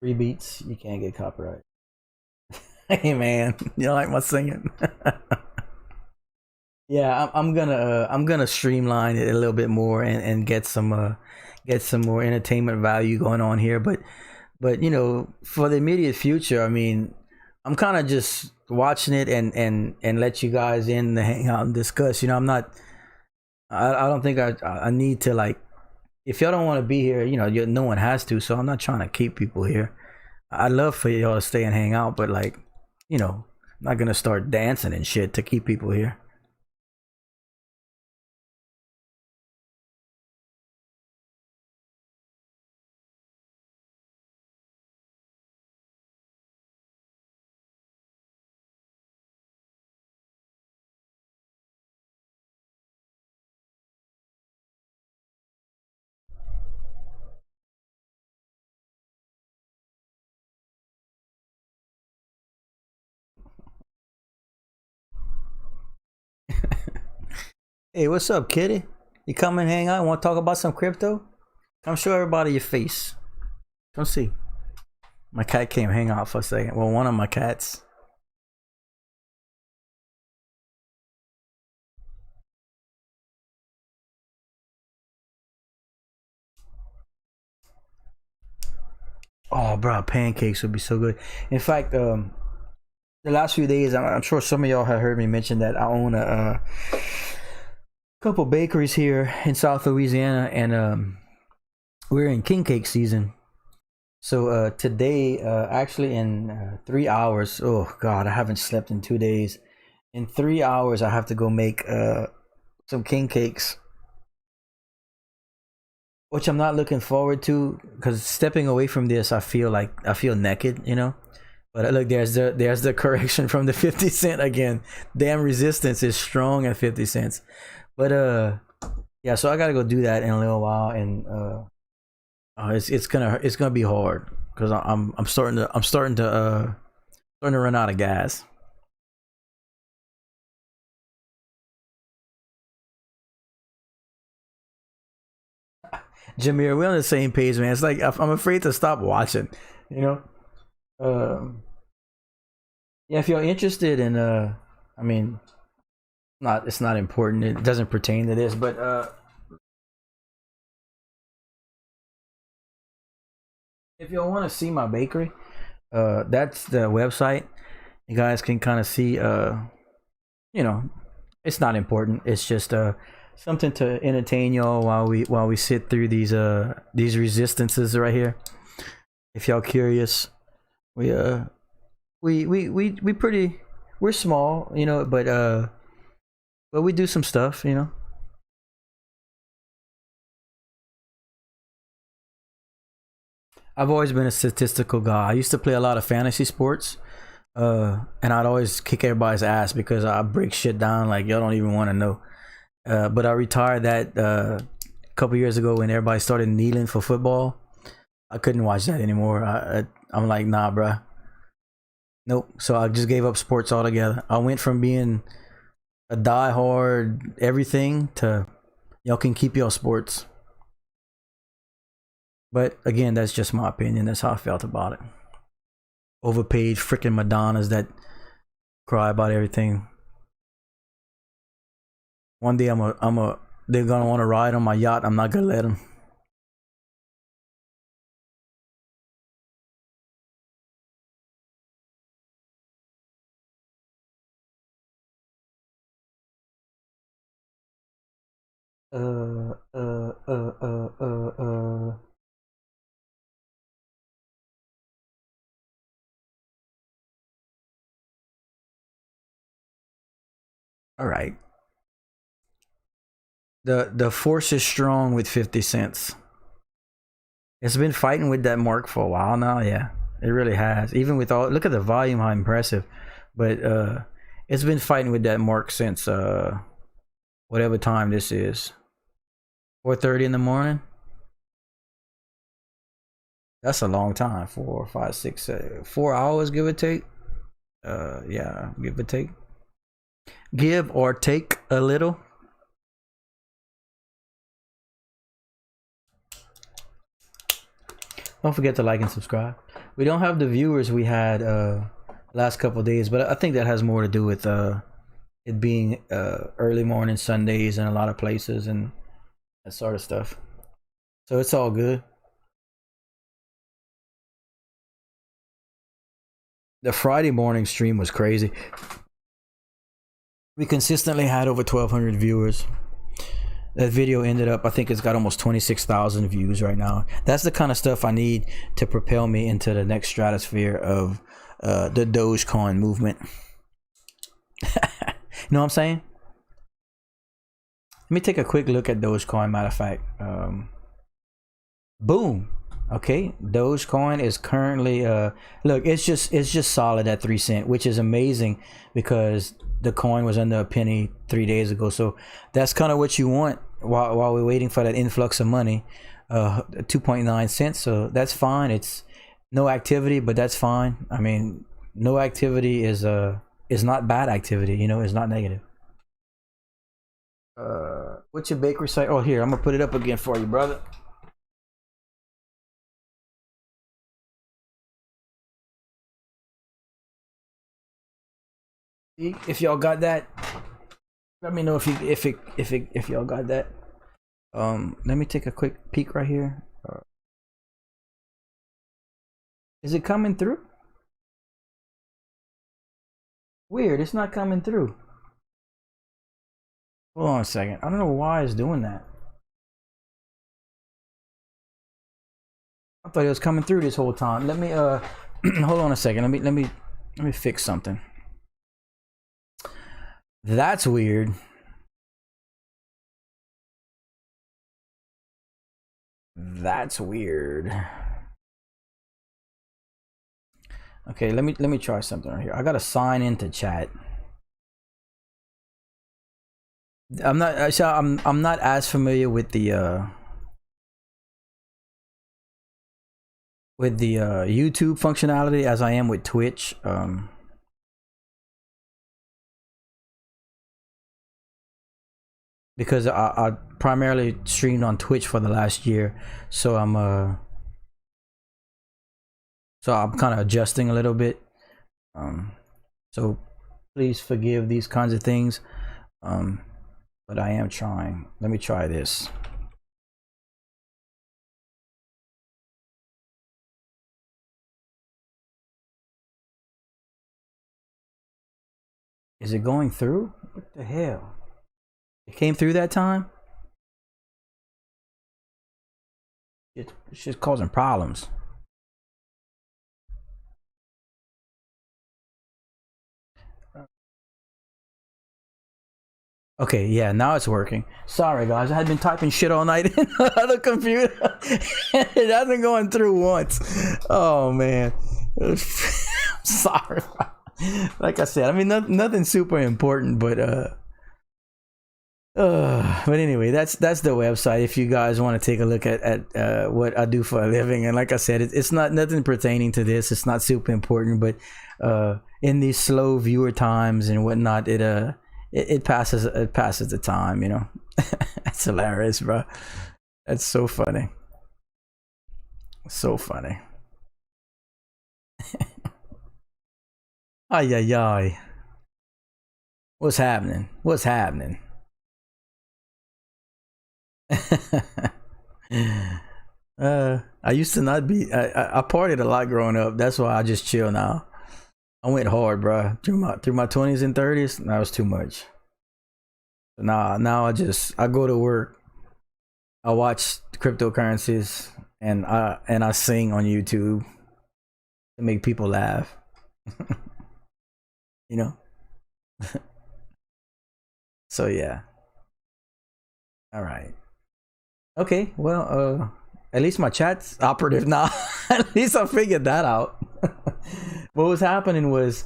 Free beats, you can't get copyright. Hey man, you don't like my singing? Yeah, I'm gonna streamline it a little bit more and get some more entertainment value going on here. But you know, for the immediate future, I mean, I'm kind of just watching it and let you guys in to hang out and discuss. You know, I'm not. I don't think I need to, like, if y'all don't want to be here, you know, no one has to. So I'm not trying to keep people here. I'd love for y'all to stay and hang out, but like, you know, I'm not gonna start dancing and shit to keep people here. Hey, what's up, kitty? You come and hang out? Want to talk about some crypto? Come show everybody your face. Come see. My cat came hang out for a second. Well, one of my cats. Oh, bro, pancakes would be so good. In fact, the last few days, I'm sure some of y'all have heard me mention that I own a couple bakeries here in South Louisiana, and we're in king cake season. So today, actually in 3 hours, oh God, I haven't slept in 2 days. In 3 hours, I have to go make some king cakes, which I'm not looking forward to, because stepping away from this, I feel naked, you know. But look, there's the correction from the 50 cent again. Damn, resistance is strong at 50 cents. But yeah, so I gotta go do that in a little while, and it's gonna be hard because I'm starting to run out of gas. Jameer, we're on the same page, man. It's like I'm afraid to stop watching, you know. Yeah, if you're interested in I mean, it's not important. It doesn't pertain to this, but if you want to see my bakery, that's the website. You guys can kind of see, you know, it's not important. It's just something to entertain y'all while we sit through these resistances right here. If y'all curious, we pretty, we're small, you know, but we do some stuff, you know. I've always been a statistical guy. I used to play a lot of fantasy sports, and I'd always kick everybody's ass because I break shit down like y'all don't even want to know. But I retired that couple years ago when everybody started kneeling for football. I couldn't watch that anymore. I'm like, nah, bruh. Nope. So I just gave up sports altogether. I went from being a diehard everything to y'all can keep your sports. But again, that's just my opinion. That's how I felt about it. Overpaid freaking Madonnas that cry about everything. One day they're gonna want to ride on my yacht. I'm not gonna let them. All right. The force is strong with 50 cents. It's been fighting with that mark for a while now. Yeah, it really has. Even with all, look at the volume, how impressive. But it's been fighting with that mark since whatever time this is. 4:30 in the morning. That's a long time. 4, 5, 6, 4 hours, give or take. Yeah, give or take. Give or take a little. Don't forget to like and subscribe. We don't have the viewers we had last couple of days, but I think that has more to do with it being early morning Sundays in a lot of places and that sort of stuff. So it's all good. The Friday morning stream was crazy. We consistently had over 1,200 viewers. That video ended up, I think it's got almost 26,000 views right now. That's the kind of stuff I need to propel me into the next stratosphere of the Dogecoin movement. You know what I'm saying? Let me take a quick look at Dogecoin, matter of fact. Boom. Okay, Dogecoin is currently look, it's just solid at 3 cents, which is amazing because the coin was under a penny 3 days ago. So that's kind of what you want while we're waiting for that influx of money. 2.9 cents, so that's fine. It's no activity, but that's fine. I mean, no activity is not bad activity, you know, it's not negative. What's your bakery site? Oh, here, I'm gonna put it up again for you, brother. If y'all got that, let me know if y'all got that. Let me take a quick peek right here. Is it coming through? Weird, it's not coming through. Hold on a second. I don't know why it's doing that. I thought it was coming through this whole time. Let me hold on a second. Let me fix something. That's weird. That's weird. Okay, let me try something right here. I gotta sign into chat. I'm not as familiar with the YouTube functionality as I am with Twitch. Because I primarily streamed on Twitch for the last year, so I'm kind of adjusting a little bit. So please forgive these kinds of things. But I am trying. Let me try this. Is it going through? What the hell? It came through that time? It's just causing problems. Okay, yeah, now it's working. Sorry guys, I had been typing shit all night in the other computer. It hasn't gone through once. Oh man. Sorry. Like I said, I mean nothing super important, but But anyway, that's the website if you guys want to take a look at what I do for a living. And like I said, it's not nothing pertaining to this. It's not super important, but in these slow viewer times and whatnot, it passes the time, you know. That's hilarious, bro. That's so funny. So funny. Ay ay ay. What's happening? What's happening? I used to not be. I partied a lot growing up. That's why I just chill now. I went hard, bro. Through my 20s and 30s. That was too much. Now I go to work. I watch cryptocurrencies and I sing on YouTube to make people laugh. You know. So yeah. All right. Okay, well, at least my chat's operative now. At least I figured that out. What was happening was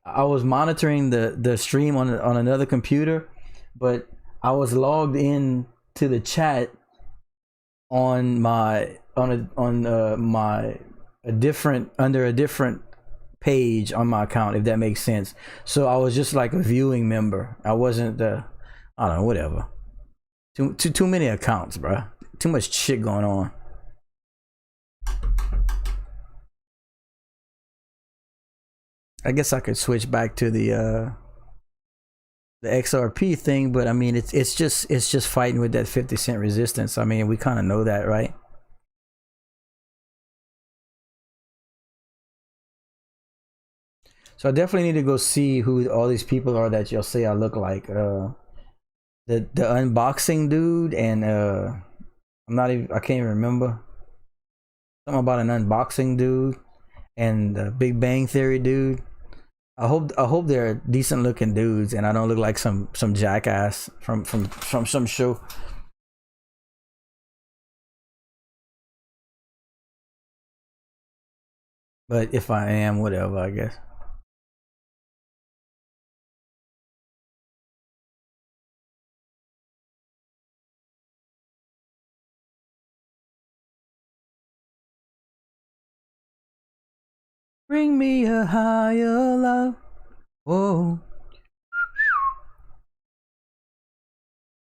I was monitoring the stream on another computer, but I was logged in to the chat on my a different under a different page on my account, if that makes sense. So I was just like a viewing member. I wasn't I don't know, whatever. Too many accounts, bro. Too much shit going on. I guess I could switch back to the XRP thing, but I mean it's just fighting with that 50-cent resistance. I mean, we kind of know that, right? So I definitely need to go see who all these people are that you'll say I look like. The unboxing dude and I can't even remember. Something about an unboxing dude and the Big Bang Theory dude. I hope they're decent looking dudes and I don't look like some jackass from some show. But if I am, whatever, I guess. Bring me a higher love. Whoa.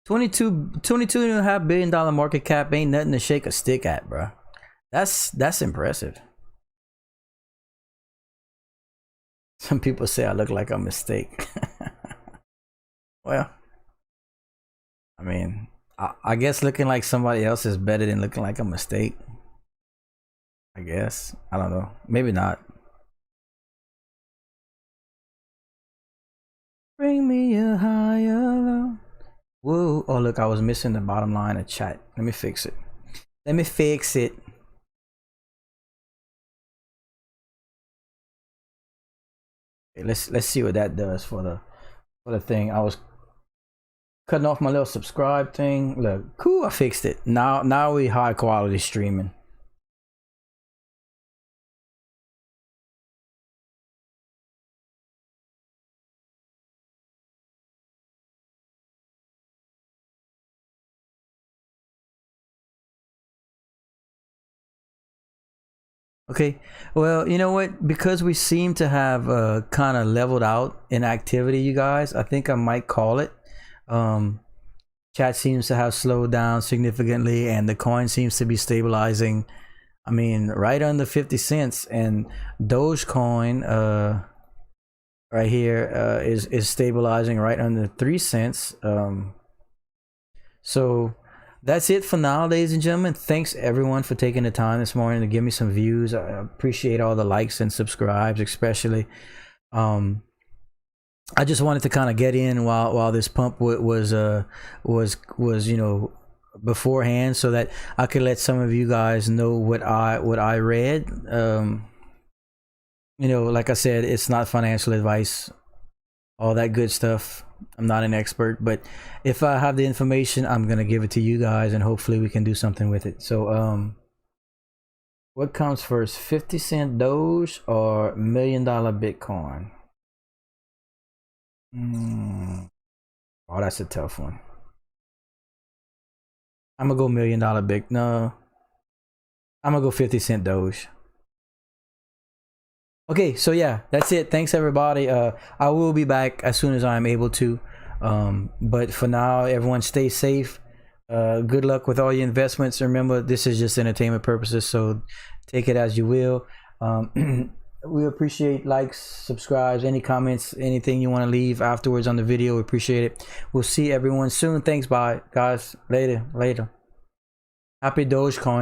22.5 billion dollar market cap ain't nothing to shake a stick at, bro. That's impressive. Some people say I look like a mistake. Well, I mean, I guess looking like somebody else is better than looking like a mistake. I guess. I don't know. Maybe not. Bring me a higher love. Whoa. Oh, look, I was missing the bottom line of chat. Let me fix it. Let me fix it. Okay, let's see what that does for the thing. I was cutting off my little subscribe thing. Look, cool, I fixed it. Now we high quality streaming. Okay, well, you know what? Because we seem to have kind of leveled out in activity, you guys, I think I might call it. Chat seems to have slowed down significantly, and the coin seems to be stabilizing. I mean, right under 50 cents, and Dogecoin right here is stabilizing right under 3 cents. So that's it for now, ladies and gentlemen. Thanks everyone for taking the time this morning to give me some views. I appreciate all the likes and subscribes, especially. I just wanted to kind of get in while this pump was you know, beforehand, so that I could let some of you guys know what I read. You know, like I said, it's not financial advice, all that good stuff. I'm not an expert, but if I have the information, I'm gonna give it to you guys, and hopefully we can do something with it. So what comes first, 50-cent Doge or $1 million Bitcoin? Oh, that's a tough one. I'm gonna go $1 million big. No, I'm gonna go 50-cent Doge. Okay, so yeah, that's it. Thanks everybody. I will be back as soon as I'm able to. But for now, everyone stay safe. Good luck with all your investments. Remember, this is just entertainment purposes, so take it as you will. We appreciate likes, subscribes, any comments, anything you want to leave afterwards on the video. We appreciate it. We'll see everyone soon. Thanks. Bye, guys. Later. Happy Dogecoin.